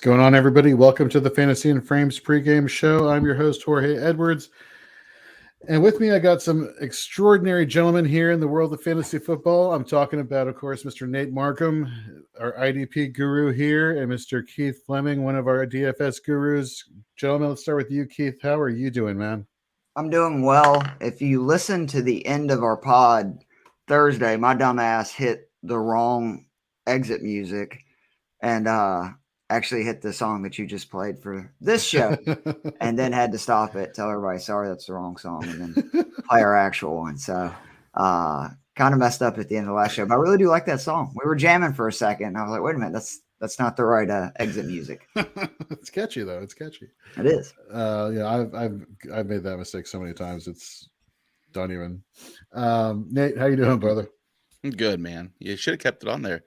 What's going on, everybody? Welcome to the Fantasy and Frames pregame show. I'm your host, Jorge Edwards. And with me, I got some extraordinary gentlemen here in the world of fantasy football. I'm talking about, of course, Mr. Nate Markham, our IDP guru here, and Mr. Keith Fleming, one of our DFS gurus. Gentlemen, let's start with you, Keith. How are you doing, man? I'm doing well. If you listen to the end of our pod Thursday, my dumb ass hit the wrong exit music and actually hit the song that you just played for this show and then had to stop it, tell everybody, sorry, that's the wrong song, and then play our actual one. So kind of messed up at the end of the last show, but I really do like that song. We were jamming for a second, and I was like, wait a minute, that's not the right exit music. It's catchy, though. It's catchy. It is. Yeah, I've made that mistake so many times. It's don't even. Nate, how you doing, brother? Good, man. You should have kept it on there,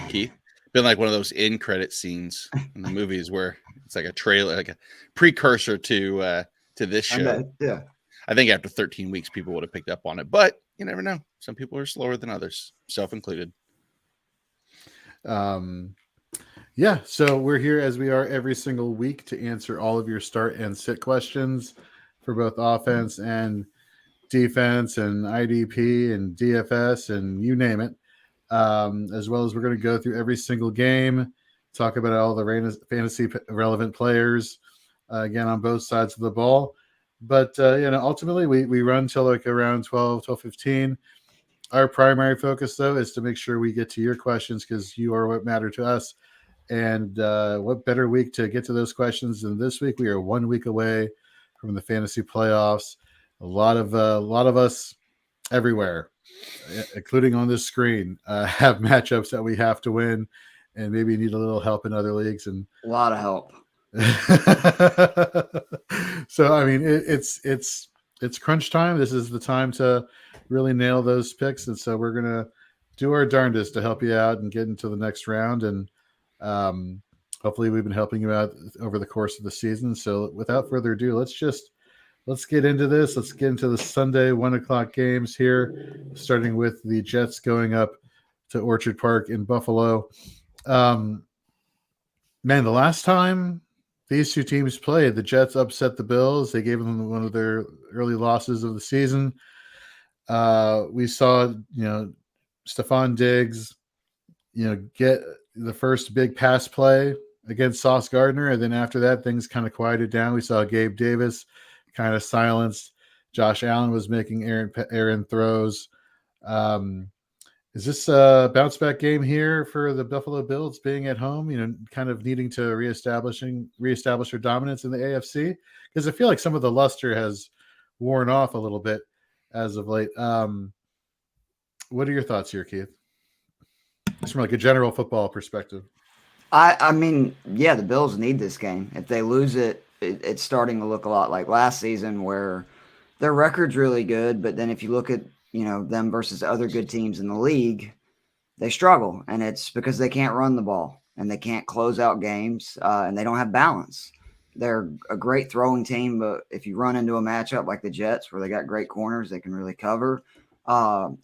Keith. Been like one of those end credit scenes in the movies where it's like a trailer, like a precursor to this show. Yeah. I think after 13 weeks, people would have picked up on it, but you never know. Some people are slower than others, self included. Yeah, so we're here as we are every single week to answer all of your start and sit questions for both offense and defense and IDP and DFS and you name it. As well as we're going to go through every single game, talk about all the fantasy relevant players, again, on both sides of the ball. But, ultimately we run till like around 12:15. Our primary focus, though, is to make sure we get to your questions because you are what matter to us. And what better week to get to those questions than this week? We are 1 week away from the fantasy playoffs. A lot of us everywhere, including on this screen, have matchups that we have to win, and maybe need a little help in other leagues. And A lot of help. So, I mean, it's crunch time. This is the time to really nail those picks, and so we're gonna do our darndest to help you out and get into the next round. And hopefully, we've been helping you out over the course of the season. So, without further ado, let's get into this. Let's get into the Sunday 1:00 games here, starting with the Jets going up to Orchard Park in Buffalo. Man, the last time these two teams played, the Jets upset the Bills. They gave them one of their early losses of the season. We saw, Stephon Diggs, get the first big pass play against Sauce Gardner. And then after that, things kind of quieted down. We saw Gabe Davis kind of silenced. Josh Allen was making Aaron throws. Is this a bounce back game here for the Buffalo Bills being at home, kind of needing to reestablish their dominance in the AFC? Because I feel like some of the luster has worn off a little bit as of late. What are your thoughts here, Keith? Just from like a general football perspective. I mean, yeah, the Bills need this game. If they lose it, it's starting to look a lot like last season where their record's really good, but then if you look at them versus other good teams in the league, they struggle, and it's because they can't run the ball and they can't close out games, and they don't have balance. They're a great throwing team, but if you run into a matchup like the Jets where they got great corners, they can really cover.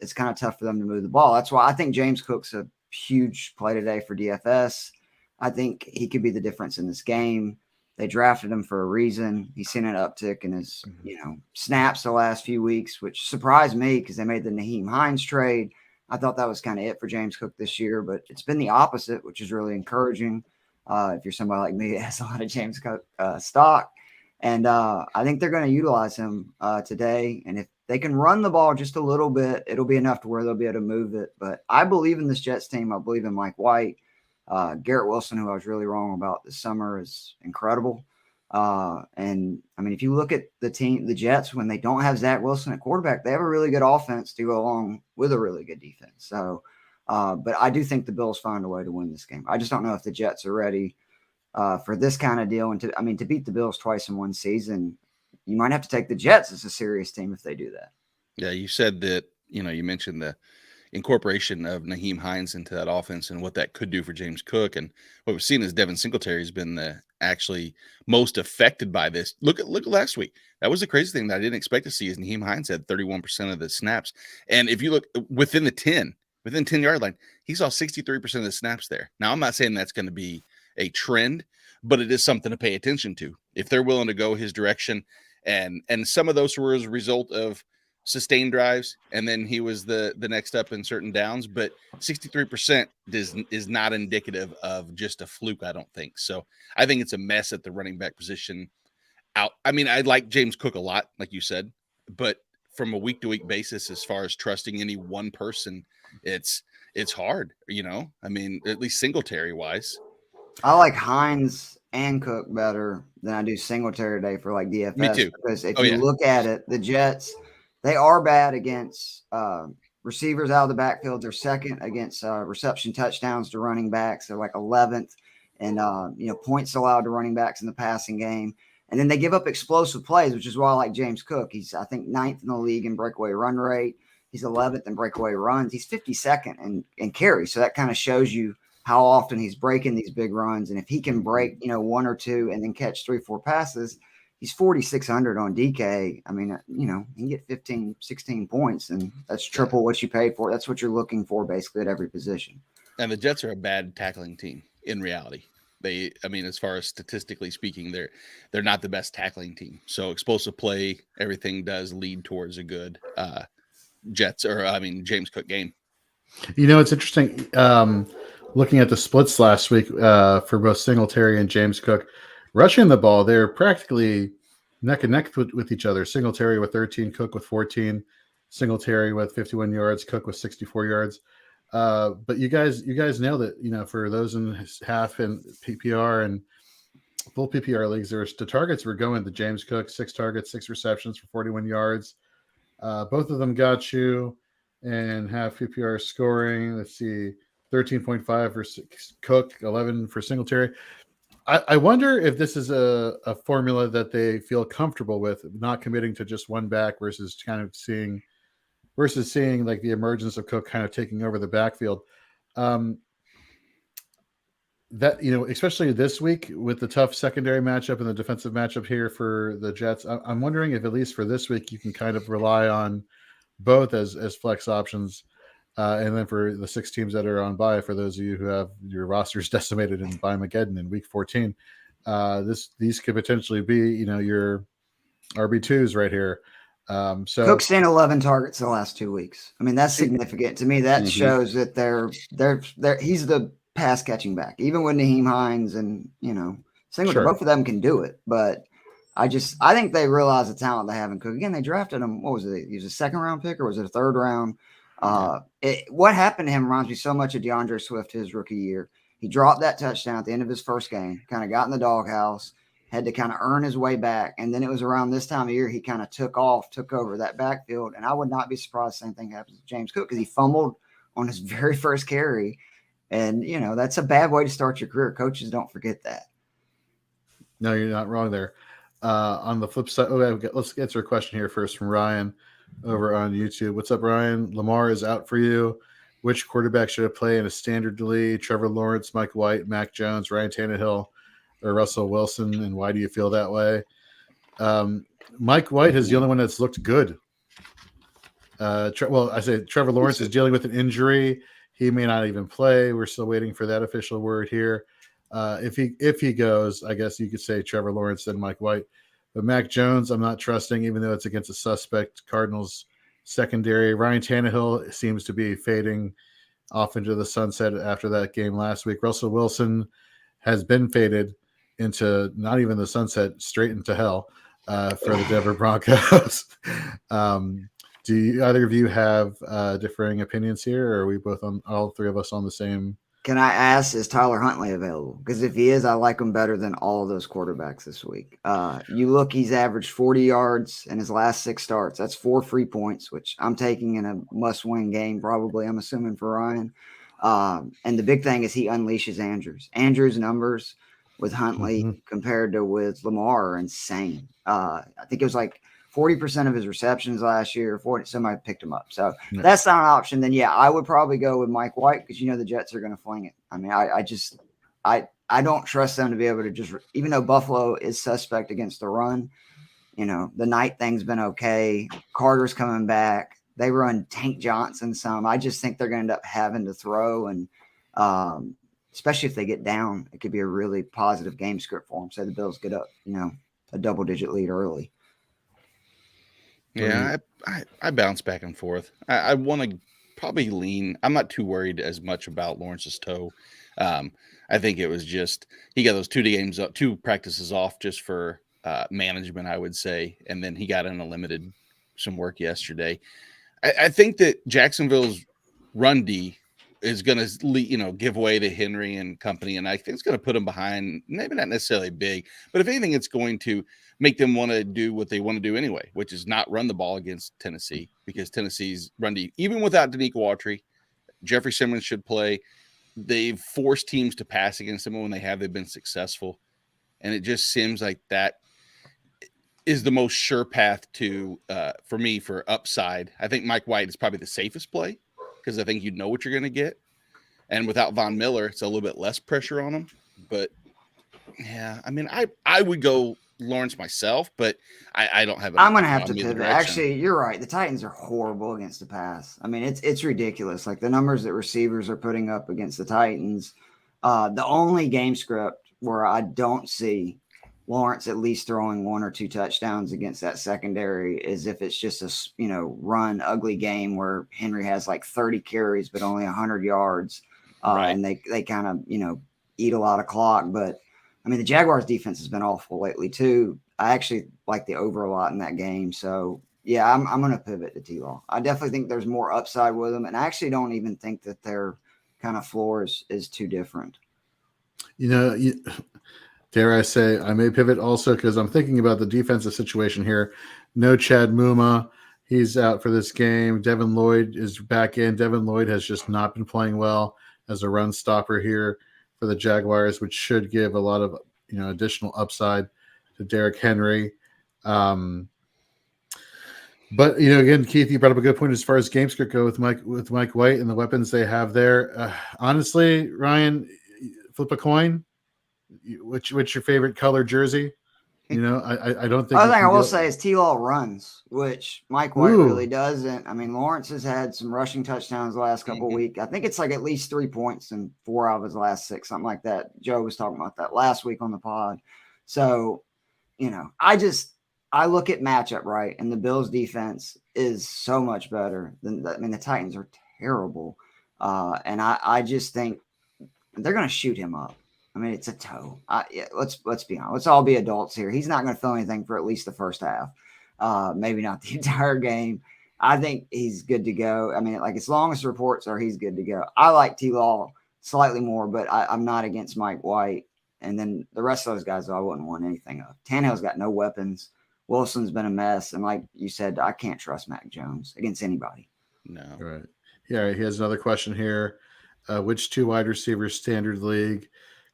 It's kind of tough for them to move the ball. That's why I think James Cook's a huge play today for DFS. I think he could be the difference in this game. They drafted him for a reason. He's seen an uptick in his, snaps the last few weeks, which surprised me because they made the Nyheim Hines trade. I thought that was kind of it for James Cook this year, but it's been the opposite, which is really encouraging. If you're somebody like me that has a lot of James Cook stock. And I think they're going to utilize him today. And if they can run the ball just a little bit, it'll be enough to where they'll be able to move it. But I believe in this Jets team. I believe in Mike White. Garrett Wilson, who I was really wrong about this summer, is incredible. And I mean, if you look at the team, the Jets, when they don't have Zach Wilson at quarterback, they have a really good offense to go along with a really good defense. So, but I do think the Bills find a way to win this game. I just don't know if the Jets are ready for this kind of deal. And to beat the Bills twice in one season, you might have to take the Jets as a serious team if they do that. Yeah, you said that, you mentioned the incorporation of Nyheim Hines into that offense and what that could do for James Cook. And what we've seen is Devin Singletary has been the actually most affected by this. Look at last week. That was the crazy thing that I didn't expect to see is Nyheim Hines had 31% of the snaps. And if you look within the 10-yard line, he saw 63% of the snaps there. Now, I'm not saying that's going to be a trend, but it is something to pay attention to if they're willing to go his direction. And some of those were as a result of sustained drives, and then he was the next up in certain downs. But 63% is not indicative of just a fluke, I don't think. So I think it's a mess at the running back position. I mean, I like James Cook a lot, like you said, but from a week-to-week basis, as far as trusting any one person, it's hard, I mean, at least Singletary-wise. I like Hines and Cook better than I do Singletary today for like DFS. Me too. Because if you look at it, the Jets, they are bad against receivers out of the backfield. They're second against reception touchdowns to running backs. They're like 11th, and points allowed to running backs in the passing game. And then they give up explosive plays, which is why I like James Cook. He's, I think, 9th in the league in breakaway run rate. He's 11th in breakaway runs. He's 52nd in carries. So that kind of shows you how often he's breaking these big runs. And if he can break, one or two and then catch 3-4 passes, he's 4,600 on DK. I mean, he can get 15, 16 points, and that's triple what you paid for. That's what you're looking for basically at every position. And the Jets are a bad tackling team in reality. As far as statistically speaking, they're not the best tackling team. So explosive play, everything does lead towards a good James Cook game. It's interesting. Looking at the splits last week for both Singletary and James Cook, rushing the ball, they're practically neck and neck with each other. Singletary with 13, Cook with 14, Singletary with 51 yards, Cook with 64 yards. But you guys nailed it. For those in half and PPR and full PPR leagues, the targets were going to James Cook, 6 targets, 6 receptions for 41 yards. Both of them got you, and half PPR scoring. Let's see, 13.5 for Cook, 11 for Singletary. I wonder if this is a formula that they feel comfortable with, not committing to just one back versus seeing like the emergence of Cook kind of taking over the backfield. That, especially this week with the tough secondary matchup and the defensive matchup here for the Jets, I'm wondering if at least for this week you can kind of rely on both as flex options. And then for the 6 teams that are on bye, for those of you who have your rosters decimated in Bye-Mageddon in week 14, these could potentially be, your RB2s right here. So Cook's seen 11 targets the last 2 weeks. I mean, that's significant to me. That shows that he's the pass catching back, even with Nyheim Hines and Singletary. Both of them can do it, but I think they realize the talent they have in Cook. Again, they drafted him. What was it? He was a 2nd round pick, or was it a 3rd round? What happened to him reminds me so much of DeAndre Swift his rookie year. He dropped that touchdown at the end of his first game, kind of got in the doghouse, had to kind of earn his way back. And then it was around this time of year he kind of took over that backfield. And I would not be surprised the same thing happens to James Cook, because he fumbled on his very first carry. And, that's a bad way to start your career. Coaches don't forget that. No, you're not wrong there. On the flip side, let's answer a question here first from Ryan over on YouTube. What's up, Ryan? Lamar is out for you. Which quarterback should I play in a standard league? Trevor Lawrence, Mike White, Mac Jones, Ryan Tannehill, or Russell Wilson? And why do you feel that way? Mike White is the only one that's looked good. Trevor Lawrence is dealing with an injury. He may not even play. We're still waiting for that official word here. If he goes, I guess you could say Trevor Lawrence then Mike White. But Mac Jones, I'm not trusting, even though it's against a suspect Cardinals secondary. Ryan Tannehill seems to be fading off into the sunset after that game last week. Russell Wilson has been faded into not even the sunset, straight into hell for the Denver Broncos. Do either of you have differing opinions here, or are we both all 3 of us on the same? Can I ask, is Tyler Huntley available? Because if he is, I like him better than all of those quarterbacks this week. You look, he's averaged 40 yards in his last 6 starts. That's 4 free points, which I'm taking in a must-win game, probably, I'm assuming, for Ryan. And the big thing is he unleashes Andrews. Andrews' numbers with Huntley compared to with Lamar are insane. I think it was like 40% of his receptions last year, somebody picked him up. So that's not an option. Then, I would probably go with Mike White, because the Jets are going to fling it. I mean, I don't trust them to be able to just – even though Buffalo is suspect against the run, the night thing's been okay. Carter's coming back. They run Tank Johnson some. I just think they're going to end up having to throw. And especially if they get down, it could be a really positive game script for them. Say the Bills get up, a double-digit lead early. Yeah, I bounce back and forth. I want to probably lean. I'm not too worried as much about Lawrence's toe. I think it was just he got those 2 practices off just for management, I would say, and then he got in a limited some work yesterday. I think that Jacksonville's run D is going to give way to Henry and company, and I think it's going to put them behind. Maybe not necessarily big, but if anything, it's going to make them want to do what they want to do anyway, which is not run the ball against Tennessee, because Tennessee's run D, even without Danique Watry, Jeffrey Simmons should play. They've forced teams to pass against them. When they've been successful, and it just seems like that is the most sure path to for me for upside. I think Mike White is probably the safest play, because I think you know what you're going to get. And without Von Miller, it's a little bit less pressure on him. But, yeah, I mean, I would go Lawrence myself, but I don't have I'm going to have to pivot. Actually, you're right. The Titans are horrible against the pass. I mean, it's ridiculous. Like, the numbers that receivers are putting up against the Titans. The only game script where I don't see Lawrence at least throwing 1 or 2 touchdowns against that secondary is if it's just a run ugly game where Henry has like 30 carries but only 100 yards, right. And they kind of eat a lot of clock. But I mean, the Jaguars defense has been awful lately too. I actually like the over a lot in that game. So yeah, I'm going to pivot to T-Law. I definitely think there's more upside with them, and I actually don't even think that their kind of floor is too different. Dare I say, I may pivot also because I'm thinking about the defensive situation here. No Chad Muma. He's out for this game. Devin Lloyd is back in. Devin Lloyd has just not been playing well as a run stopper here for the Jaguars, which should give a lot of additional upside to Derrick Henry. But again, Keith, you brought up a good point as far as game script go with Mike White and the weapons they have there. Honestly, Ryan, flip a coin. What's your favorite color jersey? I don't think. Other thing I will say is T-Law runs, which Mike White really doesn't. I mean, Lawrence has had some rushing touchdowns the last couple of weeks. I think it's like at least 3 points in 4 out of his last 6, something like that. Joe was talking about that last week on the pod. So, I look at matchup, right, and the Bills' defense is so much better than the Titans are terrible, and I just think they're going to shoot him up. I mean, it's a toe. Let's be honest. Let's all be adults here. He's not going to feel anything for at least the first half. Maybe not the entire game. I think he's good to go. I mean, like, as long as reports are he's good to go. I like T-Law slightly more, but I'm not against Mike White. And then the rest of those guys, I wouldn't want anything of. Tannehill's got no weapons. Wilson's been a mess. And like you said, I can't trust Mac Jones against anybody. No. Right. Yeah, he has another question here. Which 2 wide receivers standard league?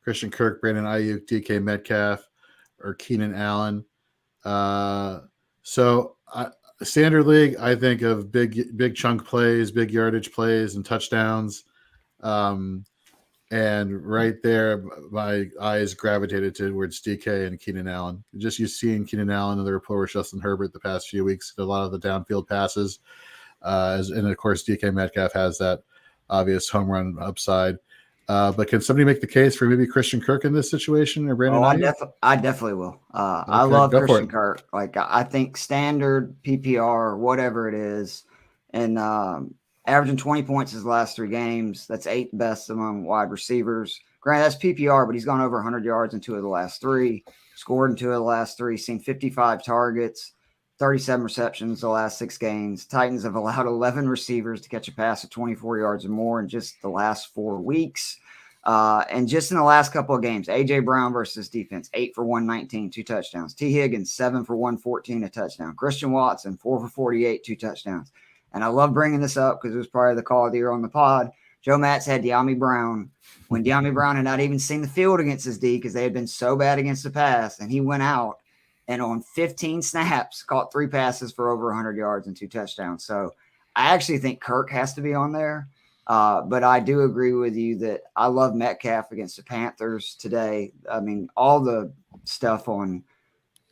Christian Kirk, Brandon Ayuk, DK Metcalf, or Keenan Allen. Standard league, I think of big chunk plays, big yardage plays, and touchdowns. And right there, my eyes gravitated towards DK and Keenan Allen. Just you seeing Keenan Allen and the rapport with Justin Herbert the past few weeks, a lot of the downfield passes. And of course, DK Metcalf has that obvious home run upside. But can somebody make the case for maybe Christian Kirk in this situation or Brandon? I definitely will. I love Christian Kirk. Like, I think standard PPR, whatever it is, and averaging 20 points his last 3 games. That's 8th best among wide receivers. Granted, that's PPR, but he's gone over 100 yards in 2 of the last 3, scored in 2 of the last 3, seen 55 targets, 37 receptions the last 6 games. Titans have allowed 11 receivers to catch a pass of 24 yards or more in just the last 4 weeks. And just in the last couple of games, A.J. Brown versus defense, 8 for 119, 2 touchdowns. T. Higgins, 7 for 114, a touchdown. Christian Watson, 4 for 48, 2 touchdowns. And I love bringing this up because it was probably the call of the year on the pod. Joe Matz had De'Ami Brown when De'Ami Brown had not even seen the field against his D because they had been so bad against the pass, and he went out and on 15 snaps, caught 3 passes for over 100 yards and 2 touchdowns. So I actually think Kirk has to be on there. But I do agree with you that I love Metcalf against the Panthers today. I mean, all the stuff on,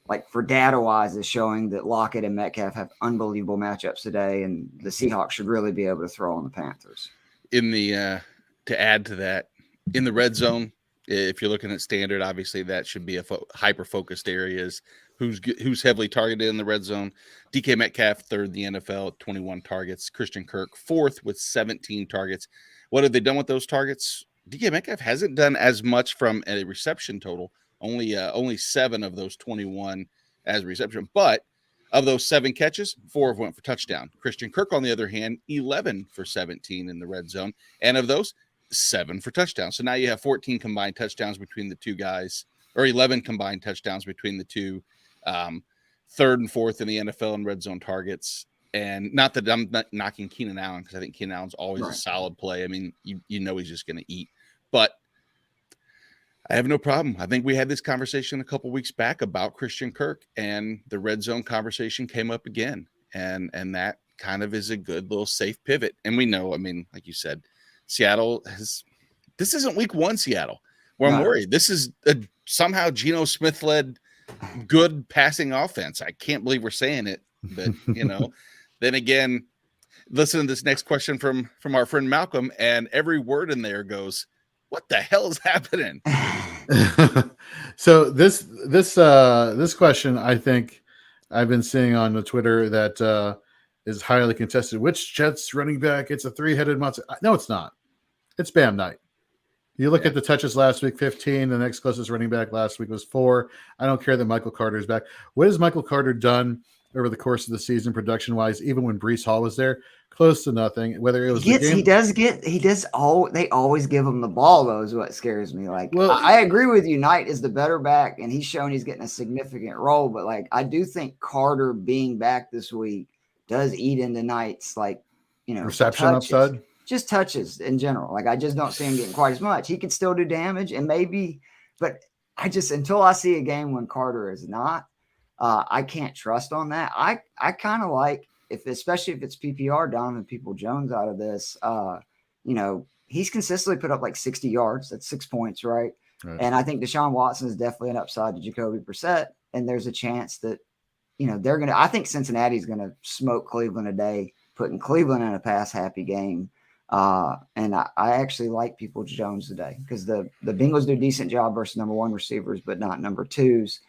like, for data-wise is showing that Lockett and Metcalf have unbelievable matchups today, and the Seahawks should really be able to throw on the Panthers. In the to add to that, in the red zone, if you're looking at standard, obviously that should be a hyper-focused areas. Who's heavily targeted in the red zone? DK Metcalf, third in the NFL, 21 targets. Christian Kirk, fourth with 17 targets. What have they done with those targets? DK Metcalf hasn't done as much from a reception total. Only 7 of those 21 as a reception. But of those 7 catches, 4 of went for touchdown. Christian Kirk, on the other hand, 11 for 17 in the red zone. And of those, 7 for touchdowns. So now you have 14 combined touchdowns between the two guys, or 11 combined touchdowns between the two. Third and fourth in the NFL in red zone targets. And not that I'm not knocking Keenan Allen, because I think Keenan Allen's always a solid play. I mean, you know he's just going to eat. But I have no problem. I think we had this conversation a couple weeks back about Christian Kirk, and the red zone conversation came up again. And that kind of is a good little safe pivot. And we know, I mean, like you said, Seattle this isn't week 1 Seattle where I'm worried. This is somehow Geno Smith led good passing offense. I can't believe we're saying it, but then again, listen to this next question from our friend Malcolm, and every word in there goes, what the hell is happening? So this question, I think I've been seeing on the Twitter that is highly contested. Which Jets running back? It's a 3-headed monster. No, it's not. It's Bam Knight. You look at the touches last week, 15. The next closest running back last week was 4. I don't care that Michael Carter is back. What has Michael Carter done over the course of the season, production-wise, even when Breece Hall was there? Close to nothing. Whether it was they always give him the ball, though, is what scares me. Like, well, I agree with you. Knight is the better back, and he's shown he's getting a significant role. But like, I do think Carter being back this week does eat into Knight's reception touches. Upside. Just touches in general. Like, I just don't see him getting quite as much. He could still do damage, and maybe, but until I see a game when Carter is not, I can't trust on that. I kind of like, especially if it's PPR, Donovan Peoples-Jones out of this, he's consistently put up like 60 yards. That's 6 points, right? And I think Deshaun Watson is definitely an upside to Jacoby Brissett, and there's a chance that, I think Cincinnati's going to smoke Cleveland today, putting Cleveland in a pass-happy game. And I actually like Peoples-Jones today because the Bengals do a decent job versus number 1 receivers, but not number 2s.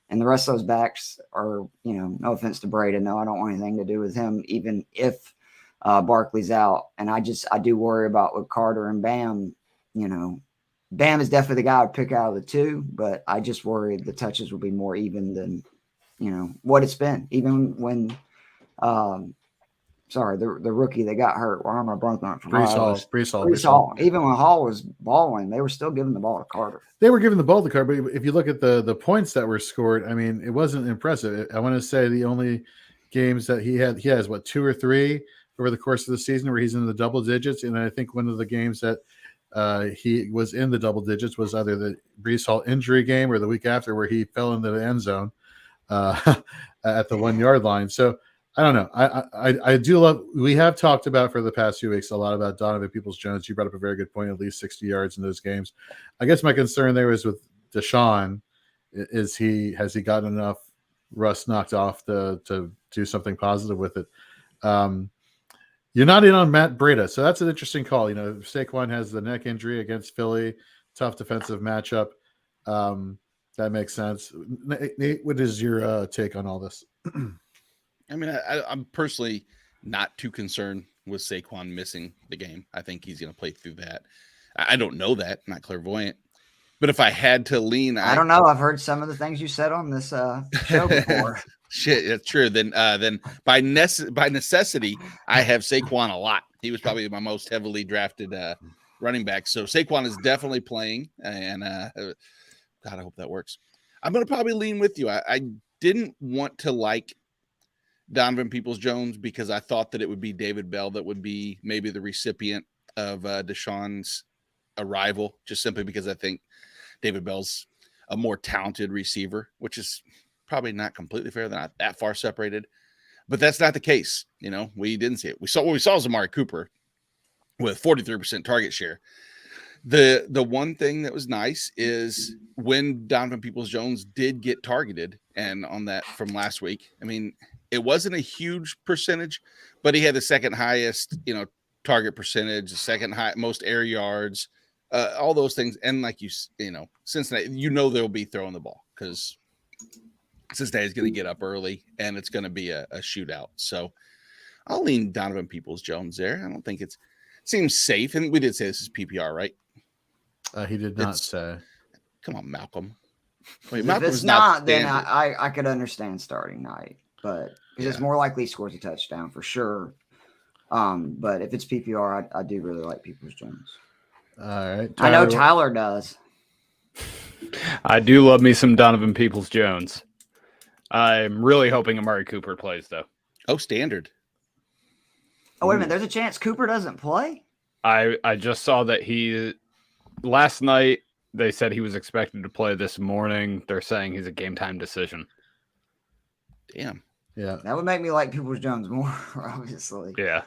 And the rest of those backs are, no offense to Braden. No, I don't want anything to do with him, even if Barkley's out. And I do worry about with Carter and Bam. Bam is definitely the guy I'd pick out of the 2, but I just worry the touches will be more even than, what it's been. Even when the rookie that got hurt. Why am I blanking on it? Breece Hall. Even when Hall was balling, they were still giving the ball to Carter. They were giving the ball to Carter, but if you look at the points that were scored, I mean, it wasn't impressive. I want to say the only games that he has 2 or 3 over the course of the season where he's in the double digits, and I think one of the games that he was in the double digits was either the Breece Hall injury game or the week after where he fell into the end zone at the 1-yard line. So I don't know. I do love. We have talked about for the past few weeks a lot about Donovan Peoples-Jones. You brought up a very good point. At least 60 yards in those games. I guess my concern there is with Deshaun. Has he gotten enough rust knocked off to do something positive with it? You're not in on Matt Breida, so that's an interesting call. Saquon has the neck injury against Philly, tough defensive matchup. That makes sense. Nate, what is your take on all this? I mean, I'm personally not too concerned with Saquon missing the game. I think he's going to play through that. I don't know that, not clairvoyant. But if I had to lean, I don't know. I've heard some of the things you said on this show before. Shit, that's true. Then by necessity, I have Saquon a lot. He was probably my most heavily drafted running back. So Saquon is definitely playing, and God, I hope that works. I'm going to probably lean with you. I didn't want to like Donovan Peoples-Jones because I thought that it would be David Bell that would be maybe the recipient of Deshaun's arrival, just simply because I think David Bell's a more talented receiver, which is probably not completely fair. They're not that far separated, but that's not the case. We didn't see it. What we saw was Amari Cooper with 43% target share. The one thing that was nice is when Donovan Peoples-Jones did get targeted, and on that from last week, I mean, it wasn't a huge percentage, but he had the second highest, target percentage, the second most air yards, all those things. And like Cincinnati, they'll be throwing the ball because Cincinnati's going to get up early and it's going to be a shootout. So I'll lean Donovan Peoples-Jones there. I don't think it seems safe. And we did say this is PPR, right? He did not say. Come on, Malcolm. Wait, If Malcolm's it's not, then standard. I could understand starting night, but it's more likely he scores a touchdown for sure. But if it's PPR, I do really like Peoples-Jones. All right. I know Tyler does. I do love me some Donovan Peoples-Jones. I'm really hoping Amari Cooper plays, though. Oh, standard. Oh, wait a minute. There's a chance Cooper doesn't play? I just saw that last night, they said he was expected to play this morning. They're saying he's a game time decision. Damn. Yeah. That would make me like Peoples-Jones more, obviously. Yeah.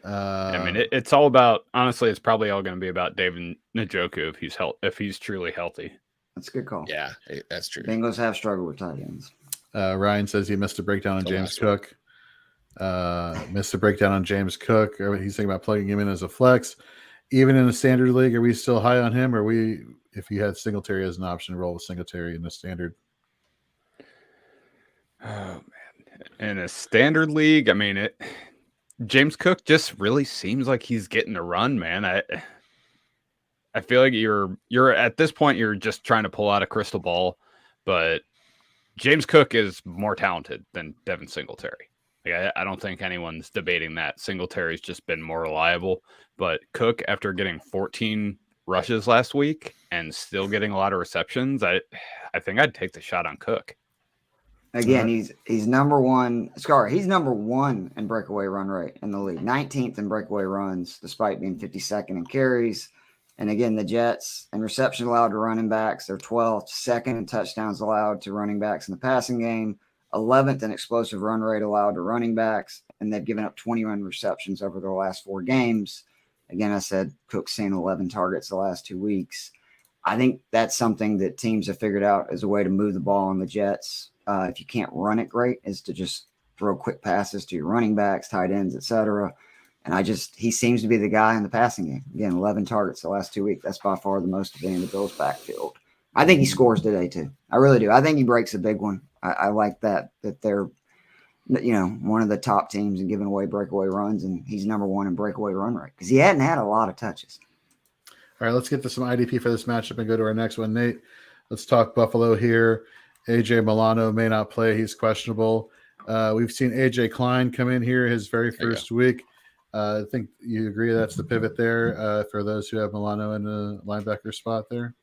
I mean, it's all about, honestly, it's probably all going to be about David Njoku if he's truly healthy. That's a good call. Yeah, that's true. Bengals have struggled with tight ends. Ryan says he missed a breakdown on James Cook. Missed a breakdown on James Cook. He's thinking about plugging him in as a flex. Even in a standard league, are we still high on him? Or if you had Singletary as an option, roll with Singletary in the standard? Oh, man. In a standard league, I mean, James Cook just really seems like he's getting a run, man. I feel like you're at this point, you're just trying to pull out a crystal ball, but James Cook is more talented than Devin Singletary. Like, I don't think anyone's debating that. Singletary's just been more reliable, but Cook, after getting 14 rushes last week and still getting a lot of receptions, I think I'd take the shot on Cook. Again, he's number one. Scar, he's number one in breakaway run rate in the league. 19th in breakaway runs, despite being 52nd in carries. And again, the Jets and reception allowed to running backs. They're 12th, second in touchdowns allowed to running backs in the passing game. 11th in explosive run rate allowed to running backs. And they've given up 21 receptions over their last 4 games. Again, I said Cook's seen 11 targets the last 2 weeks. I think that's something that teams have figured out as a way to move the ball on the Jets. If you can't run it great, is to just throw quick passes to your running backs, tight ends, etc. And he seems to be the guy in the passing game. Again, 11 targets the last 2 weeks. That's by far the most of any of the Bills' backfield. I think he scores today too. I really do. I think he breaks a big one. I like that they're, one of the top teams in giving away breakaway runs, and he's number one in breakaway run rate because he hadn't had a lot of touches. All right, let's get to some IDP for this matchup and go to our next one, Nate. Let's talk Buffalo here. AJ Milano may not play. He's questionable. We've seen AJ Klein come in here his very first week. I think you agree that's the pivot there for those who have Milano in the linebacker spot there.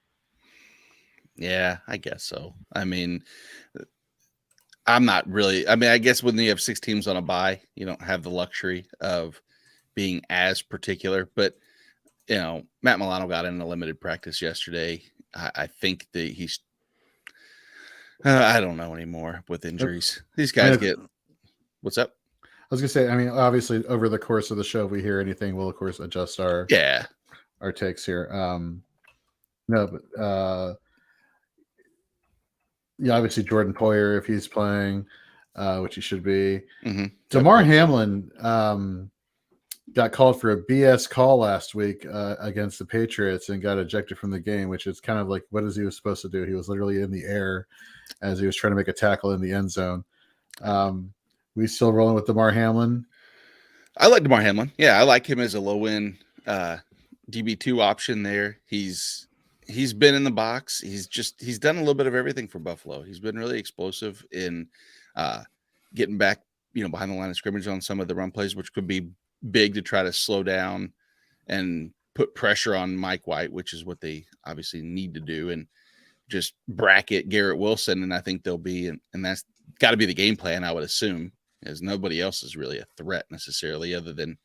Yeah, I guess so. I mean, I'm not really. I mean, I guess when you have 6 teams on a bye, you don't have the luxury of being as particular. But, Matt Milano got in a limited practice yesterday. I think that he's I don't know anymore with injuries. These guys get – what's up? I was going to say, I mean, obviously, over the course of the show, if we hear anything, we'll, of course, adjust our takes here. Obviously, Jordan Poyer, if he's playing, which he should be. Mm-hmm. Damar Hamlin got called for a BS call last week against the Patriots and got ejected from the game, which is kind of like, what is he supposed to do? He was literally in the air as he was trying to make a tackle in the end zone. We still rolling with Damar Hamlin? I like Damar Hamlin. Yeah, I like him as a low-end DB2 option there. He's been in the box. He's done a little bit of everything for Buffalo. He's been really explosive in getting back, behind the line of scrimmage on some of the run plays, which could be big to try to slow down and put pressure on Mike White, which is what they obviously need to do, and just bracket Garrett Wilson. And I think they'll be, and that's got to be the game plan, I would assume, as nobody else is really a threat necessarily other than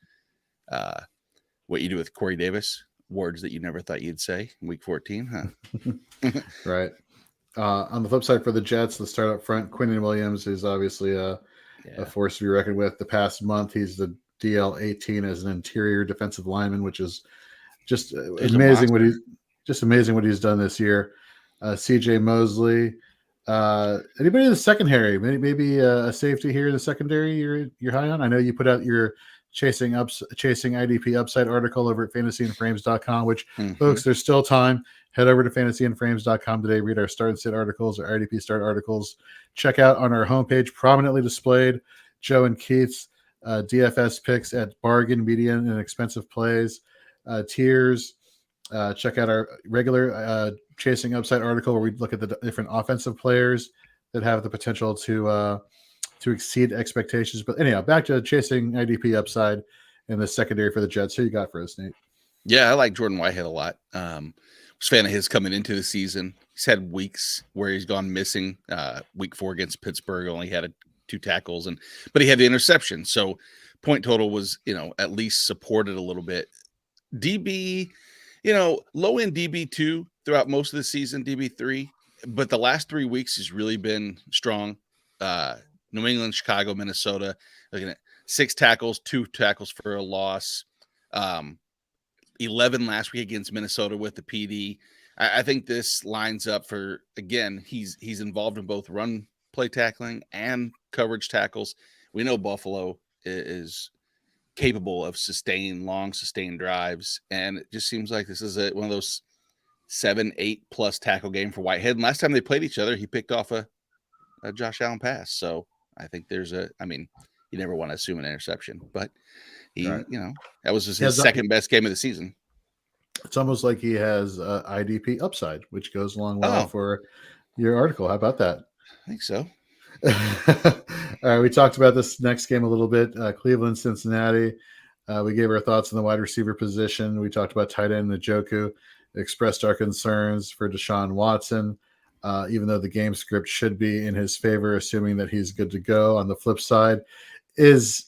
what you do with Corey Davis, words that you never thought you'd say in week 14, huh? Right. On the flip side for the Jets, let's start up front. Quinnen Williams is obviously a force to be reckoned with. The past month, he's the DL 18 as an interior defensive lineman, which is just amazing what he's done this year. CJ Mosley. Anybody in the secondary? Maybe a safety here in the secondary you're high on? I know you put out your chasing IDP upside article over at fantasyandframes.com, which Mhm. folks, there's still time. Head over to fantasyandframes.com today, read our start and sit articles or IDP start articles. Check out on our homepage, prominently displayed, Joe and Keith's DFS picks at bargain, median, and expensive plays tiers. Check out our regular chasing upside article where we look at the different offensive players that have the potential to exceed expectations. But anyhow, back to chasing IDP upside in the secondary for the Jets. Who you got for us, Nate? Yeah, I like Jordan Whitehead a lot. Was a fan of his coming into the season. He's had weeks where he's gone missing. Week 4 against Pittsburgh, only had 2 tackles, but he had the interception. So point total was, at least supported a little bit. DB, low end DB2 throughout most of the season, DB3, but the last 3 weeks has really been strong. New England, Chicago, Minnesota, looking at 6 tackles, 2 tackles for a loss. 11 last week against Minnesota with the PD. I think this lines up for, again, he's involved in both run play tackling and coverage tackles. We know Buffalo is capable of long sustained drives, and it just seems like this is one of those 7-8 plus tackle game for Whitehead. And last time they played each other, he picked off a Josh Allen pass. So I think you never want to assume an interception, but he, Right. that was just his second best game of the season. It's almost like he has IDP upside, which goes along well for your article. How about that? I think so. All right, we talked about this next game a little bit. Cleveland, Cincinnati. We gave our thoughts on the wide receiver position. We talked about tight end Njoku, expressed our concerns for Deshaun Watson, even though the game script should be in his favor, assuming that he's good to go. On the flip side, is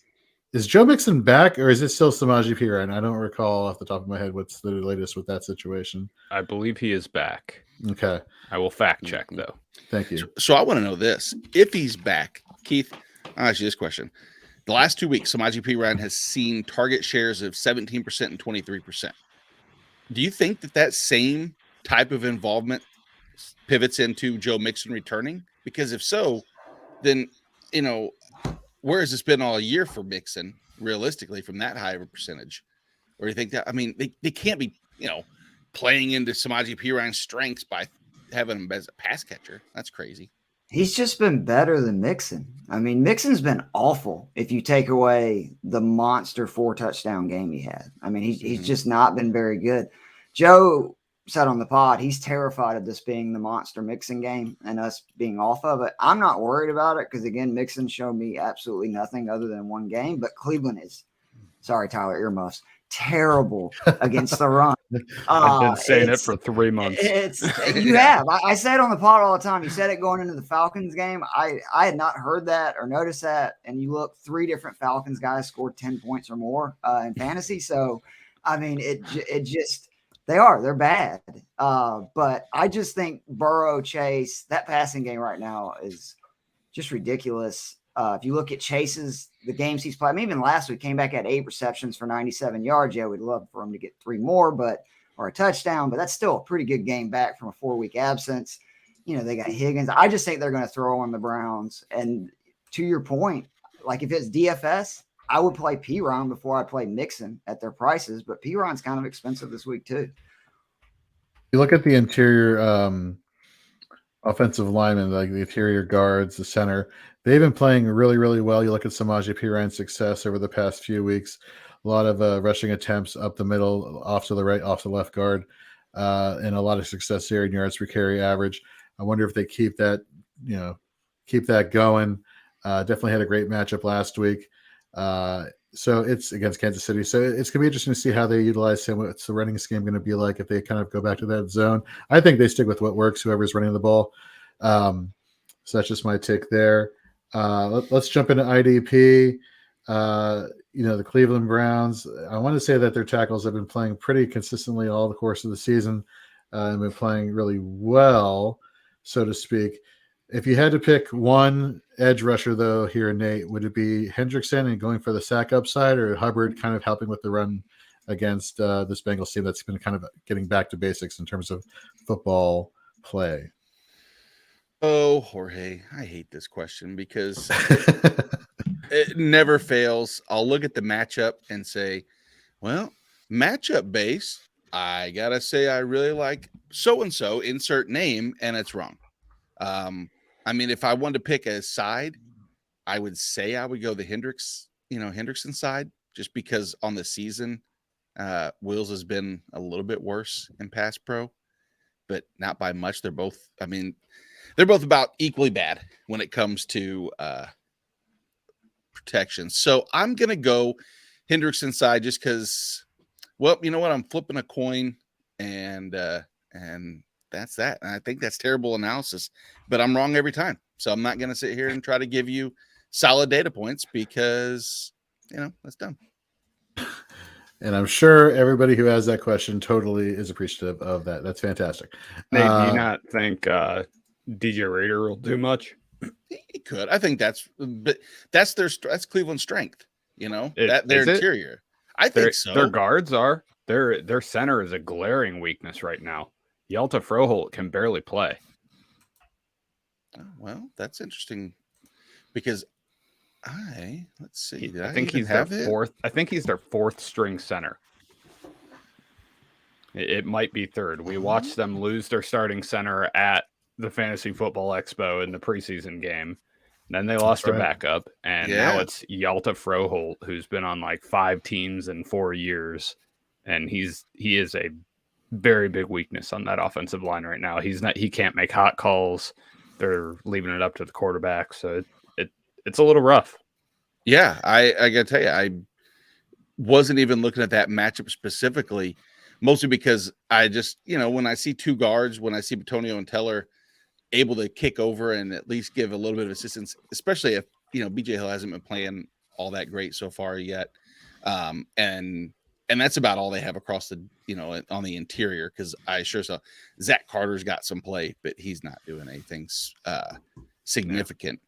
Joe Mixon back, or is it still Samaje Perine? I don't recall off the top of my head what's the latest with that situation. I believe he is back. Okay. I will fact check, though. Thank you. So I want to know this. If he's back, Keith, I'll ask you this question. The last 2 weeks, Samaje Perine has seen target shares of 17% and 23%. Do you think that same type of involvement pivots into Joe Mixon returning? Because if so, then, where has this been all year for Mixon, realistically, from that high of a percentage? Or do you think that, they can't be, playing into Samaje Perine's strengths by having him as a pass catcher? That's crazy. He's just been better than Mixon. Mixon's been awful if you take away the monster 4-touchdown game he had. He's just not been very good. Joe said on the pod, he's terrified of this being the monster Mixon game and us being off of it. I'm not worried about it because, again, Mixon showed me absolutely nothing other than one game. But Cleveland is, sorry, Tyler, earmuffs, terrible against the run. I've been saying it for 3 months. You have. I say it on the pod all the time. You said it going into the Falcons game. I had not heard that or noticed that. And you look, 3 different Falcons guys scored 10 points or more in fantasy. So, it just – they're bad. But I just think Burrow, Chase, that passing game right now is just ridiculous. If you look at Chase's, the games he's played, even last week came back at 8 receptions for 97 yards. Yeah, we'd love for him to get 3 more, or a touchdown, but that's still a pretty good game back from a 4-week absence. They got Higgins. I just think they're going to throw on the Browns. And to your point, like if it's DFS, I would play Perine before I play Mixon at their prices, but Perine's kind of expensive this week too. You look at the interior offensive linemen, like the interior guards, the center, they've been playing really, really well. You look at Samaje Perine's success over the past few weeks, a lot of rushing attempts up the middle, off to the right, off the left guard, and a lot of success there in yards per carry average. I wonder if they keep that going. Definitely had a great matchup last week. So it's against Kansas City. So it's going to be interesting to see how they utilize him. What's the running scheme going to be like if they kind of go back to that zone? I think they stick with what works, whoever's running the ball. So that's just my take there. Let's jump into IDP. The Cleveland Browns, I want to say that their tackles have been playing pretty consistently all the course of the season and been playing really well, so to speak. If you had to pick one edge rusher, though, here, Nate, would it be Hendrickson and going for the sack upside, or Hubbard kind of helping with the run against this Bengals team that's been kind of getting back to basics in terms of football play? Oh, Jorge, I hate this question because It never fails. I'll look at the matchup and say, well, matchup base, I gotta say I really like so and so, insert name, and it's wrong. I mean, if I wanted to pick a side, I would say I would go the Hendrickson side, just because on the season, Wills has been a little bit worse in pass pro, but not by much. They're both about equally bad when it comes to protection. So I'm gonna go Hendrickson side just because. Well, you know what? I'm flipping a coin, and that's that. And I think that's terrible analysis, but I'm wrong every time. So I'm not going to sit here and try to give you solid data points because that's dumb. And I'm sure everybody who has that question totally is appreciative of that. That's fantastic. Nate, do you not think DJ Reader will do much? He could. I think that's Cleveland's strength. Their interior. It? I think so. Their guards are. Their center is a glaring weakness right now. Yalta Froholt can barely play. Oh, well, that's interesting because let's see. I think he's their fourth. I think he's their fourth string center. It might be third. We watched them lose their starting center at the Fantasy Football Expo in the preseason game. Then they lost a backup, and now it's Yalta Froholt, who's been on like 5 teams in 4 years, and he is a very big weakness on that offensive line right now. He can't make hot calls. They're leaving it up to the quarterback, so it's a little rough. Yeah, I gotta tell you, I wasn't even looking at that matchup specifically, mostly because I just when I see two guards, when I see Batonio and Teller able to kick over and at least give a little bit of assistance, especially if BJ Hill hasn't been playing all that great so far yet, and that's about all they have across the on the interior, because I sure saw Zach Carter's got some play, but he's not doing anything significant.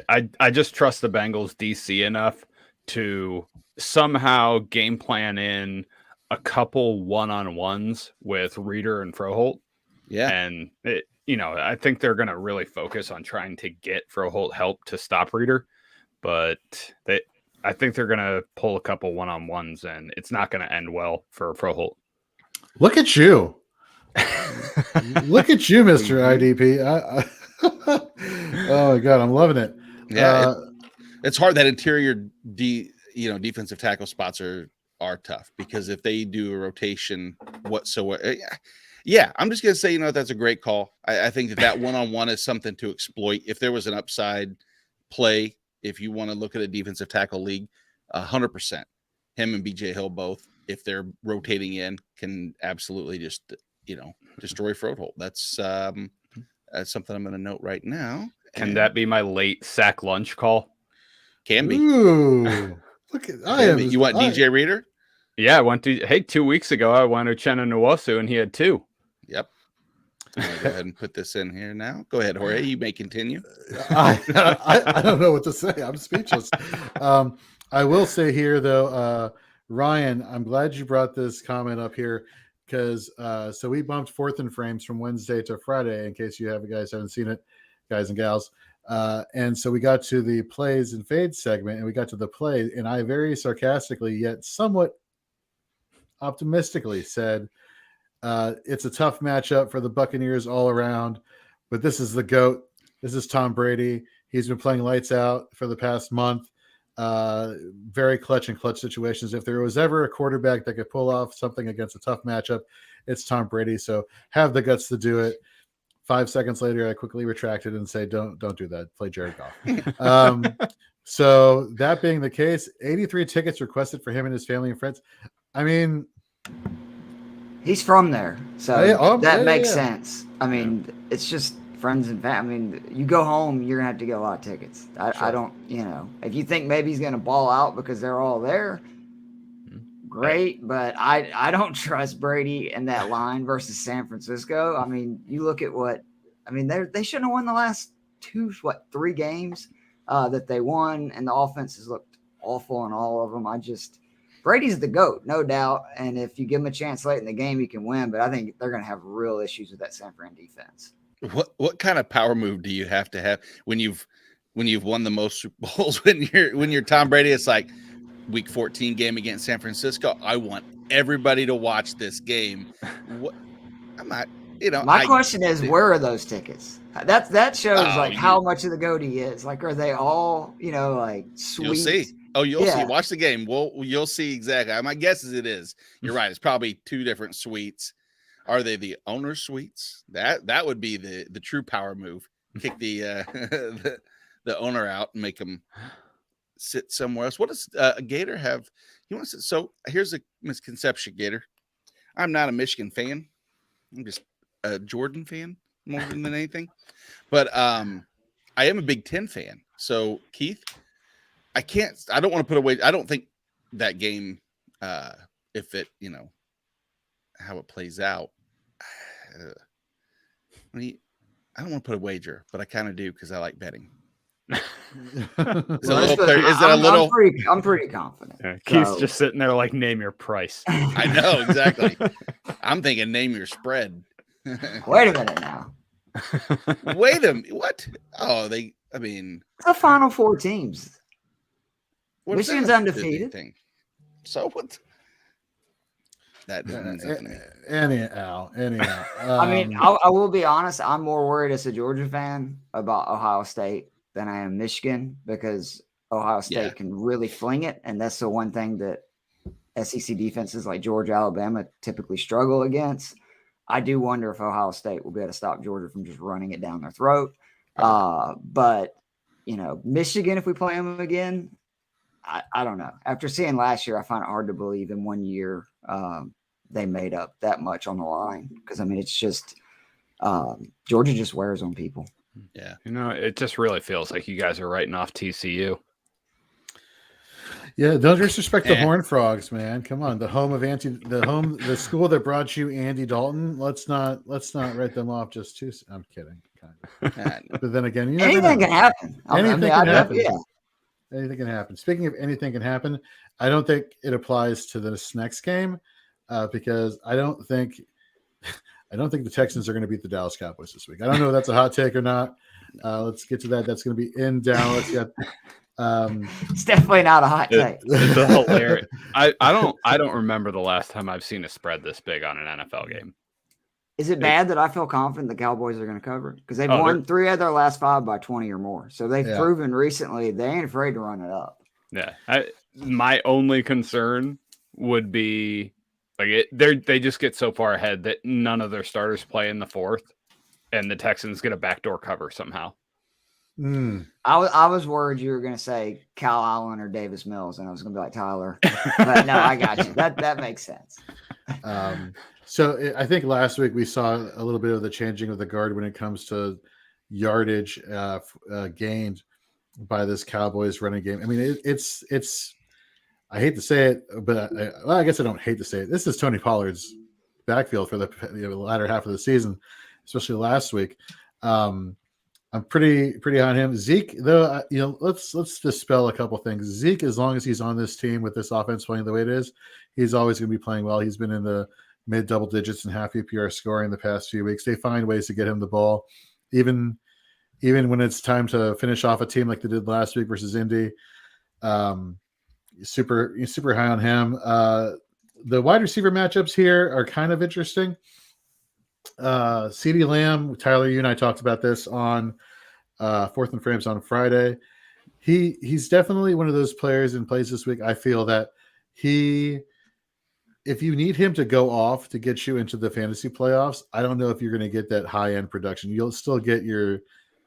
I just trust the Bengals DC enough to somehow game plan in a couple one-on-ones with Reader and Froholt. Yeah, and I think they're going to really focus on trying to get Froholt help to stop Reader, but I think they're going to pull a couple one-on-ones, and it's not going to end well for Froholt. Look at you. Look at you, Mr. IDP. Oh my God, I'm loving it. Yeah, it's hard. That interior defensive tackle spots are tough, because if they do a rotation whatsoever, yeah, I'm just going to say, that's a great call. I think that one-on-one is something to exploit. If there was an upside play, if you want to look at a defensive tackle league, 100%. Him and BJ Hill both, if they're rotating in, can absolutely just, destroy Froholt. That's something I'm going to note right now. Can that be my late sack lunch call? Can be. Ooh, look at you want DJ Reader? Yeah, I went to 2 weeks ago. I went to Uchenna Nwosu, and he had 2. Yep. I'm gonna go ahead and put this in here now. Go ahead, Jorge. You may continue. I don't know what to say. I'm speechless. I will say here, though, Ryan, I'm glad you brought this comment up here, because so we bumped 4th and frames from Wednesday to Friday, in case you guys haven't seen it, guys and gals. And so we got to the plays and fades segment, and we got to the play, and I very sarcastically yet somewhat optimistically said, it's a tough matchup for the Buccaneers all around, but this is the GOAT. This is Tom Brady. He's been playing lights out for the past month. Very clutch situations. If there was ever a quarterback that could pull off something against a tough matchup, it's Tom Brady. So have the guts to do it. 5 seconds later, I quickly retracted and say, don't do that. Play Jared Goff. So that being the case, 83 tickets requested for him and his family and friends. I mean, he's from there, so that makes sense. I mean, it's just friends and family. I mean, you go home, you're gonna have to get a lot of tickets. I don't, if you think maybe he's gonna ball out because they're all there, great. But I don't trust Brady in that line versus San Francisco. I mean, you look at they shouldn't have won the last 3 games that they won, and the offenses looked awful in all of them. Brady's the GOAT, no doubt. And if you give him a chance late in the game, he can win. But I think they're going to have real issues with that San Fran defense. What kind of power move do you have to have when when you've won the most Super Bowls, when you're Tom Brady, it's like week 14 game against San Francisco. I want everybody to watch this game. What I'm not, My question is, where are those tickets? That shows like you- how much of the goat he is. Like, are they all, like sweet? You'll see. Oh, you'll Yeah. see. Watch the game. Well, you'll see exactly. My guess is it is. You're right. It's probably 2 different suites. Are they the owner suites? That would be the true power move. Kick the the owner out and make them sit somewhere else. What does a Gator have? He wants to, so here's a misconception, Gator. I'm not a Michigan fan. I'm just a Jordan fan more than anything. But I am a Big Ten fan. So Keith, I don't want to put away. I don't think that game, if it, how it plays out. I don't want to put a wager, but I kind of do because I like betting. I'm pretty confident. Yeah, Keith's just sitting there like, name your price. I know, exactly. I'm thinking name your spread. Wait a minute now. Wait a minute. What? Oh, It's the final 4 teams. what's Michigan's that undefeated. thing? So what? That means nothing to me. Anyhow. I will be honest. I'm more worried as a Georgia fan about Ohio State than I am Michigan, because Ohio State can really fling it. And that's the one thing that SEC defenses like Georgia, Alabama typically struggle against. I do wonder if Ohio State will be able to stop Georgia from just running it down their throat. But, Michigan, if we play them again, I don't know. After seeing last year, I find it hard to believe in 1 year they made up that much on the line. Because, it's just Georgia just wears on people. Yeah. It just really feels like you guys are writing off TCU. Yeah, don't disrespect the Horned Frogs, man. Come on, the school that brought you Andy Dalton. Let's not write them off just too. I'm kidding, kind of. But then again, Anything can happen. Anything can happen. Yeah. Anything can happen. Speaking of anything can happen, I don't think it applies to this next game because I don't think the Texans are going to beat the Dallas Cowboys this week. I don't know if that's a hot take or not. Let's get to that. That's going to be in Dallas. It's definitely not a hot take. It's a hilarious. I don't remember the last time I've seen a spread this big on an NFL game. Is it bad that I feel confident the Cowboys are going to cover? Because they've won 3 of their last 5 by 20 or more. So they've proven recently they ain't afraid to run it up. Yeah. My only concern would be they just get so far ahead that none of their starters play in the 4th, and the Texans get a backdoor cover somehow. I was worried you were going to say Kyle Allen or Davis Mills, and I was going to be like Tyler. But no, I got you. That makes sense. So I think last week we saw a little bit of the changing of the guard when it comes to yardage gained by this Cowboys running game. It's I hate to say it, but I guess I don't hate to say it. This is Tony Pollard's backfield for the latter half of the season, especially last week. I'm pretty high on him. Zeke, though, let's dispel a couple things. Zeke, as long as he's on this team with this offense playing the way it is, he's always going to be playing well. He's been in the mid double digits and half PPR scoring the past few weeks. They find ways to get him the ball, even when it's time to finish off a team like they did last week versus Indy. Super high on him. The wide receiver matchups here are kind of interesting. CeeDee Lamb, Tyler, you and I talked about this on Fourth and Frames on Friday. He's definitely one of those players in plays this week. I feel that if you need him to go off to get you into the fantasy playoffs, I don't know if you're going to get that high end production. You'll still get your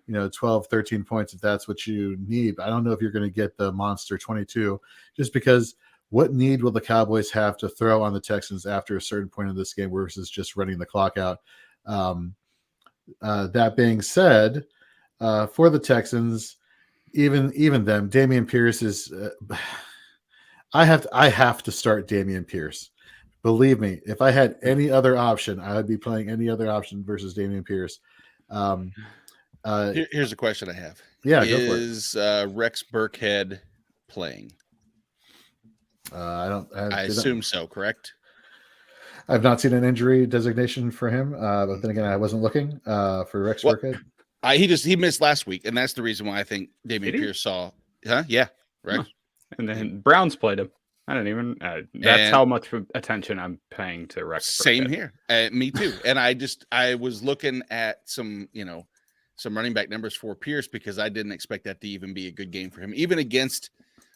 12, 13 points if that's what you need. But I don't know if you're going to get the monster 22, just because what need will the Cowboys have to throw on the Texans after a certain point in this game versus just running the clock out? That being said, for the Texans, even them, Dameon Pierce is. I have to start Dameon Pierce. Believe me, if I had any other option, I would be playing any other option versus Dameon Pierce. Here's a question I have. Yeah, go for it. Is Rex Burkhead playing? I assume so, correct? I've not seen an injury designation for him, but then again, I wasn't looking for Rex Burkhead. He missed last week, and that's the reason why I think Dameon Did he? Pierce saw. Yeah, right. Huh. And then Browns played him. I didn't even. That's And- how much attention I'm paying to Rex. Same Burkhead. here. Me too. And I was looking at some running back numbers for Pierce because I didn't expect that to even be a good game for him, even against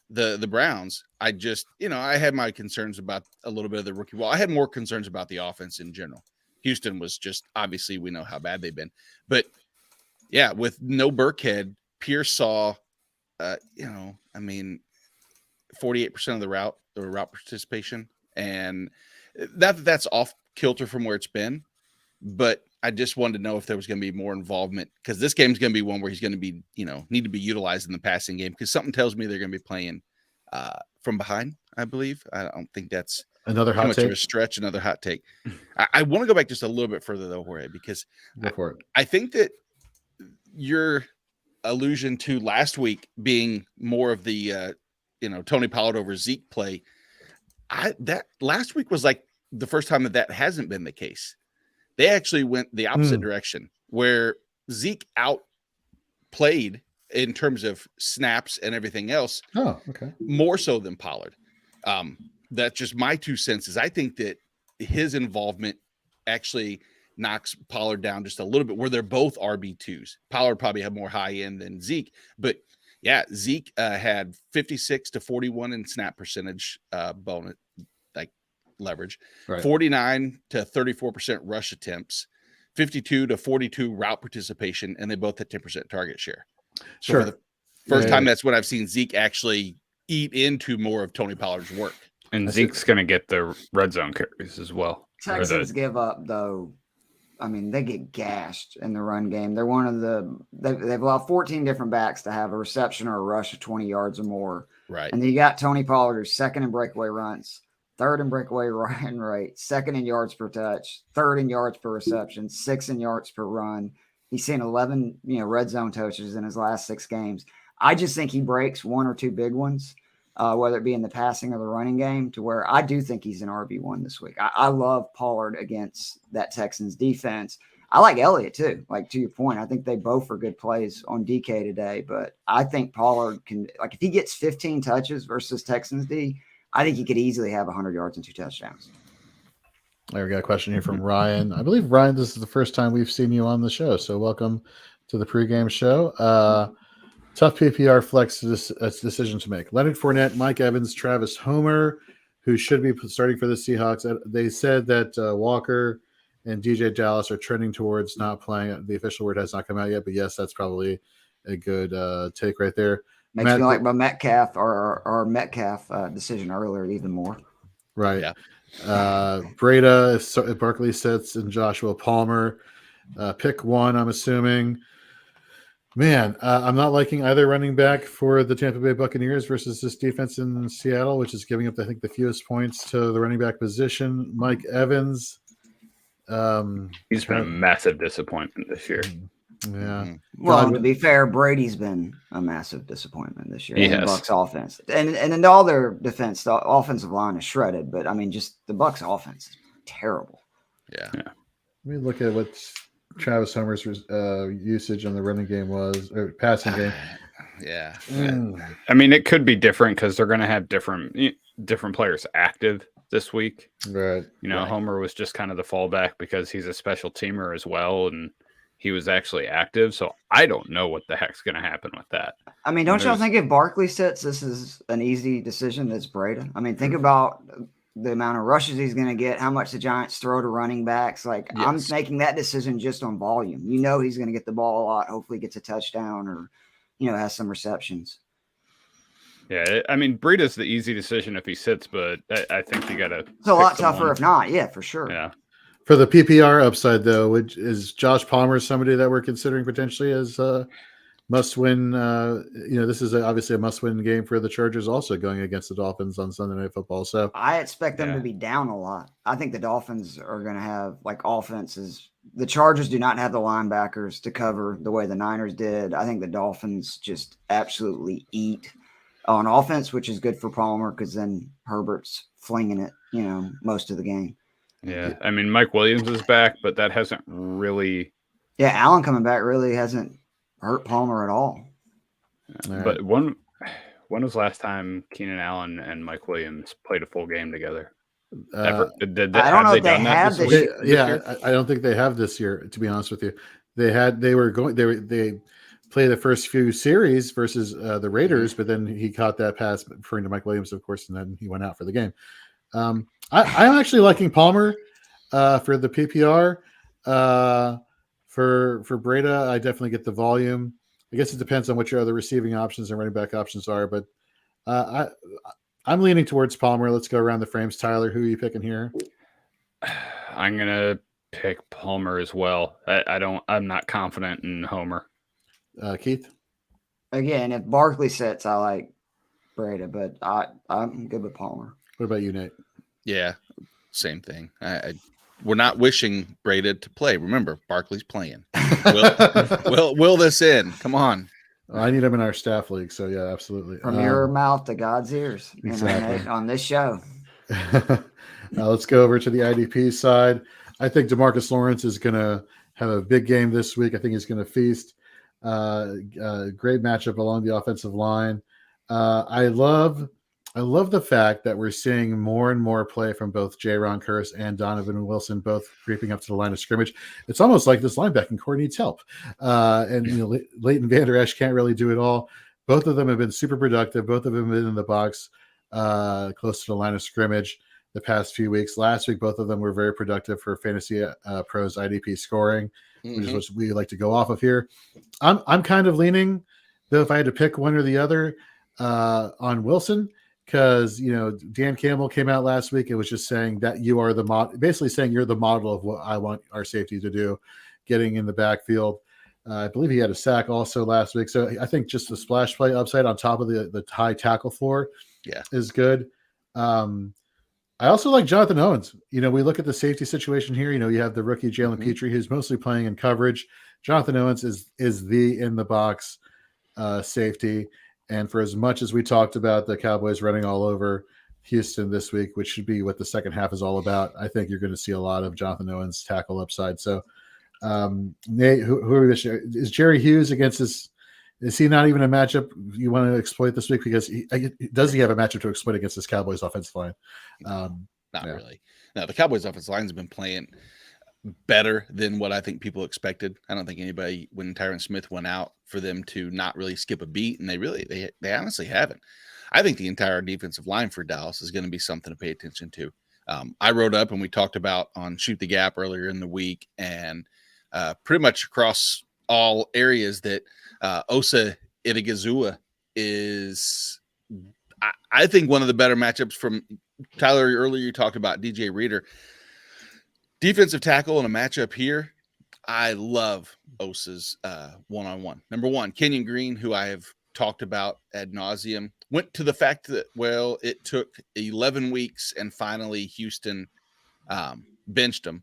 the Browns. I just, I had my concerns about a little bit of the rookie wall. I had more concerns about the offense in general. Houston was just, obviously we know how bad they've been, but yeah, with no Burkhead, Pierce saw, 48% of the route participation, and that's off kilter from where it's been. But I just wanted to know if there was going to be more involvement, because this game's going to be one where he's going to be, need to be utilized in the passing game, because something tells me they're going to be playing from behind, I believe. I don't think that's Another too hot much take. of a stretch, another hot take. I want to go back just a little bit further, though, Jorge, because Go for it. I think that your allusion to last week being more of the, Tony Pollard over Zeke play, that last week was like the first time that hasn't been the case. They actually went the opposite direction, where Zeke outplayed in terms of snaps and everything else. Oh, okay. More so than Pollard. That's just my 2 cents. Is I think that his involvement actually knocks Pollard down just a little bit, where they're both RB2s. Pollard probably had more high end than Zeke, but yeah, Zeke had 56 to 41 in snap percentage bonus, like leverage, Right. 49 to 34% rush attempts, 52 to 42 route participation, and they both had 10% target share. So Sure. for the first time, that's when I've seen Zeke actually eat into more of Tony Pollard's work. And Zeke's going to get the red zone carries as well. Texans give up, though. I mean, they get gashed in the run game. They're one of they've allowed 14 different backs to have a reception or a rush of 20 yards or more. Right. And then you got Tony Pollard, who's second in breakaway runs, third in breakaway run rate, second in yards per touch, third in yards per reception, sixth in yards per run. He's seen 11, red zone touches in his last 6 games. I just think he breaks one or two big ones, whether it be in the passing or the running game, to where I do think he's an RB1 this week. I love Pollard against that Texans defense. I like Elliott too. Like, to your point, I think they both are good plays on DK today, but I think Pollard can, like, if he gets 15 touches versus Texans D, I think he could easily have 100 yards and 2 touchdowns. We got a question here from Ryan. I believe, Ryan, this is the first time we've seen you on the show, so welcome to the pregame show. Tough PPR flex decision to make. Leonard Fournette, Mike Evans, Travis Homer, who should be starting for the Seahawks. They said that Walker and DJ Dallas are trending towards not playing. The official word has not come out yet, but yes, that's probably a good take right there. Makes me like my Metcalf or Metcalf decision earlier even more. Right. Yeah. Breda, if Barkley sits, and Joshua Palmer. Pick one, I'm assuming. Man, I'm not liking either running back for the Tampa Bay Buccaneers versus this defense in Seattle, which is giving up, I think, the fewest points to the running back position. Mike Evans. He's been a massive disappointment this year. Yeah. Well, to be fair, Brady's been a massive disappointment this year. He in the has. Bucs offense, and then all their defense, the offensive line is shredded. But I mean, just the Bucs offense is terrible. Yeah. Let me look at what Travis Homer's usage on the running game was, or passing game. Yeah. I mean, it could be different because they're going to have different players active this week. Right. Right. Homer was just kind of the fallback because he's a special teamer as well, and he was actually active. So I don't know what the heck's going to happen with that. I mean, don't y'all think if Barkley sits, this is an easy decision? That's Breda. I mean, think about the amount of rushes he's going to get, how much the Giants throw to running backs. Like, Yes. I'm making that decision just on volume. He's going to get the ball a lot. Hopefully gets a touchdown or, has some receptions. Yeah, I mean, Breda's the easy decision if he sits, but I think you got to. It's a lot tougher if not. Yeah, for sure. Yeah. For the PPR upside, though, which is Josh Palmer somebody that we're considering potentially as must-win? This is obviously a must-win game for the Chargers, also going against the Dolphins on Sunday Night Football. So I expect them to be down a lot. I think the Dolphins are going to have offenses. The Chargers do not have the linebackers to cover the way the Niners did. I think the Dolphins just absolutely eat on offense, which is good for Palmer because then Herbert's flinging it, most of the game. Yeah. I mean, Mike Williams is back, but that hasn't really Yeah, Allen coming back really hasn't hurt Palmer at all. But when was last time Keenan Allen and Mike Williams played a full game together? Ever? I don't know if they done that have this this week? Yeah, I don't think they have this year. To be honest with you, they played the first few series versus the Raiders, but then he caught that pass referring to Mike Williams, of course, and then he went out for the game. I'm actually liking Palmer for the PPR. For Breda, I definitely get the volume. I guess it depends on what your other receiving options and running back options are, but I'm leaning towards Palmer. Let's go around the frames. Tyler, who are you picking here? I'm gonna pick Palmer as well. I'm not confident in Homer. Keith? Again, if Barkley sits, I like Breda, but I'm good with Palmer. What about you, Nate? Yeah, same thing. We're not wishing Breda to play. Remember, Barkley's playing. Will this in? Come on. I need him in our staff league, so yeah, absolutely. From your mouth to God's ears. Exactly. On this show. Let's go over to the IDP side. I think DeMarcus Lawrence is going to have a big game this week. I think he's going to feast. Great matchup along the offensive line. I love the fact that we're seeing more and more play from both Jaron Kearse and Donovan Wilson, both creeping up to the line of scrimmage. It's almost like this linebacking core needs help. And Leighton Vander Esch can't really do it all. Both of them have been super productive. Both of them have been in the box close to the line of scrimmage the past few weeks. Last week, both of them were very productive for Fantasy Pros IDP scoring, which is what we like to go off of here. I'm kind of leaning, though, if I had to pick one or the other, on Wilson, because Dan Campbell came out last week and was just saying that you are basically saying you're the model of what I want our safety to do, getting in the backfield. I believe he had a sack also last week. So I think just the splash play upside on top of the high tackle floor is good. I also like Jonathan Owens. We look at the safety situation here. You have the rookie Jalen Petrie, who's mostly playing in coverage. Jonathan Owens is the in the box safety. And for as much as we talked about the Cowboys running all over Houston this week, which should be what the second half is all about, I think you're going to see a lot of Jonathan Owens tackle upside. So, Nate, who is Jerry Hughes against this? Is he not even a matchup you want to exploit this week? Because does he have a matchup to exploit against this Cowboys offensive line? Not really. No, the Cowboys offensive line has been playing better than what I think people expected. I don't think anybody, when Tyron Smith went out, for them to not really skip a beat, and they honestly haven't. I think the entire defensive line for Dallas is going to be something to pay attention to. I wrote up and we talked about on Shoot the Gap earlier in the week, and pretty much across all areas that Osa Idigizua is, I think, one of the better matchups. From Tyler, earlier you talked about DJ Reader. Defensive tackle in a matchup here, I love Osa's one-on-one. Number one, Kenyon Green, who I have talked about ad nauseum, went to the fact that, it took 11 weeks and finally Houston benched him.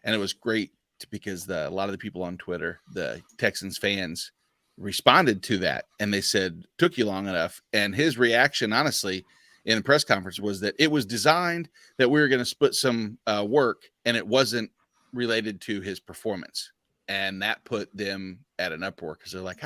And it was great because a lot of the people on Twitter, the Texans fans, responded to that. And they said, took you long enough. And his reaction, honestly, in the press conference was that it was designed that we were going to split some work, and it wasn't related to his performance. And that put them at an uproar because they're like,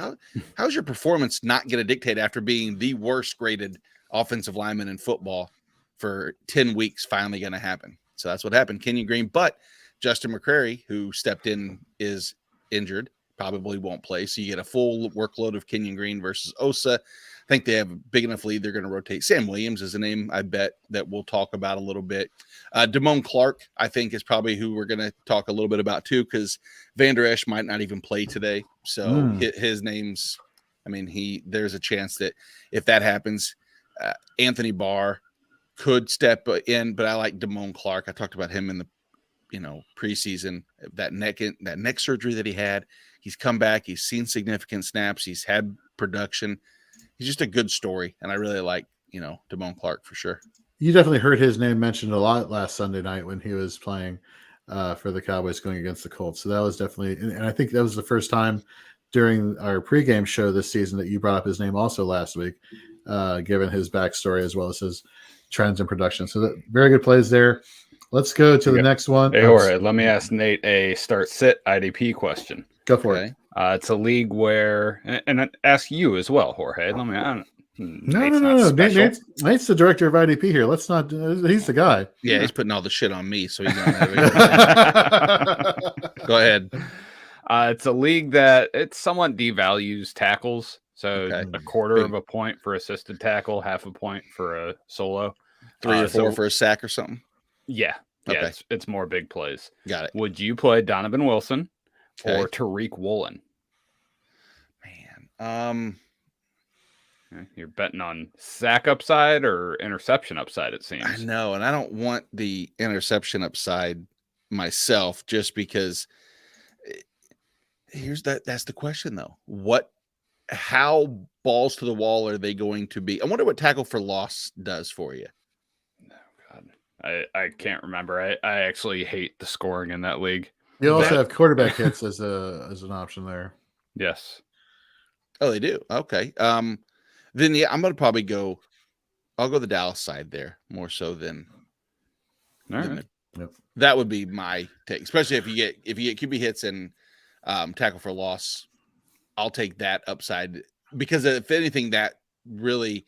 how's your performance not going to dictate after being the worst graded offensive lineman in football for 10 weeks finally going to happen? So that's what happened. Kenyon Green, but Justin McCrary, who stepped in, is injured, probably won't play. So you get a full workload of Kenyon Green versus Osa. I think they have a big enough lead. They're going to rotate. Sam Williams is a name, I bet, that we'll talk about a little bit. Damone Clark, I think, is probably who we're going to talk a little bit about too, because Vander Esch might not even play today. So his name's, there's a chance that if that happens, Anthony Barr could step in, but I like Damone Clark. I talked about him in the preseason, that neck surgery that he had. He's come back. He's seen significant snaps. He's had production. He's just a good story, and I really like, Damone Clark for sure. You definitely heard his name mentioned a lot last Sunday night when he was playing for the Cowboys going against the Colts. So that was definitely, and I think that was the first time during our pregame show this season that you brought up his name also last week, given his backstory as well as his trends in production. So very good plays there. Let's go to the next one. Hey, all right. Let me ask Nate a start-sit IDP question. Go for Okay. it. It's a league where, and I ask you as well, Jorge. Let me. I don't, No. Nate's not special. Nate's the director of IDP here. Let's not. He's the guy. Yeah, he's putting all the shit on me, so he's gonna go ahead. It's a league that it somewhat devalues tackles. So Okay. a quarter of a point for assisted tackle, half a point for a solo. 3 or 4 for a sack or something. Yeah. Okay. Yeah, it's more big plays. Got it. Would you play Donovan Wilson or Okay. Tariq Woolen? Man, You're betting on sack upside or interception upside, it seems. I know, and I don't want the interception upside myself, just because. That's the question, though. How balls to the wall are they going to be? I wonder what tackle for loss does for you. Oh, God. I can't remember. I actually hate the scoring in that league. You also have quarterback hits as an option there. Yes. Oh, they do. Okay. Then yeah, I'm gonna probably go. I'll go the Dallas side there more so than. All right. That would be my take, especially if you get QB hits and tackle for loss. I'll take that upside, because if anything, that really,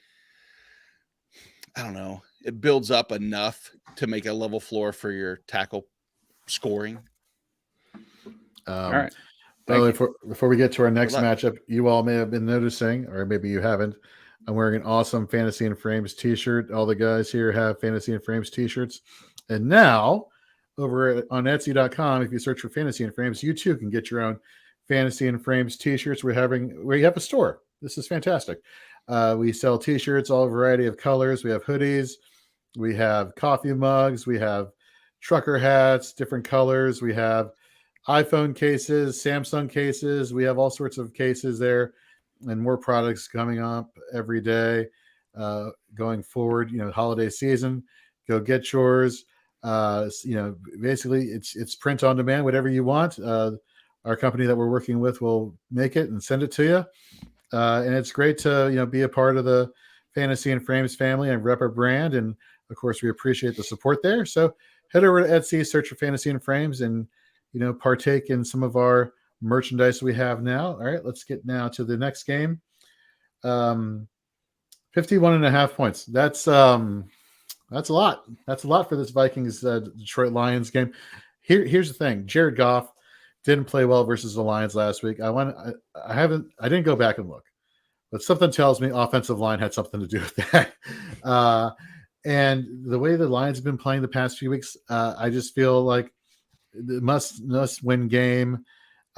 I don't know, it builds up enough to make a level floor for your tackle scoring. All right. By the way, before we get to our next matchup, you all may have been noticing, or maybe you haven't, I'm wearing an awesome Fantasy and Frames t-shirt. All the guys here have Fantasy and Frames t-shirts. And now, over on Etsy.com, if you search for Fantasy and Frames, you too can get your own Fantasy and Frames t-shirts. We have a store. This is fantastic. We sell t-shirts, all variety of colors. We have hoodies. We have coffee mugs. We have trucker hats, different colors. We have iPhone cases, Samsung cases. We have all sorts of cases there, and more products coming up every day going forward. Holiday season, go get yours. Basically it's print on demand, whatever you want. Our company that we're working with will make it and send it to you. And it's great to, be a part of the Fantasy and Frames family and rep our brand. And of course, we appreciate the support there. So head over to Etsy, search for Fantasy and Frames, and, partake in some of our merchandise we have now. All right, let's get now to the next game. 51.5 points. That's a lot. That's a lot for this Vikings Detroit Lions game. Here's the thing. Jared Goff didn't play well versus the Lions last week. I didn't go back and look, but something tells me offensive line had something to do with that. And the way the Lions have been playing the past few weeks, I just feel like it must win game.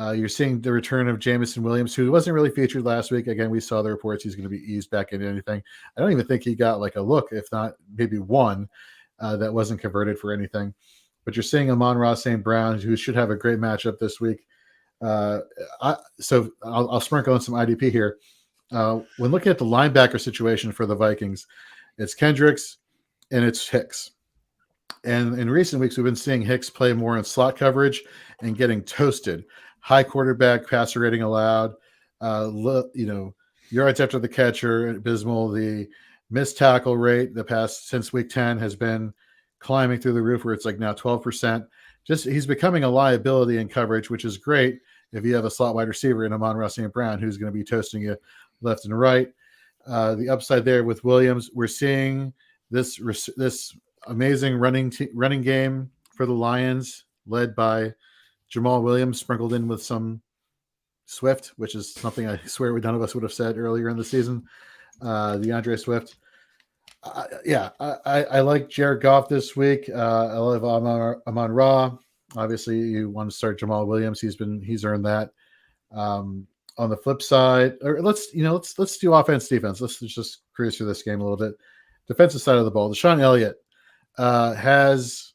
You're seeing the return of Jameson Williams, who wasn't really featured last week. Again, we saw the reports he's going to be eased back into anything. I don't even think he got like a look, if not maybe one, that wasn't converted for anything. But you're seeing Amon-Ra St. Brown, who should have a great matchup this week. So I'll sprinkle in some IDP here. When looking at the linebacker situation for the Vikings, it's Kendricks and it's Hicks. And in recent weeks, we've been seeing Hicks play more in slot coverage and getting toasted. High quarterback passer rating allowed. Yards after the catcher, abysmal. The missed tackle rate since week 10 has been climbing through the roof, where it's like now 12%. He's becoming a liability in coverage, which is great if you have a slot wide receiver in Amon-Ra St. Brown, who's going to be toasting you left and right. The upside there with Williams, we're seeing this amazing running game for the Lions, led by Jamal Williams, sprinkled in with some Swift, which is something I swear none of us would have said earlier in the season. DeAndre Swift. I like Jared Goff this week. I love Amon-Ra. Obviously, you want to start Jamal Williams. He's earned that. On the flip side, or let's do offense, defense. Let's just cruise through this game a little bit. Defensive side of the ball. Deshaun Elliott has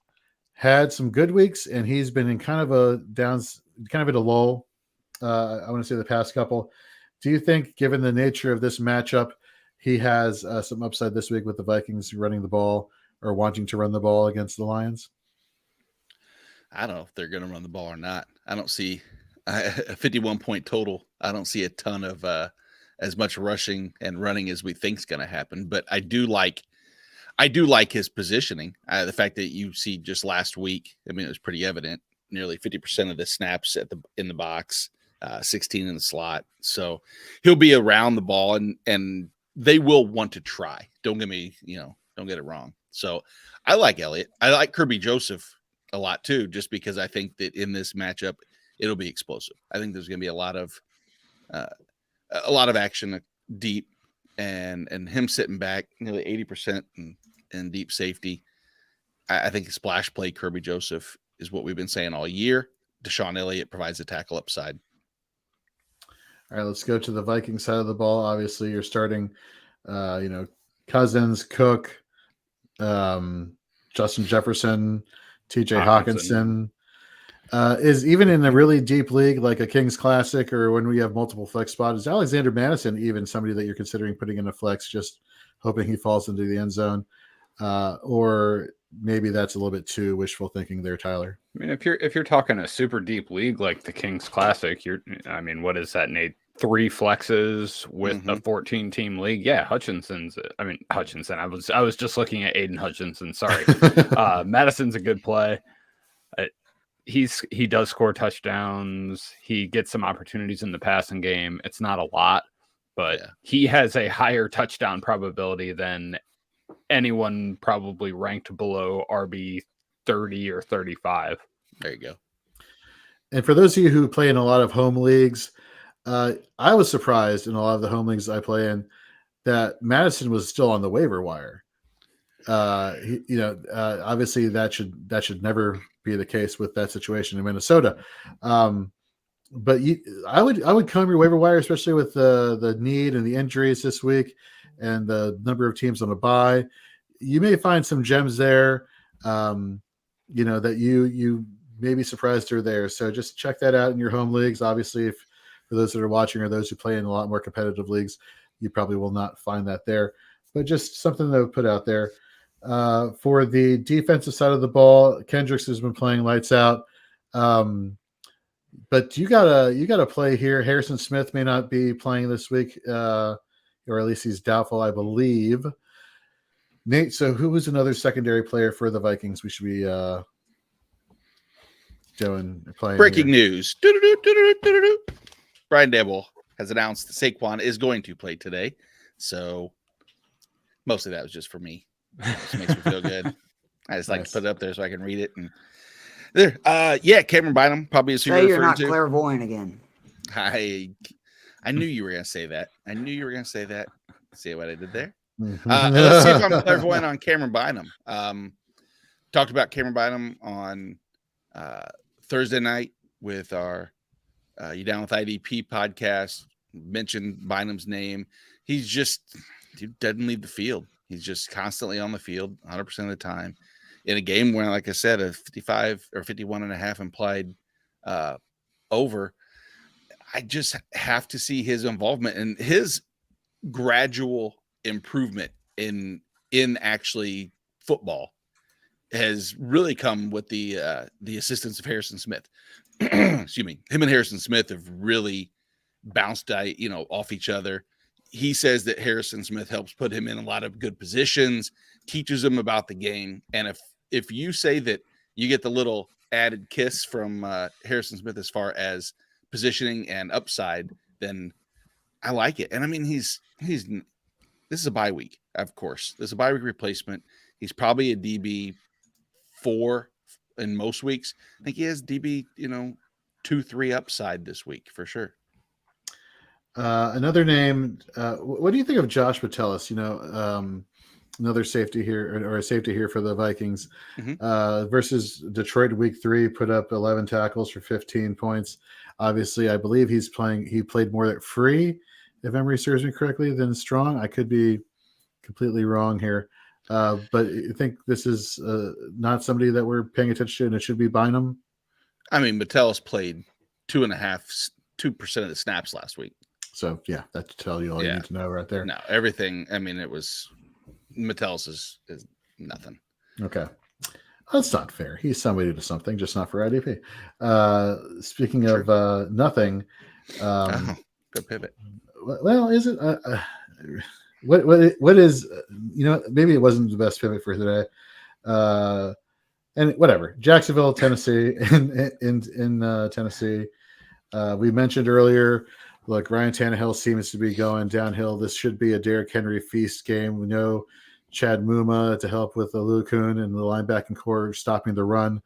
had some good weeks, and he's been in kind of at a lull. I want to say the past couple. Do you think, given the nature of this matchup, he has some upside this week with the Vikings running the ball or wanting to run the ball against the Lions? I don't know if they're going to run the ball or not. I don't see a 51-point total. I don't see a ton of as much rushing and running as we think is going to happen. But I do like his positioning. The fact that you see just last week, I mean, it was pretty evident. Nearly 50% of the snaps in the box, 16 in the slot. So he'll be around the ball, and they will want to try. Don't get it wrong. So I like Elliott. I like Kirby Joseph a lot too, just because I think that in this matchup, it'll be explosive. I think there's going to be a lot of action deep, and him sitting back nearly 80% in deep safety. I think a splash play Kirby Joseph is what we've been saying all year. Deshaun Elliott provides a tackle upside. All right, let's go to the Vikings side of the ball. Obviously, you're starting, Cousins, Cook, Justin Jefferson, TJ Hawkinson. Is even in a really deep league like a Kings Classic or when we have multiple flex spots, is Alexander Madison even somebody that you're considering putting in a flex, just hoping he falls into the end zone? Or maybe that's a little bit too wishful thinking there, Tyler. I mean, if you're talking a super deep league like the Kings Classic, what is that, Nate? 3 flexes with a 14-team league. Yeah, Hutchinson. I was just looking at Aiden Hutchinson. Sorry, Madison's a good play. He does score touchdowns. He gets some opportunities in the passing game. It's not a lot, but he has a higher touchdown probability than anyone probably ranked below RB 30 or 35. There you go. And for those of you who play in a lot of home leagues, I was surprised in a lot of the home leagues I play in that Madison was still on the waiver wire. Obviously that should never be the case with that situation in Minnesota. But I would comb your waiver wire, especially with the need and the injuries this week and the number of teams on a bye. You may find some gems there, that you may be surprised are there. So just check that out in your home leagues. Obviously, for those that are watching or those who play in a lot more competitive leagues, you probably will not find that there. But just something to put out there. For the defensive side of the ball, Kendricks has been playing lights out. But you gotta play here. Harrison Smith may not be playing this week, or at least he's doubtful, I believe. Nate, so who was another secondary player for the Vikings we should be playing? Breaking news. Brian Daboll has announced that Saquon is going to play today. So mostly that was just for me. It just makes me feel good. I just like to put it up there so I can read it. And there, Cameron Bynum probably is who you're not referring to. clairvoyant again. I knew you were going to say that. See what I did there? Let's see if I'm clairvoyant on Cameron Bynum. Talked about Cameron Bynum on Thursday night with our You Down with IDP podcast. Mentioned Bynum's name. He doesn't leave the field. He's just constantly on the field 100% of the time in a game where, like I said, a 55 or 51.5 implied over. I just have to see his involvement and his gradual improvement in actually football has really come with the assistance of Harrison Smith. Excuse me. Him and Harrison Smith have really bounced off each other. He says that Harrison Smith helps put him in a lot of good positions, teaches him about the game. And if you say that you get the little added kiss from Harrison Smith as far as positioning and upside, then I like it. And I mean, this is a bye week, of course. This is a bye week replacement. He's probably a DB 4 in most weeks. I think he has DB, 2-3 upside this week for sure. Another name. What do you think of Josh Metellus? Another safety here or a safety here for the Vikings versus Detroit week 3, put up 11 tackles for 15 points. Obviously, I believe he played more at free, if memory serves me correctly, than strong. I could be completely wrong here. But I think this is not somebody that we're paying attention to, and it should be Bynum. I mean, Metellus played 2% of the snaps last week. So, yeah, that should tell you all you need to know right there. No, everything. I mean, it was Metellus is nothing. Okay. That's not fair. He's somebody to something, just not for IDP. Speaking of nothing. Good pivot. Well, is it? What is, maybe it wasn't the best pivot for today. And whatever. Jacksonville, Tennessee, in Tennessee. We mentioned earlier, look, Ryan Tannehill seems to be going downhill. This should be a Derrick Henry feast game. We know Chad Muma to help with Olukun and the linebacking core stopping the run,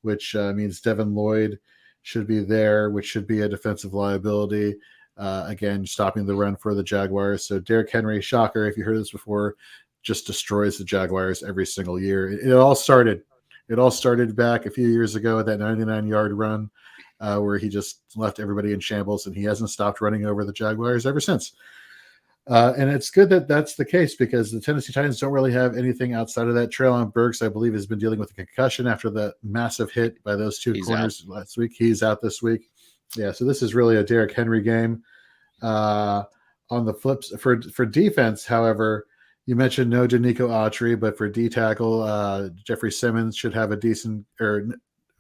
which means Devin Lloyd should be there, which should be a defensive liability. Again, stopping the run for the Jaguars. So Derrick Henry, shocker, if you heard this before, just destroys the Jaguars every single year. It all started back a few years ago with that 99-yard run where he just left everybody in shambles, and he hasn't stopped running over the Jaguars ever since. And it's good that that's the case because the Tennessee Titans don't really have anything outside of that. Treylon Burks, I believe, has been dealing with a concussion after the massive hit by those two corners last week. He's out this week. Yeah, so this is really a Derrick Henry game. On the flips for defense, however, you mentioned no Danico Autry, but for D tackle, Jeffrey Simmons should have a decent or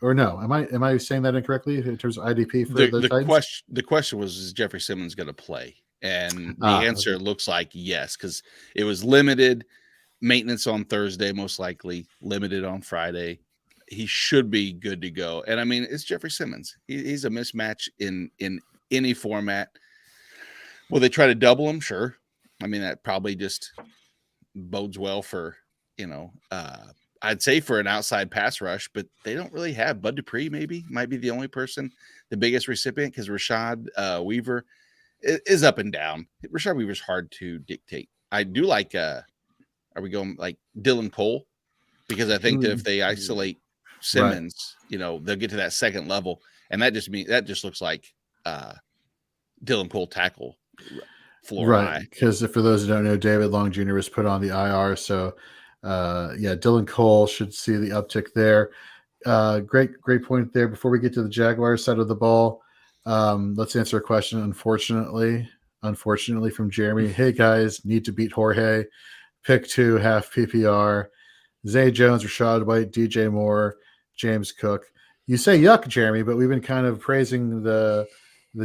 no. Am I saying that incorrectly in terms of IDP for the Titans? The question was, is Jeffrey Simmons going to play? And the answer looks like yes, because it was limited maintenance on Thursday, most likely limited on Friday. He should be good to go. And I mean, it's Jeffrey Simmons. He's a mismatch in any format. Will they try to double him? Sure. I mean, that probably just bodes well for, I'd say for an outside pass rush, but they don't really have Bud Dupree. Maybe might be the only person, the biggest recipient, because Rashad Weaver is up and down. Rashad Weaver's hard to dictate. I do like, are we going like Dylan Cole? Because I think that if they isolate Simmons, they'll get to that second level. And that just looks like Dylan Cole tackle floor. Right. Because for those who don't know, David Long Jr. was put on the IR. So Dylan Cole should see the uptick there. Great point there. Before we get to the Jaguars side of the ball, let's answer a question. Unfortunately from Jeremy. Hey guys, need to beat Jorge. Pick 2, half PPR. Zay Jones, Rashad White, DJ Moore, James Cook. You say yuck, Jeremy, but we've been kind of praising the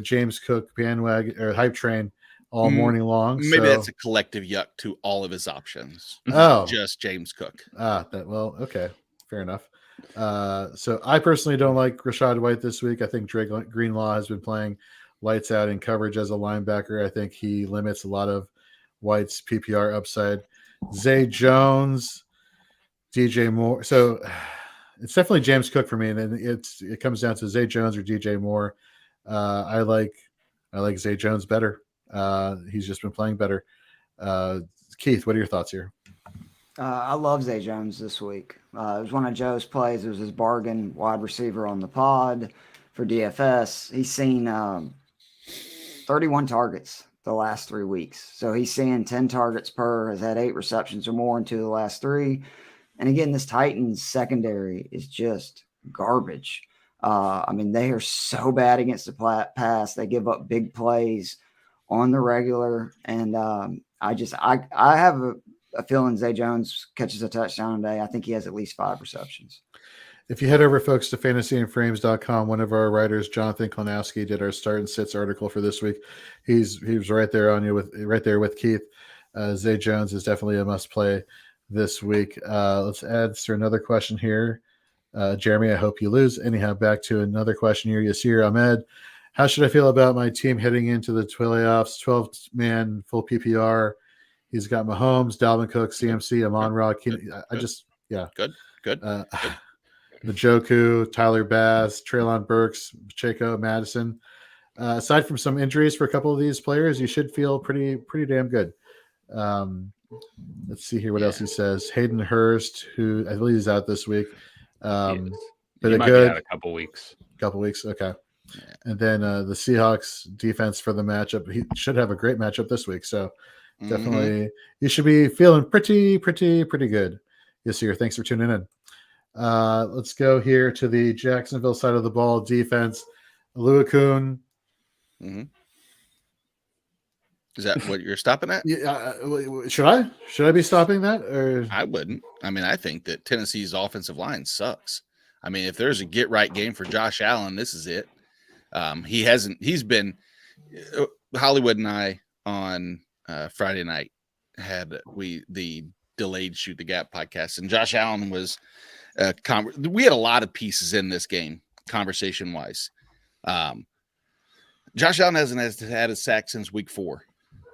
James Cook bandwagon or hype train all morning long. Maybe that's a collective yuck to all of his options. Oh, just James Cook. Okay, fair enough. So I personally don't like Rashad White this week. I think Drake Greenlaw has been playing lights out in coverage as a linebacker. I think he limits a lot of White's PPR upside. Zay Jones, DJ Moore. So it's definitely James Cook for me, and then it comes down to Zay Jones or DJ Moore. I like Zay Jones better. He's just been playing better. Keith, what are your thoughts here? I love Zay Jones this week. It was one of Joe's plays. It was his bargain wide receiver on the pod for DFS. He's seen 31 targets the last 3 weeks. So he's seeing 10 targets per, has had 8 receptions or more in 2 of the last 3. And again, this Titans secondary is just garbage. I mean, they are so bad against the pass. They give up big plays on the regular. And I have a feeling Zay Jones catches a touchdown today. I think he has at least 5 receptions. If you head over, folks, to fantasyandframes.com, one of our writers, Jonathan Klonowski, did our start and sits article for this week. He was right there on you right there with Keith. Zay Jones is definitely a must play this week. Let's add another question here. Jeremy, I hope you lose. Anyhow, back to another question here. Yasir Ahmed, how should I feel about my team heading into the playoffs? 12-man full PPR. He's got Mahomes, Dalvin Cook, CMC, Amon-Ra. Good. Njoku, Tyler Bass, Treylon Burks, Pacheco, Madison. Aside from some injuries for a couple of these players, you should feel pretty damn good. Let's see here what else he says. Hayden Hurst, who I believe is out this week. But he might be out a couple weeks. Okay. Yeah. And then the Seahawks defense for the matchup. He should have a great matchup this week. So definitely you should be feeling pretty good this year. Thanks for tuning in. Let's go here to the Jacksonville side of the ball defense. Olukun. Is that what you're stopping at? Yeah. Should I be stopping that? Or I wouldn't. I mean, I think that Tennessee's offensive line sucks. I mean, if there's a get right game for Josh Allen, this is it. He's been Hollywood and I on Friday night had the delayed Shoot the Gap podcast, and Josh Allen was we had a lot of pieces in this game conversation wise. Josh Allen hasn't had a sack since week 4,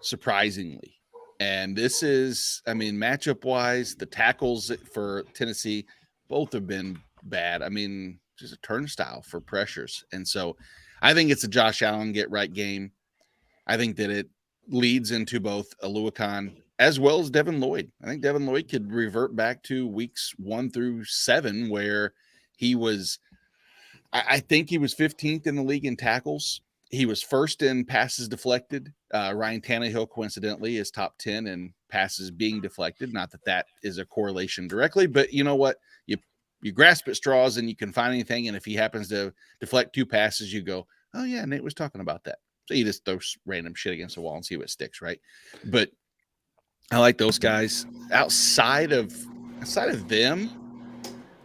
surprisingly. And this is, I mean, matchup wise, the tackles for Tennessee both have been bad. I mean, just a turnstile for pressures. And so I think it's a Josh Allen get right game. I think that it leads into both Aluakon as well as Devin Lloyd. I think Devin Lloyd could revert back to weeks 1 through 7, where he was, I think he was 15th in the league in tackles. He was first in passes deflected. Ryan Tannehill, coincidentally, is top 10 in passes being deflected. Not that that is a correlation directly, but you know what? You grasp at straws and you can find anything. And if he happens to deflect 2 passes, you go, oh, yeah, Nate was talking about that. So you just throw random shit against the wall and see what sticks, right? But I like those guys. Outside of them,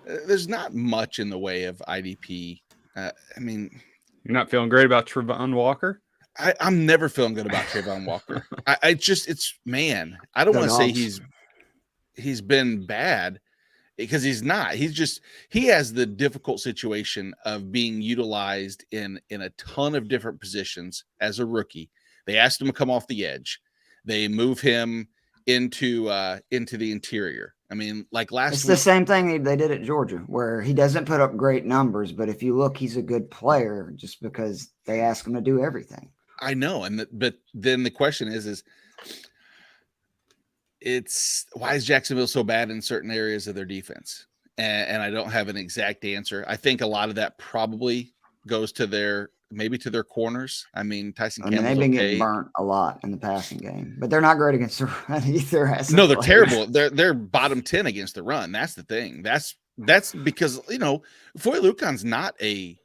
there's not much in the way of IDP. I mean, you're not feeling great about Trevon Walker? I'm never feeling good about Trevon Walker. I don't want to say he's been bad, because he's not. He has the difficult situation of being utilized in a ton of different positions as a rookie. They asked him to come off the edge. They move him into the interior. I mean, like last it's week, the same thing they did at Georgia, where he doesn't put up great numbers, but if you look, he's a good player just because they ask him to do everything. I know, but then the question is why is Jacksonville so bad in certain areas of their defense? And I don't have an exact answer. I think a lot of that probably goes to their corners. I mean, Tyson Campbell's they've been getting burnt a lot in the passing game, but they're not great against the run either. No, they're terrible. They're bottom 10 against the run. That's the thing. That's because, Foy Lucon's not a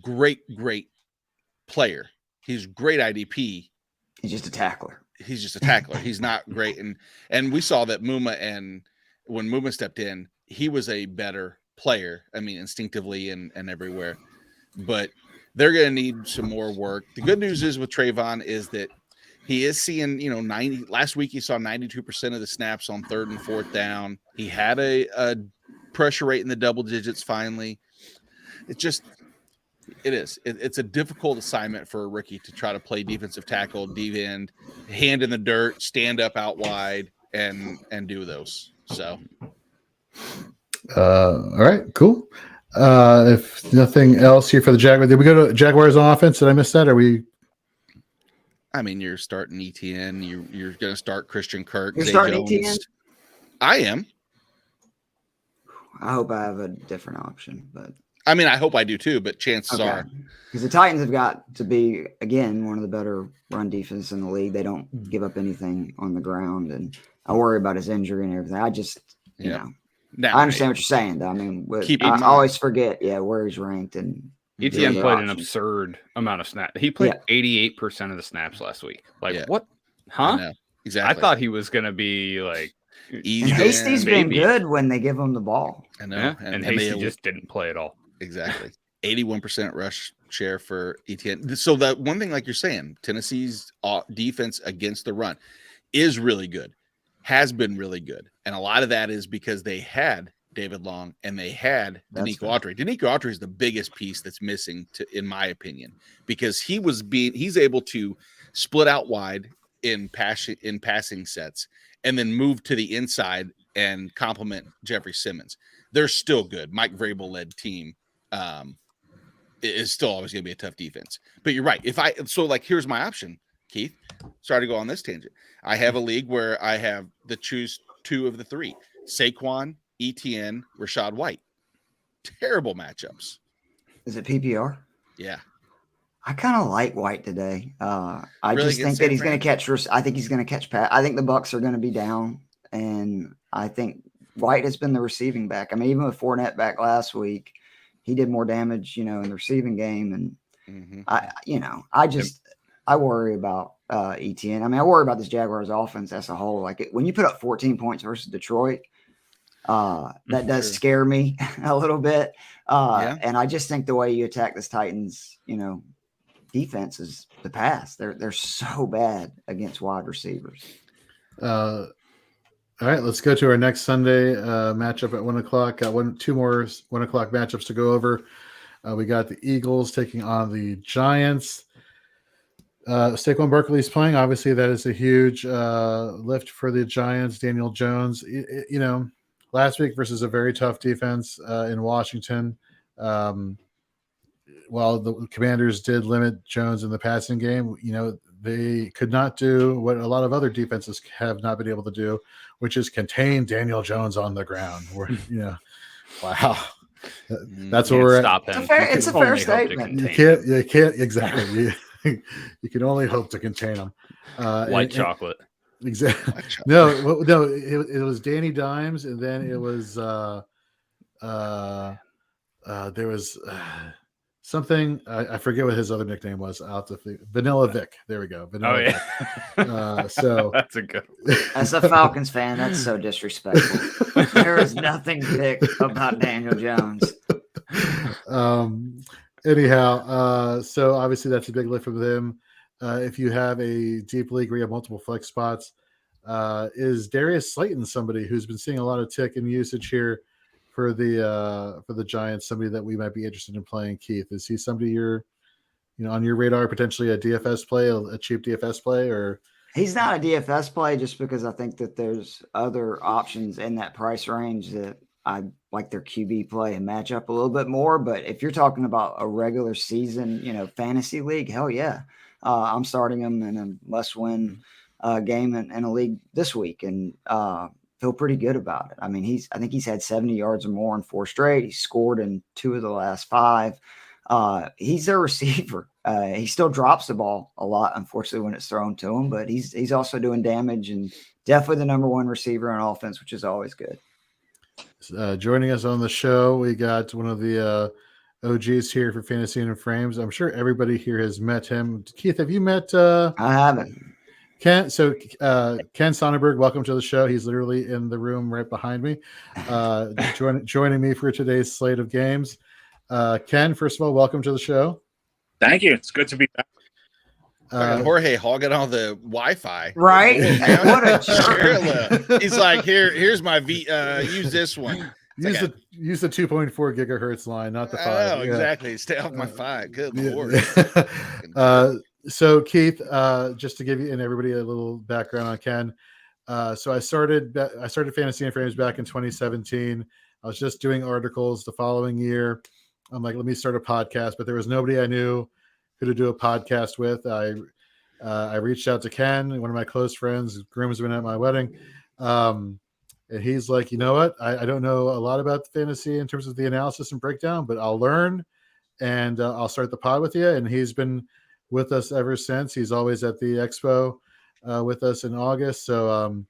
great player. He's great IDP. He's just a tackler. He's not great. And we saw that when Muma stepped in, he was a better player. I mean, instinctively and everywhere. But they're going to need some more work. The good news is with Trayvon is that he is seeing, 90. Last week he saw 92% of the snaps on 3rd and 4th down. He had a pressure rate in the double digits finally. It's a difficult assignment for a rookie to try to play defensive tackle, D end, hand in the dirt, stand up out wide, and do those. So, all right, cool. If nothing else here for the Jaguars, did we go to Jaguars on offense? Did I miss that? I mean, you're starting ETN. You're going to start Christian Kirk. You're starting ETN? I am. I hope I have a different option, but. I mean, I hope I do too, but chances are. Because the Titans have got to be, again, one of the better run defenses in the league. They don't give up anything on the ground, and I worry about his injury and everything. I just, I understand what you're saying, though. I mean, I always forget, where he's ranked. And ETN played an absurd amount of snaps. He played 88% of the snaps last week. What? Huh? Exactly. I thought he was going to be like easy. And Hasty's been good when they give him the ball. I know. Yeah. And Hasty just didn't play at all. Exactly. 81% rush share for ETN. So that one thing, like you're saying, Tennessee's defense against the run is really good, has been really good. And a lot of that is because they had David Long and they had Danico Autry. Danico Autry is the biggest piece that's missing, in my opinion, because he's able to split out wide in passing sets and then move to the inside and complement Jeffrey Simmons. They're still good. Mike Vrabel led team. Is still always going to be a tough defense. But you're right. Here's my option, Keith. Sorry to go on this tangent. I have a league where I have to choose 2 of the 3: Saquon, ETN, Rashad White. Terrible matchups. Is it PPR? Yeah. I kind of like White today. I just think that he's going to catch. I think he's going to catch Pat. I think the Bucs are going to be down, and I think White has been the receiving back. I mean, even with Fournette back last week, he did more damage, in the receiving game. And I worry about ETN. I mean, I worry about this Jaguars offense as a whole. When you put up 14 points versus Detroit, that does scare me a little bit. And I just think the way you attack this Titans, defense is the pass. They're so bad against wide receivers. All right, let's go to our next Sunday matchup at 1 o'clock. Got 2 more 1 o'clock matchups to go over. We got the Eagles taking on the Giants. Saquon Barkley's playing. Obviously, that is a huge lift for the Giants. Daniel Jones, last week versus a very tough defense in Washington. While the Commanders did limit Jones in the passing game, they could not do what a lot of other defenses have not been able to do, which is contain Daniel Jones on the ground. Wow. That's where we're stop at. him. It's a fair statement. You can't exactly. You can only hope to contain him. White chocolate. Exactly. No, it was Danny Dimes, and then it was there was something I forget what his other nickname was. I'll have to think. Vanilla Vic. There we go. Vanilla Vic. So that's a good one. As a Falcons fan, that's so disrespectful. There is nothing thick about Daniel Jones. Anyhow, so obviously that's a big lift for them. If you have a deep league where you have multiple flex spots, is Darius Slayton somebody who's been seeing a lot of tick in usage here for the Giants? Somebody that we might be interested in playing. Keith, is he somebody you're on your radar, potentially a DFS play, a cheap DFS play, or? He's not a DFS play just because I think that there's other options in that price range that I like their QB play and match up a little bit more. But if you're talking about a regular season, fantasy league, hell yeah. I'm starting him in a must-win game in a league this week and feel pretty good about it. I mean, I think he's had 70 yards or more in 4 straight. He's scored in 2 of the last 5. He's a receiver. He still drops the ball a lot, unfortunately, when it's thrown to him, but he's also doing damage and definitely the number 1 receiver on offense, which is always good. Joining us on the show, we got one of the OGs here for Fantasy and Frames. I'm sure everybody here has met him. Keith, have you met? I haven't. Ken. So Ken Sonnenberg, welcome to the show. He's literally in the room right behind me, joining me for today's slate of games. Ken, first of all, welcome to the show. Thank you. It's good to be back. Jorge hogging all the Wi-Fi, right? What a jerk! He's like, here's my use this one. Use the 2.4 gigahertz line, not the 5. Oh, exactly. Stay off my 5. Good Lord. So Keith, just to give you and everybody a little background on Ken. So I started Fantasy and Frames back in 2017. I was just doing articles. The following year, I'm like, let me start a podcast, but there was nobody I knew who to do a podcast with. I reached out to Ken, one of my close friends, groomsman at my wedding. And he's like, you know what? I don't know a lot about the fantasy in terms of the analysis and breakdown, but I'll learn and I'll start the pod with you. And he's been with us ever since. He's always at the expo with us in August. So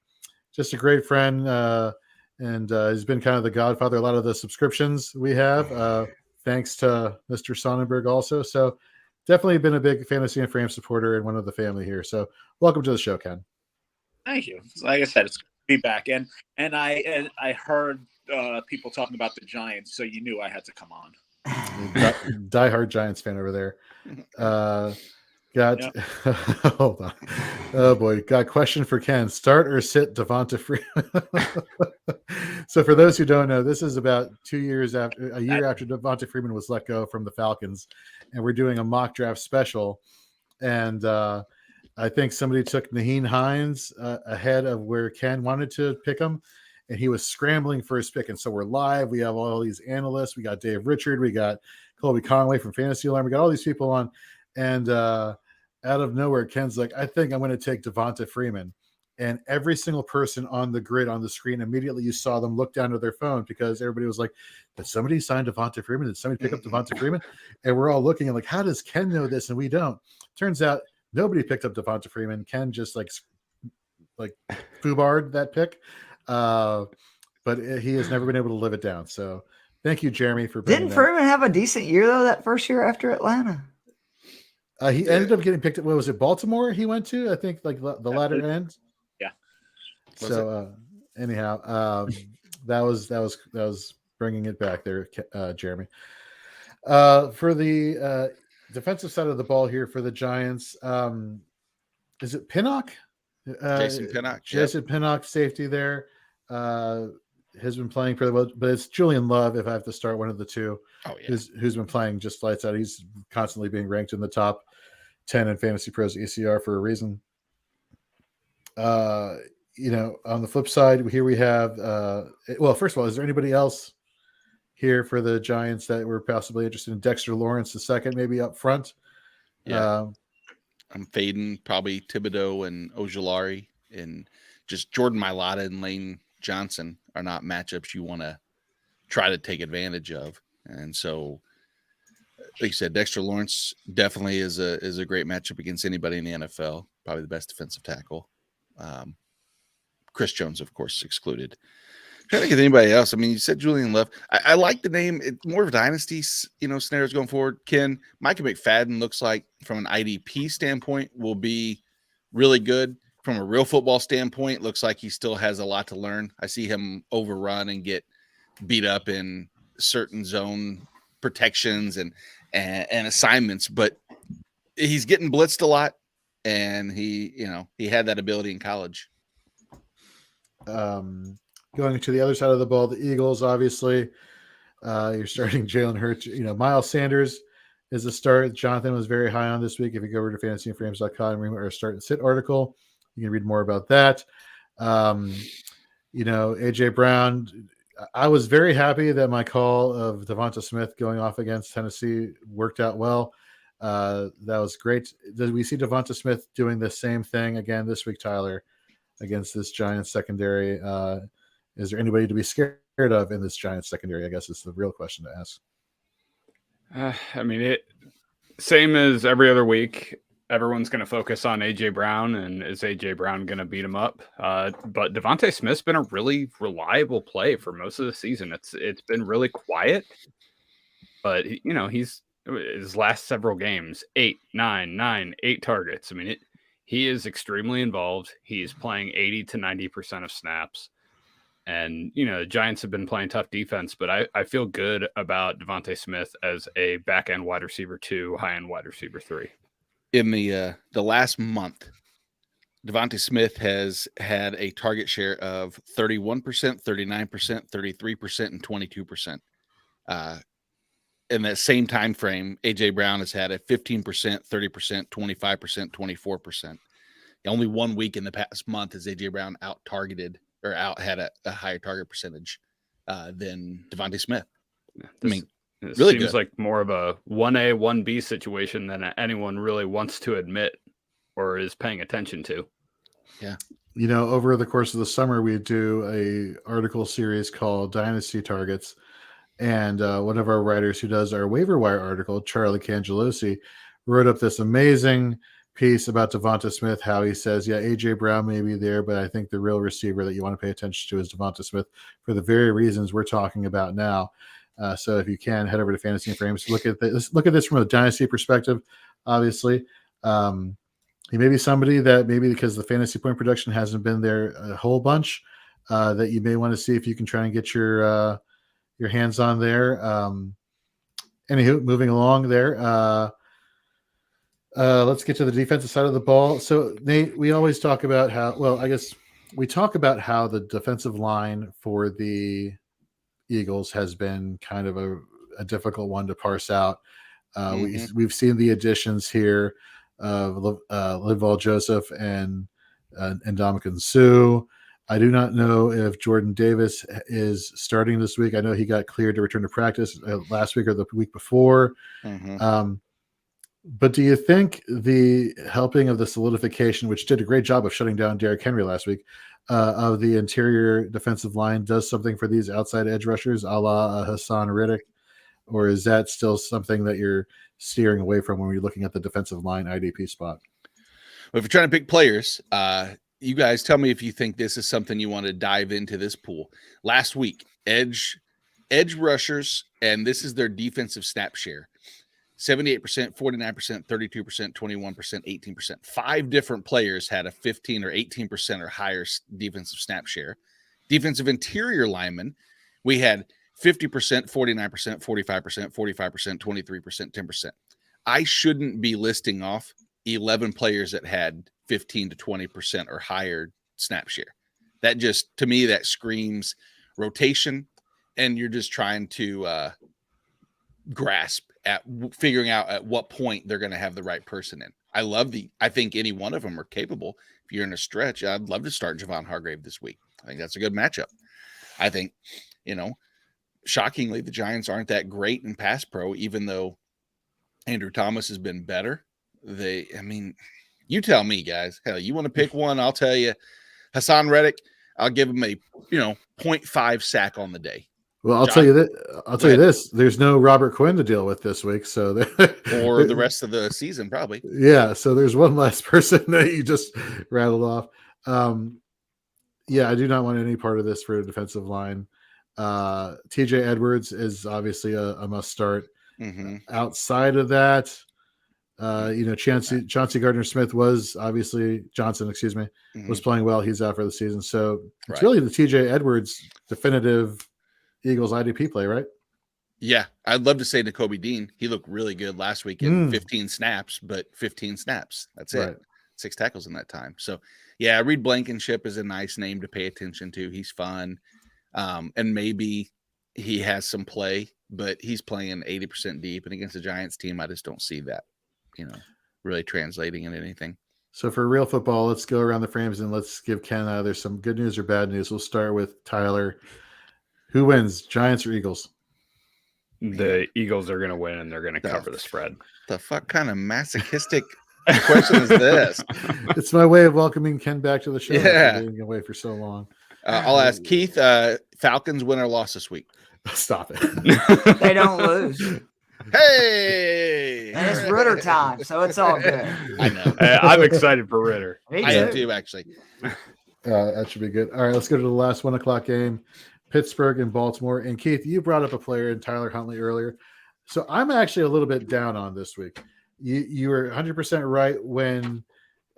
just a great friend. And he's been kind of the godfather. A lot of the subscriptions we have, thanks to Mr. Sonnenberg also. So definitely been a big Fantasy and Frame supporter and one of the family here. So welcome to the show, Ken. Thank you. Like I said, it's good to be back. And I heard people talking about the Giants, so you knew I had to come on. Die-hard Giants fan over there. Hold on. Oh boy, got a question for Ken. Start or sit Devonta Freeman? So for those who don't know, this is about a year after Devonta Freeman was let go from the Falcons, and we're doing a mock draft special. And I think somebody took Naheem Hines ahead of where Ken wanted to pick him, and he was scrambling for his pick. And so we're live. We have all these analysts. We got Dave Richard. We got Colby Conway from Fantasy Alarm. We got all these people on. And out of nowhere, Ken's like, I think I'm going to take Devonta Freeman. And every single person on the grid on the screen, immediately you saw them look down to their phone because everybody was like, did somebody sign Devonta Freeman? Did somebody pick up Devonta Freeman? And we're all looking and like, how does Ken know this? And we don't. Turns out nobody picked up Devonta Freeman. Ken just like foobarred that pick. But he has never been able to live it down. So thank you, Jeremy, for bringing Didn't Freeman have a decent year, though, that first year after Atlanta? He ended up getting picked up. What was it, Baltimore he went to? I think like the latter end. Yeah. So anyhow, that was bringing it back there, Jeremy. For the defensive side of the ball here for the Giants, is it Pinnock? Jason Pinnock. Jason Pinnock, safety there. Has been playing pretty well, but it's Julian Love if I have to start one of the two. Oh, yeah. Who's been playing just lights out. He's constantly being ranked in the top 10 in Fantasy Pros ECR for a reason. On the flip side, here we have, well, first of all, is there anybody else here for the Giants that were possibly interested in? Dexter Lawrence, the second, maybe up front? Yeah. I'm fading probably Thibodeau and Ojulari, and just Jordan Mailata and Lane Johnson are not matchups you want to try to take advantage of. And so, like you said, Dexter Lawrence definitely is a great matchup against anybody in the NFL. Probably the best defensive tackle. Chris Jones, of course, excluded. I'm trying to think of anybody else. I mean, you said Julian Love. I like the name. It's more of dynasty, scenarios going forward. Ken, Micah McFadden looks like, from an IDP standpoint, will be really good. From a real football standpoint, looks like he still has a lot to learn. I see him overrun and get beat up in certain zone protections and assignments, but he's getting blitzed a lot, and he had that ability in college. Going to the other side of the ball, the Eagles, obviously, you're starting Jalen Hurts. Miles Sanders is a start. Jonathan was very high on this week. If you go over to fantasyandframes.com and read our start and sit article, you can read more about that. AJ Brown, I was very happy that my call of Devonta Smith going off against Tennessee worked out well. That was great. Did we see Devonta Smith doing the same thing again this week, Tyler, against this Giants secondary? Is there anybody to be scared of in this Giants secondary? I guess is the real question to ask. Same as every other week. Everyone's going to focus on AJ Brown, and is AJ Brown going to beat him up? But Devontae Smith's been a really reliable play for most of the season. It's been really quiet, but he's his last several games 8 targets. He is extremely involved. He's playing 80 to 90% of snaps. And, the Giants have been playing tough defense, but I feel good about Devontae Smith as a back-end wide receiver 2, high-end wide receiver 3. In the last month, Devontae Smith has had a target share of 31%, 39%, 33%, and 22%. In that same time frame, AJ Brown has had a 15%, 30%, 25%, 24%. Only 1 week in the past month has AJ Brown had a higher target percentage than Devontae Smith. It really seems good. like more of a 1A, 1B situation than anyone really wants to admit or is paying attention to. Yeah. Over the course of the summer, we do a article series called Dynasty Targets. And one of our writers who does our Waiver Wire article, Charlie Cangelosi, wrote up this amazing piece about Devonta Smith, how he says, AJ Brown may be there, but I think the real receiver that you want to pay attention to is Devonta Smith for the very reasons we're talking about now. So if you can, head over to Fantasy and Frames. Look at this from a dynasty perspective. Obviously, he may be somebody that maybe because the fantasy point production hasn't been there a whole bunch, that you may want to see if you can try and get your hands on there. Anywho, moving along there. Let's get to the defensive side of the ball. So, Nate, we always talk about how the defensive line for the Eagles has been kind of a difficult one to parse out. We've seen the additions here of Linval Joseph and Ndamukong Suh. I do not know if Jordan Davis is starting this week. I know he got cleared to return to practice last week or the week before. But do you think the helping of the solidification, which did a great job of shutting down Derrick Henry last week, of the interior defensive line does something for these outside edge rushers, a la Hassan Riddick? Or is that still something that you're steering away from when you're looking at the defensive line IDP spot? Well, if you're trying to pick players, you guys tell me if you think this is something you want to dive into this pool. Last week, edge rushers, and this is their defensive snap share. 78%, 49%, 32%, 21%, 18%. 5 different players had a 15 or 18% or higher defensive snap share. Defensive interior linemen, we had 50%, 49%, 45%, 45%, 23%, 10%. I shouldn't be listing off 11 players that had 15 to 20% or higher snap share. That just, to me, that screams rotation, and you're just trying to grasp at figuring out at what point they're going to have the right person in. I think any one of them are capable. If you're in a stretch, I'd love to start Javon Hargrave this week. I think that's a good matchup. I think, shockingly, the Giants aren't that great in pass pro, even though Andrew Thomas has been better. You tell me, guys. Hell, you want to pick one? I'll tell you. Hassan Reddick, I'll give him a 0.5 sack on the day. Well, I'll tell you this. There's no Robert Quinn to deal with this week, so or the rest of the season, probably. Yeah, so there's one last person that you just rattled off. I do not want any part of this for a defensive line. TJ Edwards is obviously a must start. Mm-hmm. Outside of that, Chauncey Gardner-Smith was obviously Johnson, Mm-hmm. was playing well. He's out for the season, so it's really the TJ Edwards definitive Eagles IDP play, right? Yeah, I'd love to say Nakobe Dean. He looked really good last week in 15 snaps, but 15 snaps. That's it. 6 tackles in that time. So, yeah, Reed Blankenship is a nice name to pay attention to. He's fun. And maybe he has some play, but he's playing 80% deep. And against the Giants team, I just don't see that, really translating into anything. So for real football, let's go around the frames and let's give Ken either some good news or bad news. We'll start with Tyler. Who wins, Giants or Eagles? The Eagles are going to win, and they're going to cover the spread. The fuck kind of masochistic question is this? It's my way of welcoming Ken back to the show. Yeah. Being away for so long. I'll ask Keith, Falcons win or loss this week? Stop it. They don't lose. Hey! And it's Ritter time, so it's all good. I know. I'm excited for Ritter. I am too, actually. That should be good. All right, let's go to the last 1 o'clock game. Pittsburgh and Baltimore. And Keith, you brought up a player in Tyler Huntley earlier. So I'm actually a little bit down on this week. You were 100% right when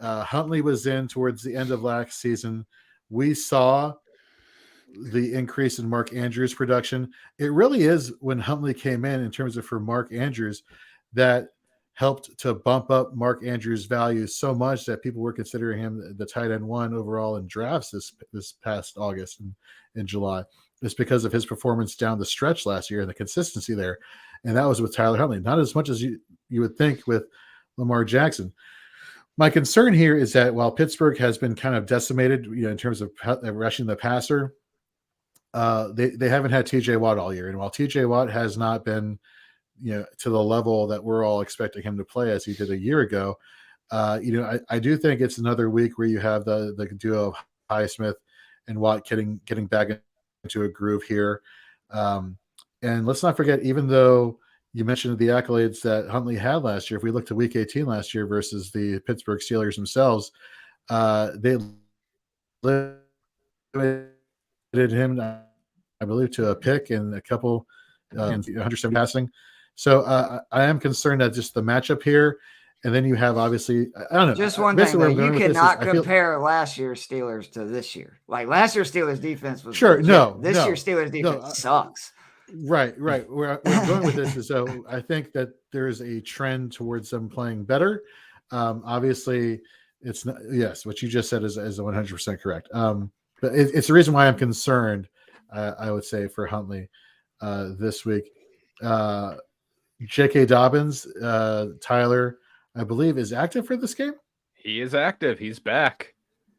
Huntley was in towards the end of last season. We saw the increase in Mark Andrews' production. It really is when Huntley came in terms of for Mark Andrews that helped to bump up Mark Andrews' value so much that people were considering him the tight end 1 overall in drafts this past August and July. It's because of his performance down the stretch last year and the consistency there. And that was with Tyler Huntley, not as much as you would think with Lamar Jackson. My concern here is that while Pittsburgh has been kind of decimated, in terms of rushing the passer, they haven't had TJ Watt all year. And while TJ Watt has not been, to the level that we're all expecting him to play as he did a year ago, I do think it's another week where you have the duo of Highsmith and Watt getting back into a groove here. And let's not forget, even though you mentioned the accolades that Huntley had last year, if we look to week 18 last year versus the Pittsburgh Steelers themselves, they limited him, I believe, to a pick and a couple 170 passing. So I am concerned that just the matchup here. And then you have, obviously, I don't know. Just one thing, though, you cannot compare last year's Steelers to this year. Like last year's Steelers defense was sure. Legit. This year's Steelers defense sucks. Right. Where I'm going with this is, so I think that there is a trend towards them playing better. Obviously, it's not. Yes, what you just said is 100% correct. But it's the reason why I'm concerned. I would say for Huntley this week. J.K. Dobbins, Tyler, I believe, is active for this game. He is active. He's back.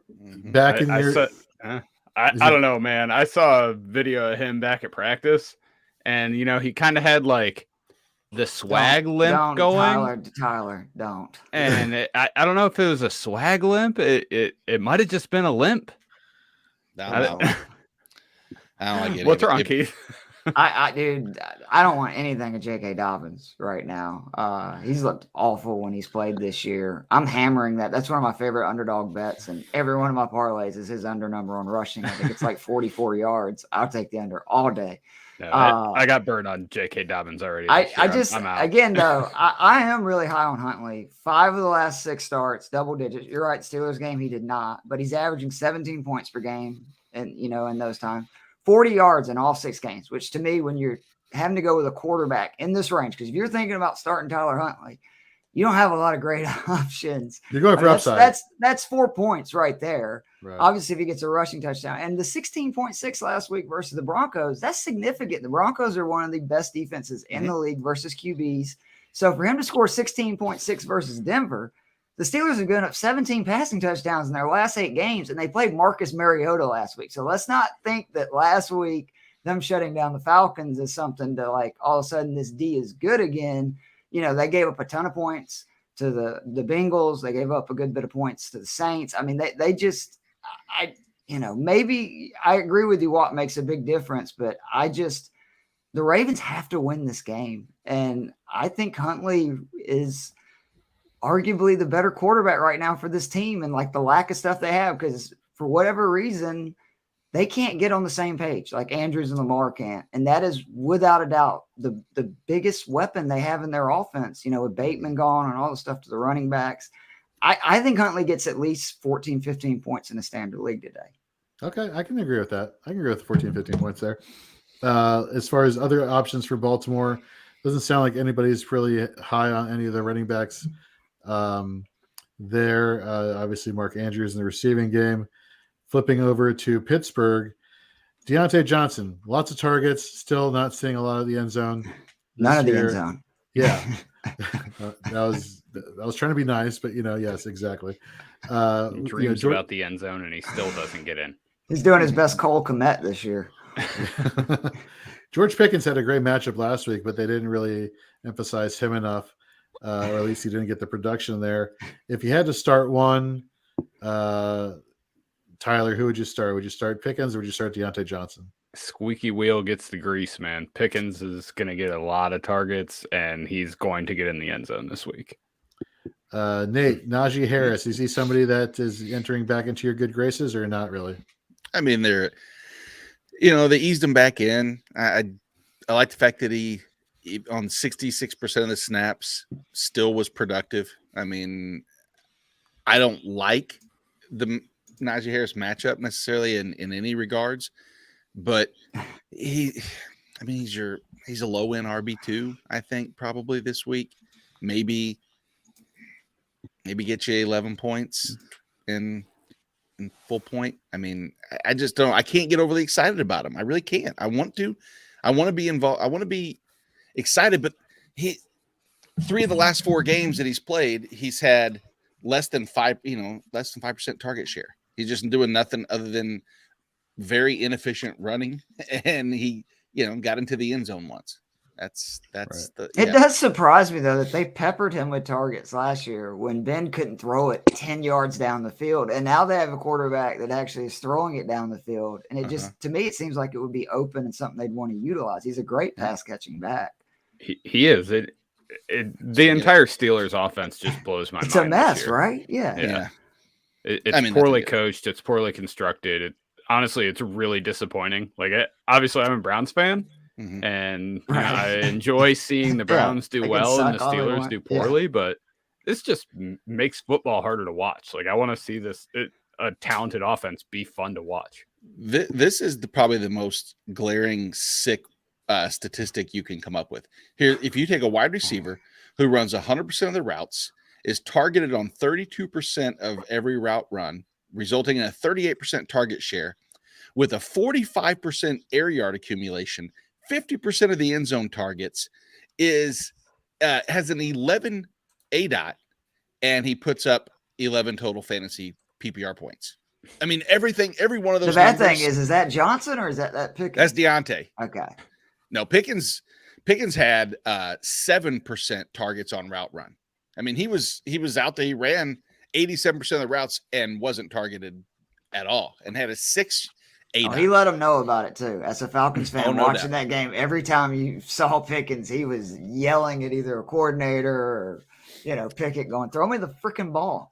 Back in your. I don't know, man. I saw a video of him back at practice, and he kind of had like the swag limp going. Tyler, don't. And I don't know if it was a swag limp. It might have just been a limp. I don't like it. What's wrong, Keith? Dude, I don't want anything of J.K. Dobbins right now. He's looked awful when he's played this year. I'm hammering that. That's one of my favorite underdog bets, and every one of my parlays is his under number on rushing. I think it's like 44 yards. I'll take the under all day. No, I got burned on J.K. Dobbins already. I'm out. Again, though, I am really high on Huntley. 5 of the last 6 starts, double digits. You're right, Steelers game, he did not, but he's averaging 17 points per game, and in those times. 40 yards in all 6 games, which to me, when you're having to go with a quarterback in this range, because if you're thinking about starting Tyler Huntley, you don't have a lot of great options. You're going for upside. That's 4 points right there. Right. Obviously, if he gets a rushing touchdown, and the 16.6 last week versus the Broncos, that's significant. The Broncos are one of the best defenses in the league versus QBs. So for him to score 16.6 versus Denver, the Steelers have given up 17 passing touchdowns in their last 8 games, and they played Marcus Mariota last week. So let's not think that last week them shutting down the Falcons is something to like all of a sudden this D is good again. You know, they gave up a ton of points to the Bengals. They gave up a good bit of points to the Saints. I mean, they just maybe I agree with you. What makes a big difference, but the Ravens have to win this game. And I think Huntley is arguably the better quarterback right now for this team and like the lack of stuff they have, because for whatever reason, they can't get on the same page like Andrews and Lamar can't. And that is without a doubt the biggest weapon they have in their offense, with Bateman gone and all the stuff to the running backs. I think Huntley gets at least 14, 15 points in a standard league today. Okay, I can agree with that. I can agree with the 14, 15 points there. As far as other options for Baltimore, doesn't sound like anybody's really high on any of the running backs there. Obviously, Mark Andrews in the receiving game. Flipping over to Pittsburgh, Deontay Johnson, lots of targets, still not seeing a lot of the end zone. None of the end zone. Yeah. I was trying to be nice, but yes, exactly. He dreams about the end zone and he still doesn't get in. He's doing his best Cole Kmet this year. George Pickens had a great matchup last week, but they didn't really emphasize him enough, or at least he didn't get the production there. If you had to start one, Tyler, who would you start? Would you start Pickens or would you start Deontay Johnson? Squeaky wheel gets the grease, man. Pickens is going to get a lot of targets, and he's going to get in the end zone this week. Nate, Najee Harris, is he somebody that is entering back into your good graces or not really? I mean, they eased him back in. I like the fact that he on 66% of the snaps still was productive. I mean, I don't like the Najee Harris matchup necessarily in any regards, but he's a low end RB2, I think, probably this week. Maybe get you 11 points in full point. I mean, I just don't. I can't get overly excited about him. I really can't. I want to be involved. I want to be excited, but 3 of the last 4 games that he's played, he's had less than 5% target share. He's just doing nothing other than very inefficient running, and he, got into the end zone once. That's right. It does surprise me though that they peppered him with targets last year when Ben couldn't throw it 10 yards down the field, and now they have a quarterback that actually is throwing it down the field, and it just to me it seems like it would be open and something they'd want to utilize. He's a great pass catching back. He is. The entire Steelers offense just blows my mind. It's a mess, right? Yeah. It's poorly coached. It's poorly constructed. Honestly, it's really disappointing. Like, obviously, I'm a Browns fan, and I enjoy seeing the Browns do well and the Steelers do poorly, but this just makes football harder to watch. Like, I want to see a talented offense be fun to watch. This is probably the most glaring sick statistic you can come up with. Here, if you take a wide receiver who runs 100% of the routes, is targeted on 32% of every route run, resulting in a 38% target share, with a 45% air yard accumulation, 50% of the end zone targets, has an 11 ADOT, and he puts up 11 total fantasy PPR points. I mean, every one of those. The bad thing is that Johnson or is that Pickens? That's Deontay. Okay. No, Pickens had 7% targets on route run. I mean, he was out there. He ran 87% of the routes and wasn't targeted at all, and had a 6 8. He let him know about it too. As a Falcons fan, watching that game, every time you saw Pickens, he was yelling at either a coordinator or Pickett, going, "Throw me the freaking ball."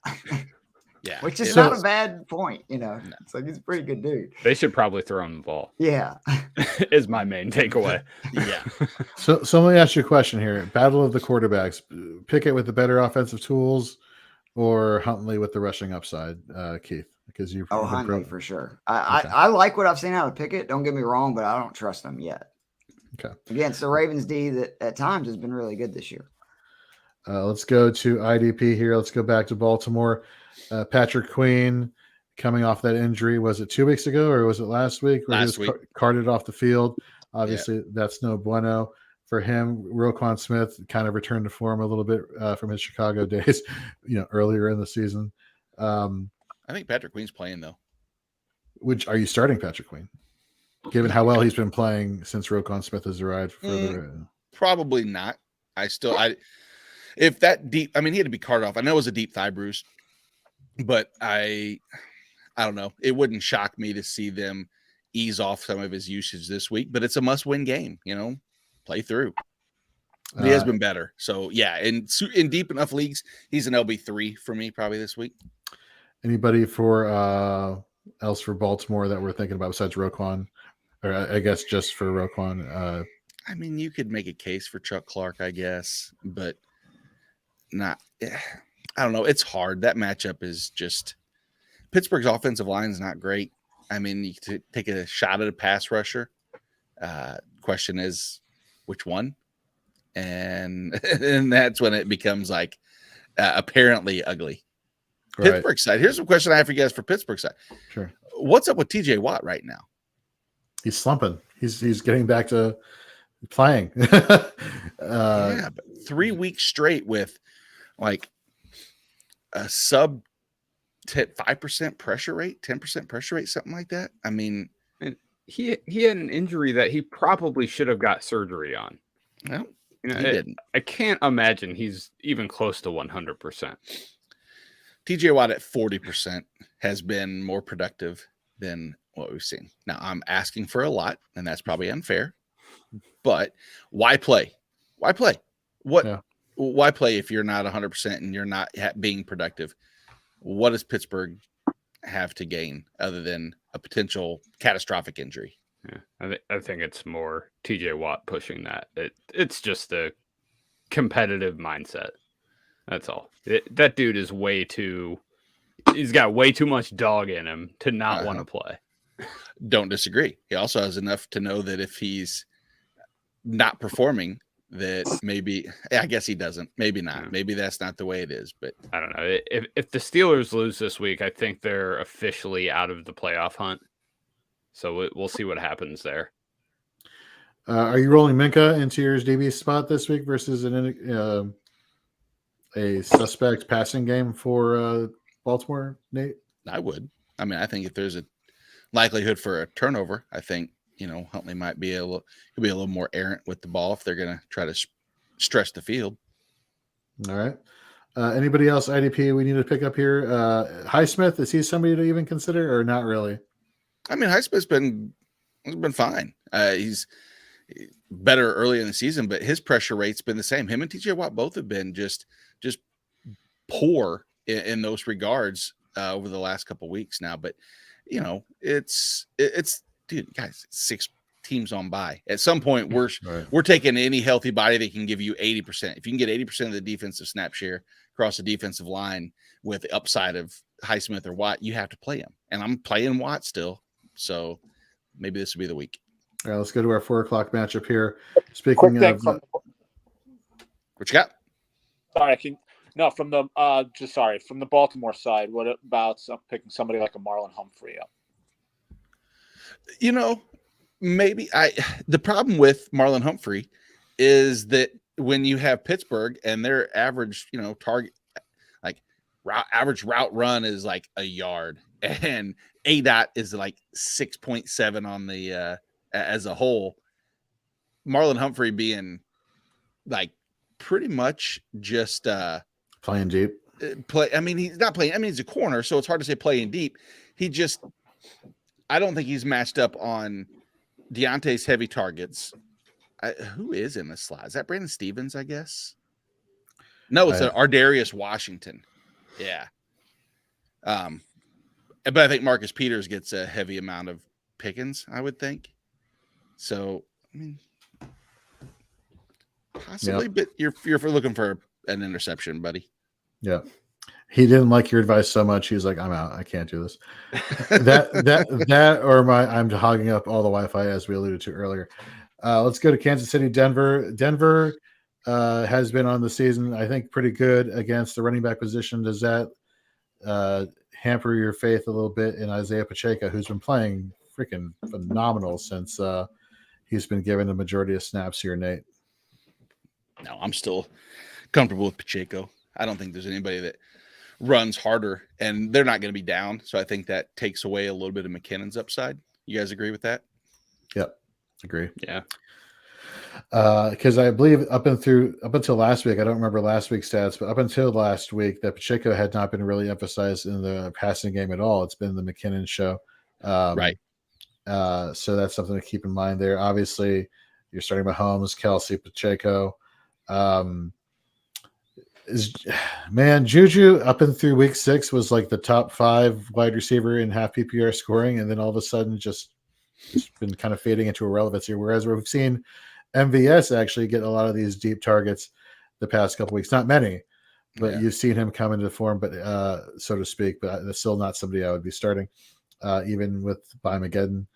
Yeah, which is not a bad point. No. It's like he's a pretty good dude. They should probably throw him the ball. Yeah, is my main takeaway. Yeah. So let me ask you a question here. Battle of the quarterbacks: Pickett with the better offensive tools, or Huntley with the rushing upside? Keith, because you've Huntley for sure. I like what I've seen out of Pickett. Don't get me wrong, but I don't trust him yet. Okay. Against the Ravens D that at times has been really good this year. Let's go to IDP here. Let's go back to Baltimore. Patrick Queen coming off that injury. Was it 2 weeks ago or was it last week? Where Last he was week. carted off the field. Obviously, that's no bueno for him. Roquan Smith kind of returned to form a little bit from his Chicago days, earlier in the season. I think Patrick Queen's playing though. Which are you starting Patrick Queen? Given how well he's been playing since Roquan Smith has arrived further. Probably not. If that deep, I mean, he had to be carted off. I know it was a deep thigh bruise, but I don't know. It wouldn't shock me to see them ease off some of his usage this week, but it's a must-win game, play through. But he has been better. So yeah, in deep enough leagues, he's an LB3 for me probably this week. Anybody else for Baltimore that we're thinking about besides Roquan? Or I guess just for Roquan. I mean, you could make a case for Chuck Clark, I guess, but not. I don't know. It's hard. That matchup is just Pittsburgh's offensive line is not great. I mean, you could take a shot at a pass rusher. Question is, which one? And that's when it becomes like apparently ugly. Right. Pittsburgh side. Here's a question I have for you guys for Pittsburgh side. Sure. What's up with TJ Watt right now? He's slumping. He's getting back to playing. Yeah, but 3 weeks straight with like a sub 5% pressure rate, 10% pressure rate, something like that. I mean, he had an injury that he probably should have got surgery on. Well, he didn't. I can't imagine he's even close to 100%. TJ Watt at 40% has been more productive than what we've seen. Now, I'm asking for a lot, and that's probably unfair. But why play? Why play? Why play if you're not 100% and you're not being productive? What does Pittsburgh have to gain other than a potential catastrophic injury? Yeah, I think it's more TJ Watt pushing that. It's just a competitive mindset. That's all. That dude is he's got way too much dog in him to not want to play. Don't disagree. He also has enough to know that if he's not performing, that maybe, I guess he doesn't. Maybe not. Maybe that's not the way it is. But I don't know. If the Steelers lose this week, I think they're officially out of the playoff hunt. So we'll see what happens there. Are you rolling Minka into your DB spot this week versus a suspect passing game for Baltimore, Nate? I would. I mean, I think if there's a likelihood for a turnover, I think, Huntley might be a little more errant with the ball if they're going to try to stretch the field. All right. Anybody else IDP we need to pick up here? Highsmith, is he somebody to even consider or not really? I mean, Highsmith's been fine. He's better early in the season, but his pressure rate's been the same. Him and TJ Watt both have been just poor in those regards over the last couple of weeks now. But it's dude, guys, 6 teams on bye. At some point, we're taking any healthy body that can give you 80%. If you can get 80% of the defensive snap share across the defensive line with the upside of Highsmith or Watt, you have to play him. And I'm playing Watt still, so maybe this will be the week. All right, let's go to our 4:00 matchup here. Speaking of, what you got? Sorry, from the Baltimore side. What about picking somebody like a Marlon Humphrey up? Maybe the problem with Marlon Humphrey is that when you have Pittsburgh and their average, target, like average route run is like a yard, and ADOT is like 6.7 on the as a whole. Marlon Humphrey being like pretty much just playing deep. I mean, he's not playing. I mean, he's a corner, so it's hard to say playing deep. I don't think he's matched up on Deontay's heavy targets. Who is in the slot? Is that Brandon Stevens, I guess? No, it's Ardarius Washington. Yeah. But I think Marcus Peters gets a heavy amount of Pickens, I would think. So, I mean, possibly, but you're looking for an interception, buddy. Yeah. He didn't like your advice so much. He's like, I'm out. I can't do this. that or I'm hogging up all the Wi-Fi as we alluded to earlier. Let's go to Kansas City, Denver. Denver has been on the season, I think, pretty good against the running back position. Does that hamper your faith a little bit in Isaiah Pacheco, who's been playing freaking phenomenal since he's been given the majority of snaps here, Nate? No, I'm still comfortable with Pacheco. I don't think there's anybody that runs harder, and they're not going to be down. So I think that takes away a little bit of McKinnon's upside. You guys agree with that? Yep, agree. Yeah. Because I believe up until last week, I don't remember last week's stats, but up until last week, that Pacheco had not been really emphasized in the passing game at all. It's been the McKinnon show. Right. So that's something to keep in mind there. Obviously, you're starting Mahomes, Kelsey, Pacheco. Juju up and through week 6 was like the top 5 wide receiver in half PPR scoring, and then all of a sudden just been kind of fading into irrelevance here. Whereas we've seen MVS actually get a lot of these deep targets the past couple weeks. Not many, but you've seen him come into form, but so to speak. But that's still not somebody I would be starting, even with Mageddon.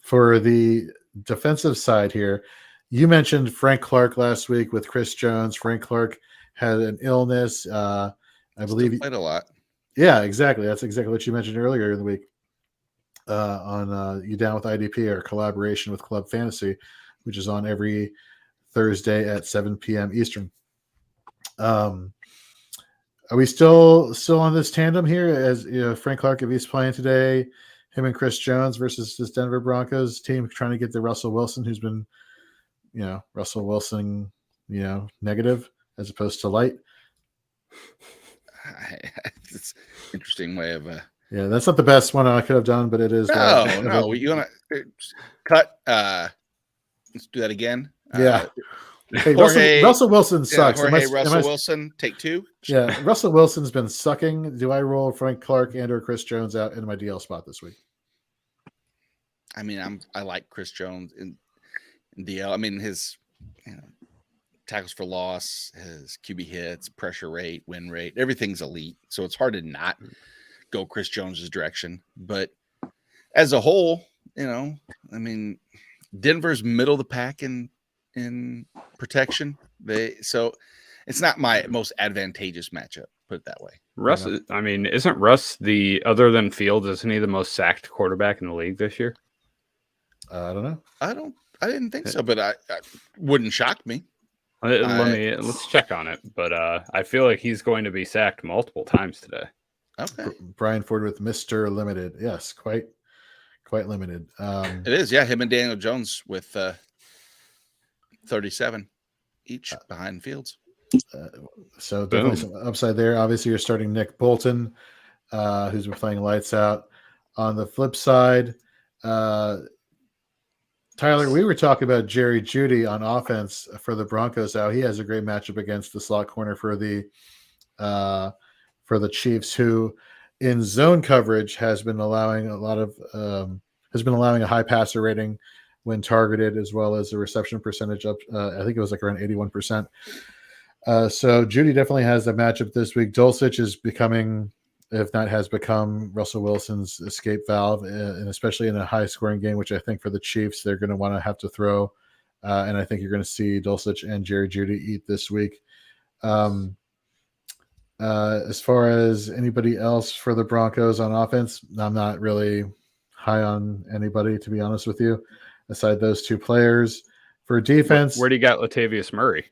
For the defensive side here, you mentioned Frank Clark last week with Chris Jones. Frank Clark had an illness. I believe he played a lot. Yeah, exactly. That's exactly what you mentioned earlier in the week. On You Down with IDP, our collaboration with Club Fantasy, which is on every Thursday at 7 p.m. Eastern. Are we still on this tandem here? As Frank Clark, if he's playing today, him and Chris Jones versus this Denver Broncos team trying to get the Russell Wilson, who's been, Russell Wilson, negative as opposed to light. It's an interesting way of. Yeah, that's not the best one I could have done, but it is. No. You want to cut? Let's do that again. Yeah. Hey, Russell Wilson sucks. Russell Wilson, take 2. Yeah, Russell Wilson's been sucking. Do I roll Frank Clark and or Chris Jones out in my DL spot this week? I mean, I like Chris Jones in DL. I mean, his tackles for loss, his QB hits, pressure rate, win rate, everything's elite. So it's hard to not go Chris Jones's direction. But as a whole, I mean, Denver's middle of the pack in protection. So it's not my most advantageous matchup, put it that way. Russ, I mean, isn't Russ other than Fields, isn't he the most sacked quarterback in the league this year? I don't know. I didn't think so, but I wouldn't shock me. Let's check on it. But I feel like he's going to be sacked multiple times today. Okay. Brian Ford with Mr. Limited. Yes, quite limited. It is, yeah. Him and Daniel Jones with 37 each behind Fields. So definitely some upside there. Obviously, you're starting Nick Bolton, who's been playing lights out. On the flip side, Tyler, we were talking about Jerry Jeudy on offense for the Broncos. How he has a great matchup against the slot corner for the Chiefs, who in zone coverage has been allowing a high passer rating when targeted, as well as the reception percentage up. I think it was like around 81%. So Jeudy definitely has a matchup this week. Dulcich is becoming, if not has become, Russell Wilson's escape valve, and especially in a high-scoring game, which I think for the Chiefs they're going to want to have to throw. And I think you're going to see Dulcich and Jerry Jeudy eat this week. As far as anybody else for the Broncos on offense, I'm not really high on anybody, to be honest with you, aside those 2 players. For defense, where do you got Latavius Murray?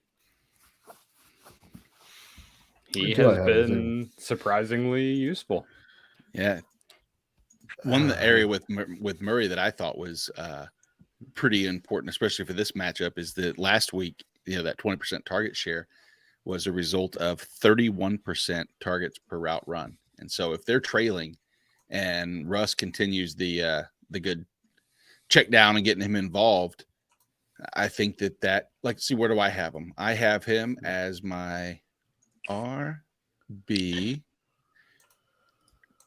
He has been surprisingly useful. Yeah. One area with Murray that I thought was pretty important, especially for this matchup, is that last week, that 20% target share was a result of 31% targets per route run. And so if they're trailing and Russ continues the good check down and getting him involved, I think that let's see, where do I have him? I have him as my RB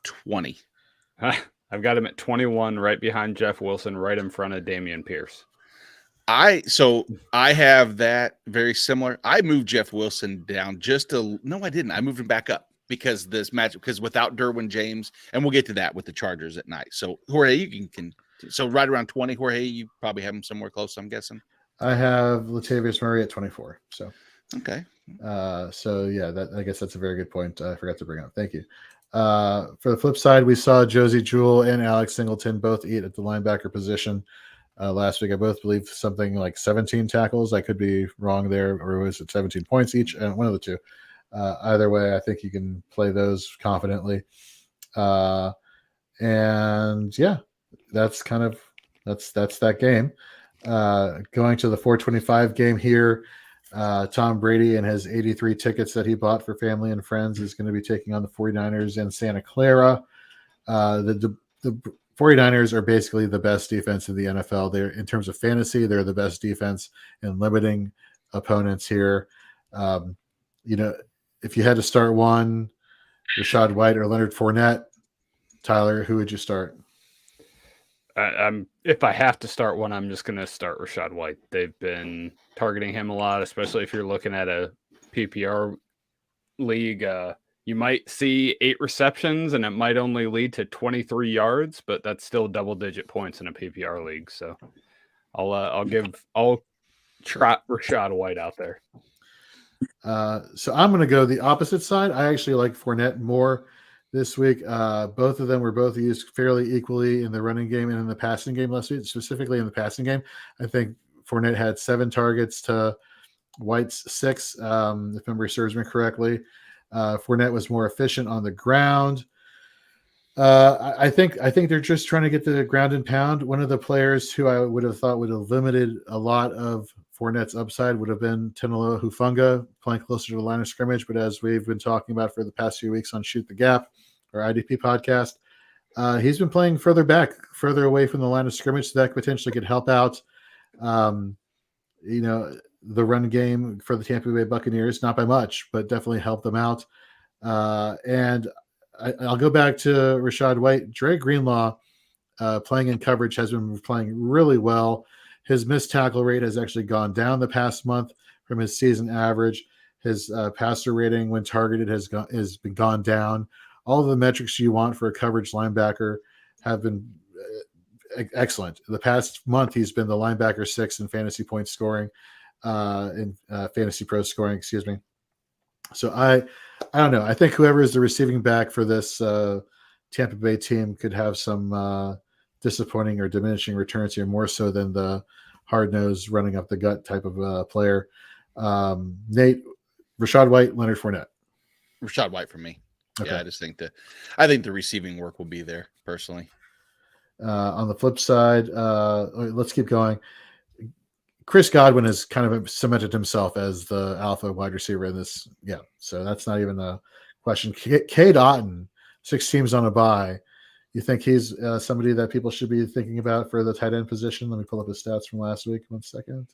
20. I've got him at 21, right behind Jeff Wilson, right in front of Dameon Pierce. I have that very similar. I moved Jeff Wilson down no, I didn't. I moved him back up because this matchup, because without Derwin James, and we'll get to that with the Chargers at night. So Jorge, you can so right around 20. Jorge, you probably have him somewhere close, I'm guessing. I have Latavius Murray at 24. So, Okay. I guess that's a very good point. I forgot to bring up. Thank you. For the flip side, we saw Josie Jewell and Alex Singleton both eat at the linebacker position last week. I both believe something like 17 tackles. I could be wrong there, or was it 17 points each? One of the two. Either way, I think you can play those confidently. And yeah, that's that game. Going to the 425 game here. Tom Brady and his 83 tickets that he bought for family and friends is going to be taking on the 49ers in Santa Clara. The 49ers are basically the best defense in the NFL. They're, in terms of fantasy, they're the best defense in limiting opponents here. If you had to start one, Rachaad White or Leonard Fournette, Tyler, who would you start? If I have to start one, I'm just going to start Rachaad White. They've been targeting him a lot, especially if you're looking at a PPR league. You might see 8 receptions and it might only lead to 23 yards, but that's still double-digit points in a PPR league. So I'll trot Rachaad White out there. So I'm going to go the opposite side. I actually like Fournette more this week. Both of them were both used fairly equally in the running game and in the passing game last week, specifically in the passing game. I think Fournette had 7 targets to White's 6, if memory serves me correctly. Fournette was more efficient on the ground. I think they're just trying to get the ground and pound. One of the players who I would have thought would have limited a lot of Fournette's upside would have been Tanoa Hufanga, playing closer to the line of scrimmage. But as we've been talking about for the past few weeks on Shoot the Gap, our IDP podcast, he's been playing further back, further away from the line of scrimmage, so that potentially could help out, the run game for the Tampa Bay Buccaneers, not by much, but definitely help them out. And I'll go back to Rachaad White. Dre Greenlaw, playing in coverage, has been playing really well. His missed tackle rate has actually gone down the past month from his season average. His passer rating when targeted has been gone down. All of the metrics you want for a coverage linebacker have been excellent. The past month, he's been the linebacker 6 in fantasy points scoring, in fantasy pro scoring, excuse me. So I don't know. I think whoever is the receiving back for this Tampa Bay team could have some disappointing or diminishing returns here, more so than the hard-nosed running up the gut type of player. Nate, Rachaad White, Leonard Fournette. Rachaad White for me. Okay. Yeah, I think the receiving work will be there personally. On the flip side, let's keep going. Chris Godwin has kind of cemented himself as the alpha wide receiver in this. Yeah, so that's not even a question. Cade Otton, 6 teams on a bye. You think he's somebody that people should be thinking about for the tight end position? Let me pull up his stats from last week. 1 second.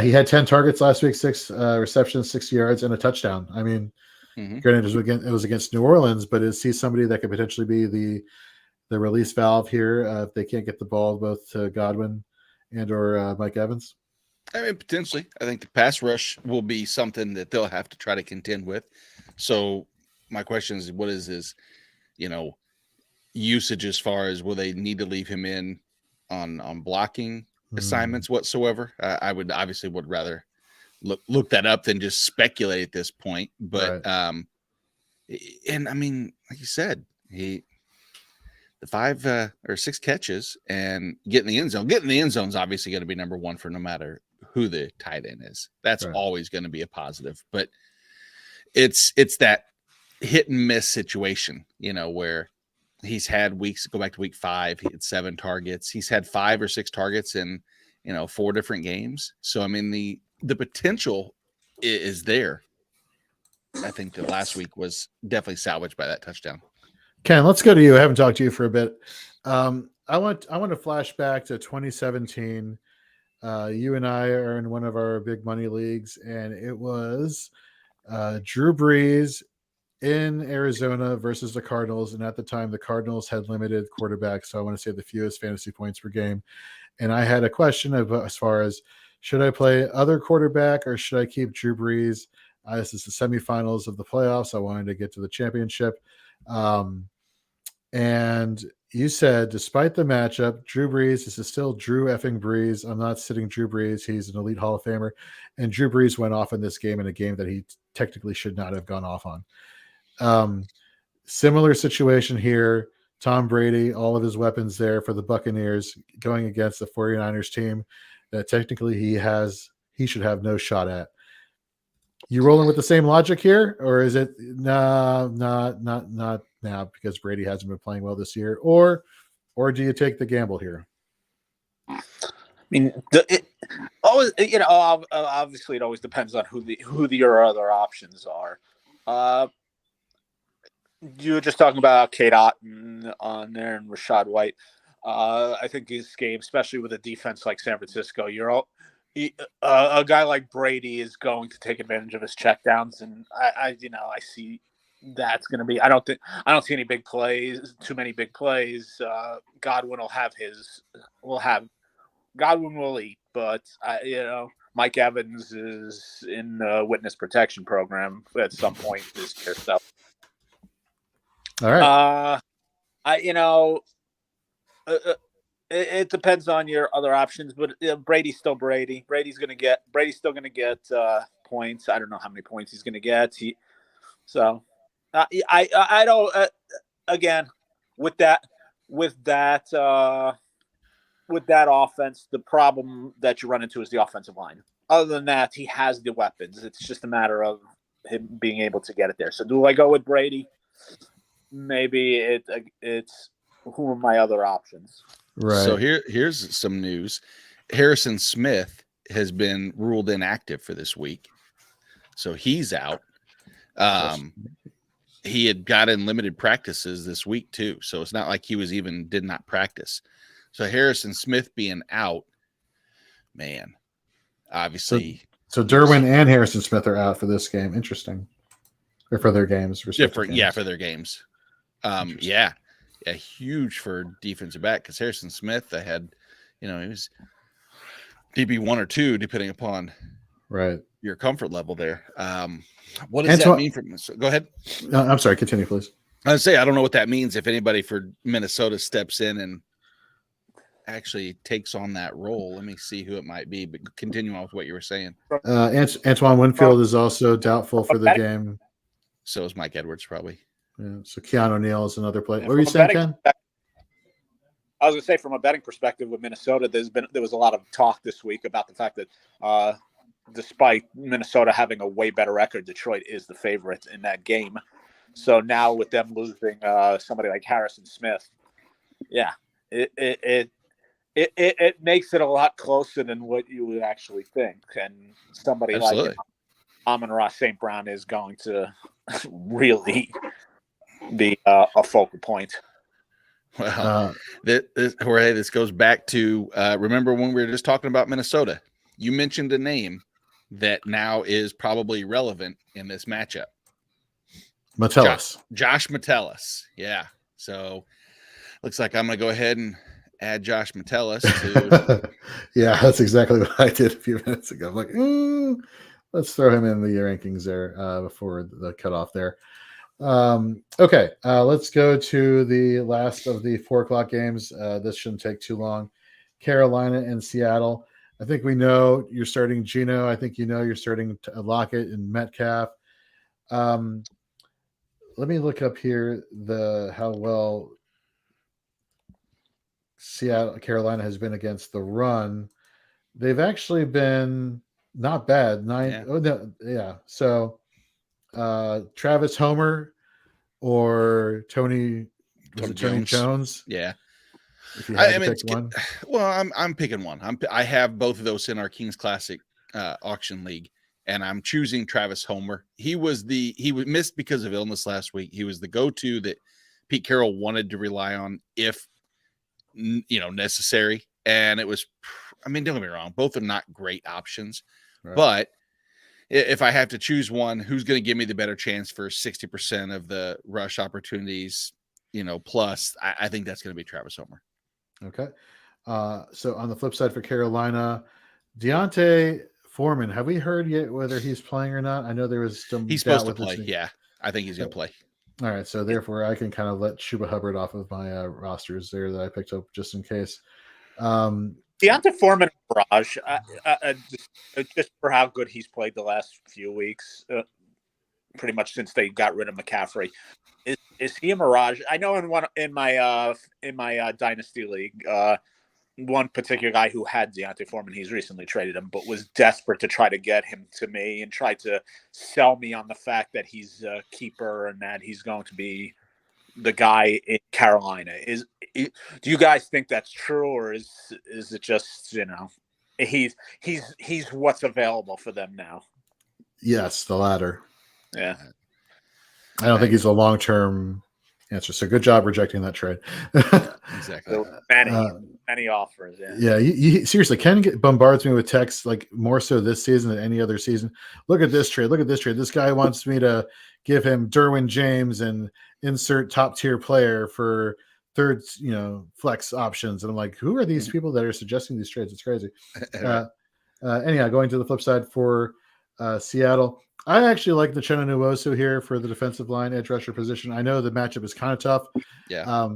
He had 10 targets last week, 6 receptions, 6 yards, and a touchdown. I mean, granted, it was against New Orleans, but is he somebody that could potentially be the release valve here if they can't get the ball both to Godwin and or Mike Evans? I mean, potentially. I think the pass rush will be something that they'll have to try to contend with. So my question is, what is his, usage as far as will they need to leave him in on blocking assignments whatsoever? I would rather look that up than just speculate at this point. But right. And I mean, like you said, the 5 or 6 catches and getting the end zone. Getting the end zone is obviously going to be number 1 for no matter who the tight end is. That's right. Always going to be a positive. But it's that hit and miss situation, where he's had weeks. Go back to week 5, he had 7 targets. He's had 5 or 6 targets in 4 different games. So I mean the potential is there. I think the last week was definitely salvaged by that touchdown. Ken, let's go to you. I haven't talked to you for a bit. I want to flash back to 2017. You and I are in one of our big money leagues, and it was Drew Brees in Arizona versus the Cardinals. And at the time, the Cardinals had limited quarterbacks, so I want to say the fewest fantasy points per game. And I had a question as far as, should I play other quarterback or should I keep Drew Brees? This is the semifinals of the playoffs. I wanted to get to the championship. And you said, despite the matchup, Drew Brees, this is still Drew effing Brees. I'm not sitting Drew Brees. He's an elite Hall of Famer. And Drew Brees went off in this game, in a game that he technically should not have gone off on. Similar situation here. Tom Brady, all of his weapons there for the Buccaneers, going against the 49ers team that technically he should have no shot at. You rolling with the same logic here, or is it not now because Brady hasn't been playing well this year, or do you take the gamble here? I mean, always, obviously it always depends on who your other options are. You were just talking about Kate Otten on there and Rashad White. I think this game, especially with a defense like San Francisco, a guy like Brady is going to take advantage of his checkdowns, and I see that's going to be. I don't see any big plays, too many big plays. Godwin will eat, but Mike Evans is in the witness protection program at some point this year. So, all right. It depends on your other options, but Brady's still Brady. Brady's still going to get points. I don't know how many points he's going to get. I don't. Again, with that offense, the problem that you run into is the offensive line. Other than that, he has the weapons. It's just a matter of him being able to get it there. So, do I go with Brady? Maybe it's who are my other options? Right. So here's some news. Harrison Smith has been ruled inactive for this week, so he's out. He had gotten limited practices this week too, so it's not like he did not practice. So Harrison Smith being out, man, obviously. So Derwin and Harrison Smith are out for this game. Interesting, or for their games. Different, games. Yeah, for their games. Yeah, huge for defensive back because Harrison Smith, I had, he was DB 1 or 2 depending upon your comfort level there. What does that mean for? Go ahead. I'm sorry. Continue, please. I would say I don't know what that means if anybody for Minnesota steps in and actually takes on that role. Let me see who it might be, but continue on with what you were saying. Antoine Winfield is also doubtful for the game. So is Mike Edwards probably. Yeah, so Keanu O'Neal is another player. What were you saying, Ken? I was going to say, from a betting perspective with Minnesota, there was a lot of talk this week about the fact that despite Minnesota having a way better record, Detroit is the favorite in that game. So now with them losing somebody like Harrison Smith, yeah, it makes it a lot closer than what you would actually think. And somebody Absolutely. like Amon-Ra St. Brown is going to really be a focal point. Well, Jorge, this goes back to remember when we were just talking about Minnesota. You mentioned a name that now is probably relevant in this matchup. Metellus. Josh Metellus. Yeah. So looks like I'm going to go ahead and add Josh Metellus to. Yeah, that's exactly what I did a few minutes ago. I'm like, let's throw him in the rankings there before the cutoff there. Okay, let's go to the last of the 4:00 games. This shouldn't take too long. Carolina and Seattle. I think we know you're starting Geno. I think you're starting Lockett and Metcalf. Let me look up here how well Carolina has been against the run. They've actually been not bad. So Travis Homer or Tony Jones. Yeah. If you had to pick one. Well, I'm picking one. I have both of those in our Kings Classic auction league, and I'm choosing Travis Homer. He was missed because of illness last week. He was the go-to that Pete Carroll wanted to rely on if necessary. And it was, don't get me wrong, both are not great options, but if I have to choose one, who's going to give me the better chance for 60% of the rush opportunities, plus, I think that's going to be Travis Homer. Okay. So on the flip side for Carolina, Deontay Foreman, have we heard yet whether he's playing or not? I know there was some. He's supposed to play. Yeah. I think he's going to play. All right, so therefore I can kind of let Chuba Hubbard off of my rosters there that I picked up just in case. Deonta Foreman, Barrage, just for how good he's played the last few weeks, pretty much since they got rid of McCaffrey. Is he a mirage? I know in my Dynasty league, one particular guy who had Deonta Foreman, he's recently traded him, but was desperate to try to get him to me and tried to sell me on the fact that he's a keeper and that he's going to be the guy in Carolina. Do you guys think that's true, or is it just, he's what's available for them now? Yes, the latter. Yeah. I don't think he's a long-term answer. So good job rejecting that trade. Exactly. So many offers. Yeah. You seriously, Ken bombards me with texts like more so this season than any other season. Look at this trade. Look at this trade. This guy wants me to give him Derwin James and insert top tier player for third, flex options. And I'm like, who are these people that are suggesting these trades? It's crazy. Anyhow, going to the flip side for Seattle, I actually like the Uchenna Nwosu here for the defensive line edge rusher position. I know the matchup is kind of tough. Yeah.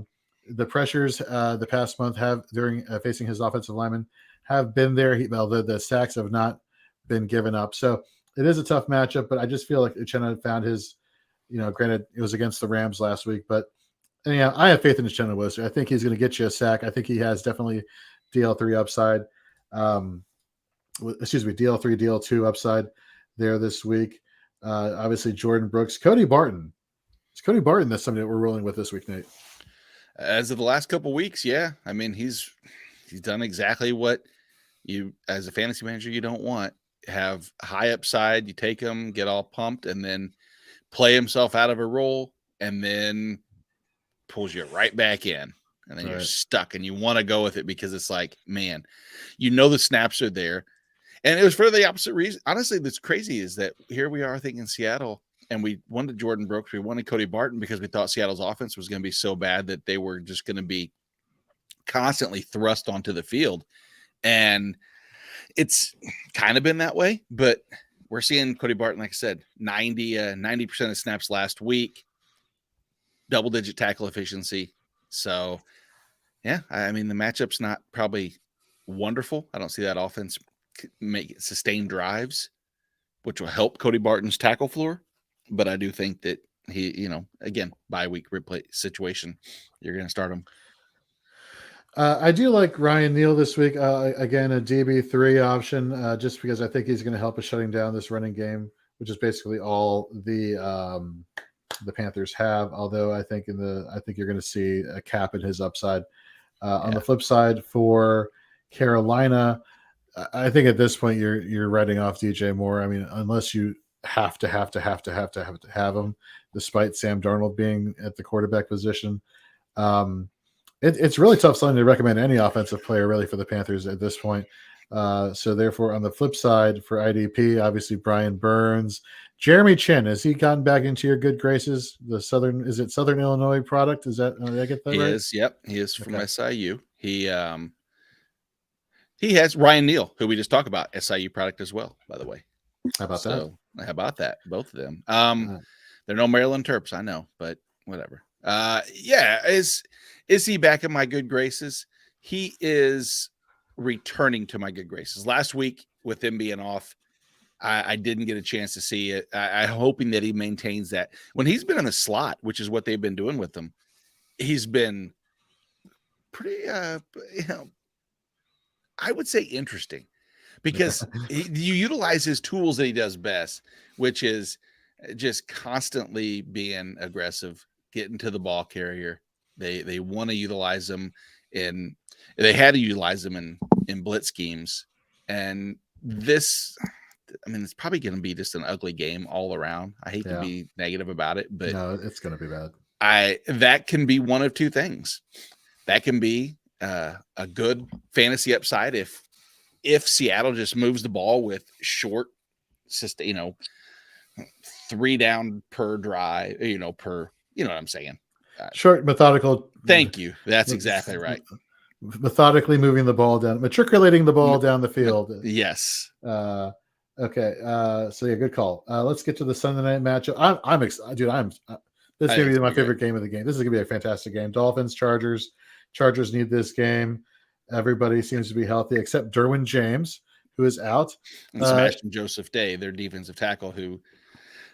The pressures the past month have during facing his offensive linemen have been there. The sacks have not been given up. So it is a tough matchup, but I just feel like Uchenna found his, granted it was against the Rams last week, but anyhow, I have faith in Uchenna Nwosu. I think he's going to get you a sack. I think he has definitely DL3 upside. DL3, DL2 upside there this week. Obviously Jordan Brooks, Cody Barton. It's Cody Barton that's something that we're rolling with this week, Nate. As of the last couple of weeks, yeah. I mean, he's done exactly what you, as a fantasy manager, you don't want. Have high upside, you take him, get all pumped, and then play himself out of a role, and then pulls you right back in. And then you're stuck, and you want to go with it because it's like, man, the snaps are there. And it was for the opposite reason. Honestly, that's crazy is that here we are thinking Seattle, and we wanted Jordan Brooks. We wanted Cody Barton because we thought Seattle's offense was going to be so bad that they were just going to be constantly thrust onto the field. And it's kind of been that way, but we're seeing Cody Barton, like I said, 90% of snaps last week, double-digit tackle efficiency. So, yeah, I mean, the matchup's not probably wonderful. I don't see that offense make sustained drives, which will help Cody Barton's tackle floor. But I do think that he, again, bye week replay situation, you're going to start him. I do like Ryan Neal this week. Again, a DB3 option, just because I think he's going to help us shutting down this running game, which is basically all the Panthers have. Although I think you're going to see a cap in his upside. On the flip side for Carolina, I think at this point you're writing off DJ Moore. I mean, unless you have to have him, despite Sam Darnold being at the quarterback position. It's really tough something to recommend any offensive player really for the Panthers at this point. So therefore, on the flip side for IDP, obviously Brian Burns, Jeremy Chin, has he gotten back into your good graces? Southern Illinois product? Is that, did I get that right? He is. Yep. He is from SIU. He has Ryan Neal, who we just talked about, SIU product as well, by the way. How about that? How about that? Both of them. They're no Maryland Terps, I know, but whatever. Is he back in my good graces? He is returning to my good graces. Last week, with him being off, I didn't get a chance to see it. I'm hoping that he maintains that. When he's been in the slot, which is what they've been doing with him, he's been pretty, I would say interesting, because you utilize his tools that he does best, which is just constantly being aggressive, getting to the ball carrier. They want to utilize them they had to utilize them in blitz schemes. And this, I mean, it's probably going to be just an ugly game all around. I hate to be negative about it, but no, it's going to be bad. That can be one of two things. That can be a good fantasy upside if Seattle just moves the ball with short, 3 down per drive, you know what I'm saying. Short, methodical. Thank you. That's exactly right. Methodically moving the ball down, matriculating the ball down the field. Yes. Okay. So yeah, good call. Let's get to the Sunday night matchup. I'm excited, dude. This I may think be it's my gonna be favorite game of the game. This is going to be a fantastic game. Dolphins, Chargers. Chargers need this game. Everybody seems to be healthy except Derwin James, who is out. And Sebastian Joseph Day, their defensive tackle, who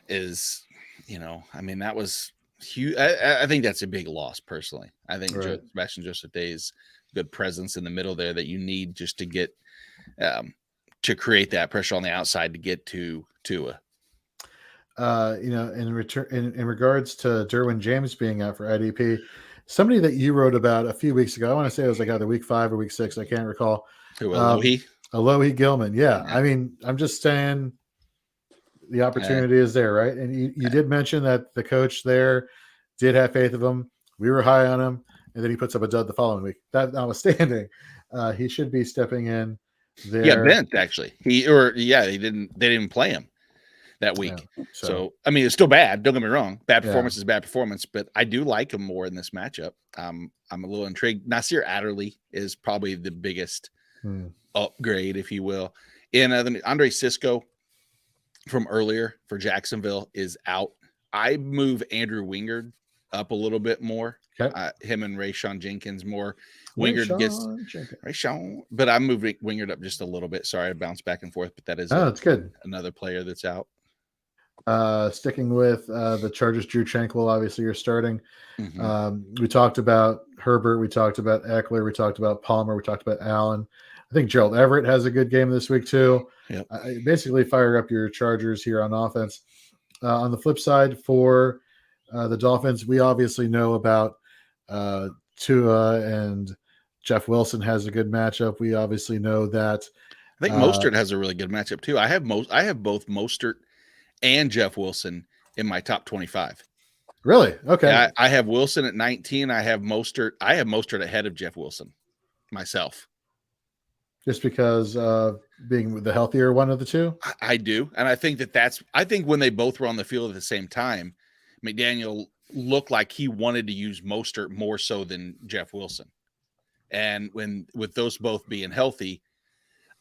is, I mean, that was huge. I think that's a big loss personally. I think Right. Sebastian Joseph Day's good presence in the middle there that you need just to get to create that pressure on the outside to get to Tua. In regards to Derwin James being out for IDP, somebody that you wrote about a few weeks ago, I want to say it was like either week 5 or week 6, I can't recall. Who, Alohi? Alohi Gilman. Yeah. I mean, I'm just saying the opportunity is there, right? And you did mention that the coach there did have faith of him. We were high on him, and then he puts up a dud the following week. That notwithstanding, he should be stepping in there. Yeah, bent actually. They didn't play him that week. Yeah, so I mean, it's still bad. Don't get me wrong. Bad performance is bad performance, but I do like him more in this matchup. I'm a little intrigued. Nasir Adderley is probably the biggest upgrade, if you will. And Andre Sisco from earlier for Jacksonville is out. I move Andrew Wingard up a little bit more. Okay. Him and Rayshon Jenkins more. Wingard gets Rayshon, but I'm moving Wingard up just a little bit. Sorry, I bounced back and forth, but that is it's good. Another player that's out. Sticking with the Chargers, Drew Tranquil, obviously you're starting. Mm-hmm. We talked about Herbert. We talked about Eckler. We talked about Palmer. We talked about Allen. I think Gerald Everett has a good game this week too. Yep. Basically fire up your Chargers here on offense. On the flip side for the Dolphins, we obviously know about Tua, and Jeff Wilson has a good matchup. We obviously know that. I think Mostert has a really good matchup too. I have both Mostert and Jeff Wilson in my top 25. Really? Okay. Yeah, I have Wilson at 19. I have Mostert ahead of Jeff Wilson myself. Just because being the healthier one of the two? I do. And I think I think when they both were on the field at the same time, McDaniel looked like he wanted to use Mostert more so than Jeff Wilson. And with those both being healthy,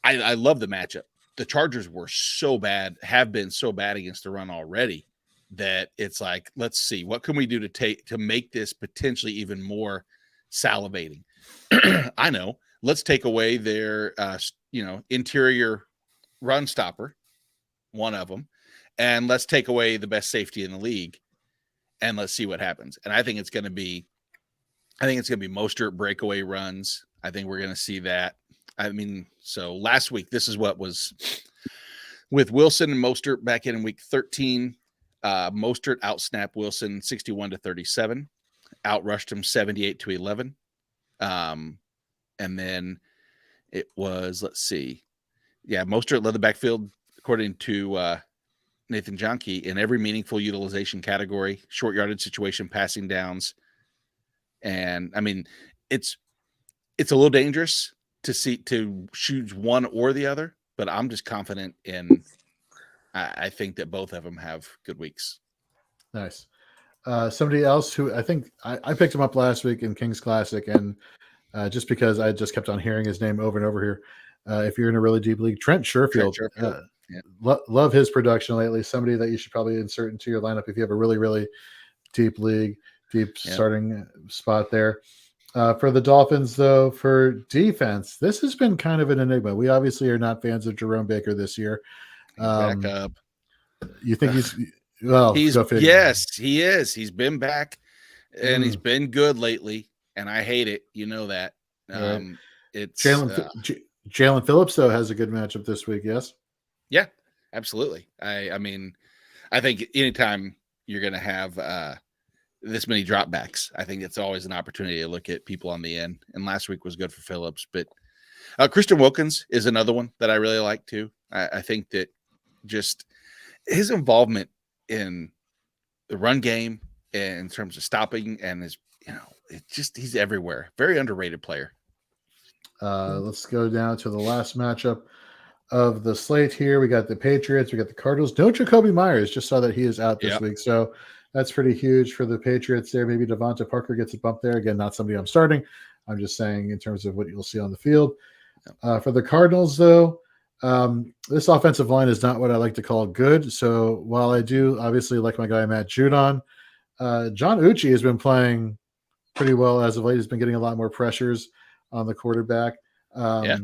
I love the matchup. The Chargers were so bad, have been so bad against the run already, that it's like, let's see, what can we do to make this potentially even more salivating? I know. Let's take away their interior run stopper, one of them, and let's take away the best safety in the league, and let's see what happens. And I think it's going to be Mostert breakaway runs. I think we're going to see that. I mean, so last week, this is what was with Wilson and Mostert back in week 13. Mostert outsnapped Wilson 61-37, outrushed him 78-11. And then it was, Mostert led the backfield according to Nathan Jahnke in every meaningful utilization category, short yardage situation, passing downs. And I mean, it's a little dangerous to choose one or the other, but I'm just confident in. I think that both of them have good weeks. Nice. Somebody else who I think I picked him up last week in King's Classic, and just because I just kept on hearing his name over and over here. If you're in a really deep league, Trent Sherfield. Love his production lately. Somebody that you should probably insert into your lineup if you have a really, really deep league, starting spot there. For the Dolphins, though, for defense, this has been kind of an enigma. We obviously are not fans of Jerome Baker this year. Back up. You think yes, he is. He's been back, and he's been good lately, and I hate it. You know that. Right. It's Jalen Phillips, though, has a good matchup this week. Yes. Yeah, absolutely. I mean, I think anytime you're going to have this many dropbacks, I think it's always an opportunity to look at people on the end. And last week was good for Phillips, but Christian Wilkins is another one that I really like too. I think that just his involvement in the run game in terms of stopping and he's everywhere. Very underrated player. Let's go down to the last matchup of the slate here. We got the Patriots, we got the Cardinals. No Jacoby Myers. Just saw that he is out this week. So that's pretty huge for the Patriots there. Maybe Devonta Parker gets a bump there. Again, not somebody I'm starting. I'm just saying in terms of what you'll see on the field. For the Cardinals, though, this offensive line is not what I like to call good. So while I do obviously like my guy Matt Judon, John Uchi has been playing pretty well as of late. He's been getting a lot more pressures on the quarterback. Yeah.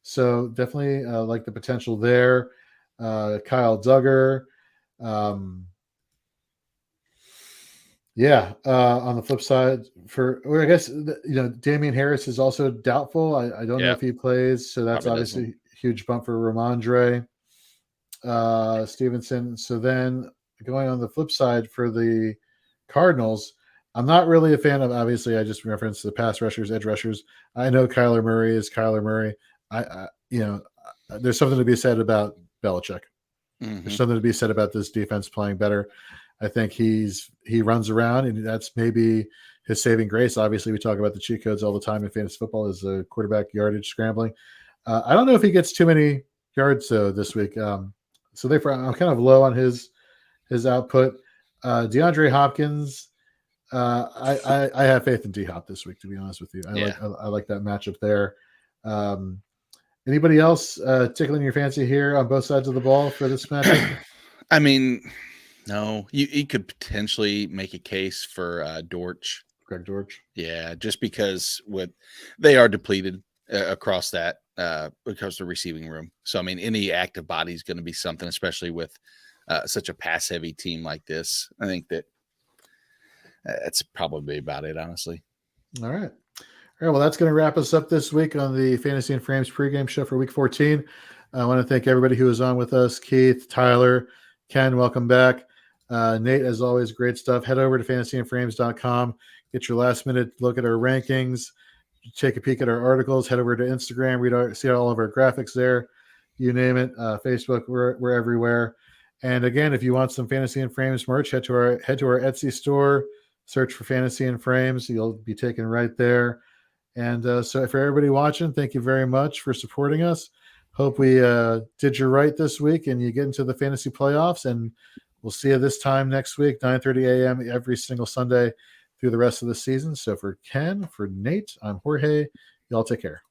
So definitely like the potential there. Kyle Duggar. On the flip side, I guess Damian Harris is also doubtful. I don't know if he plays, so that's Probably obviously a huge bump for Ramondre Stevenson. So then going on the flip side for the Cardinals, I'm not really a fan of. Obviously, I just referenced the pass rushers, edge rushers. I know Kyler Murray is Kyler Murray. There's something to be said about Belichick. Mhm. There's something to be said about this defense playing better. I think he runs around, and that's maybe his saving grace. Obviously, we talk about the cheat codes all the time in fantasy football is the quarterback yardage scrambling. I don't know if he gets too many yards though this week. So therefore, I'm kind of low on his output. DeAndre Hopkins, I have faith in D Hop this week. To be honest with you, I like that matchup there. Anybody else tickling your fancy here on both sides of the ball for this matchup? I mean, no, you could potentially make a case for Dortch. Greg Dortch. Yeah, just because they are depleted across the receiving room. So I mean, any active body is going to be something, especially with such a pass heavy team like this. I think that's probably about it, honestly. All right. Well, that's going to wrap us up this week on the Fantasy and Frames pregame show for Week 14. I want to thank everybody who was on with us. Keith, Tyler, Ken, welcome back. Nate, as always, great stuff. Head over to fantasyandframes.com. Get your last-minute look at our rankings. Take a peek at our articles. Head over to Instagram. See all of our graphics there. You name it. Facebook, we're everywhere. And again, if you want some Fantasy and Frames merch, head to our Etsy store. Search for Fantasy and Frames. You'll be taken right there. And so for everybody watching, thank you very much for supporting us. Hope we did you right this week and you get into the fantasy playoffs. And we'll see you this time next week, 9:30 a.m. every single Sunday through the rest of the season. So for Ken, for Nate, I'm Jorge. Y'all take care.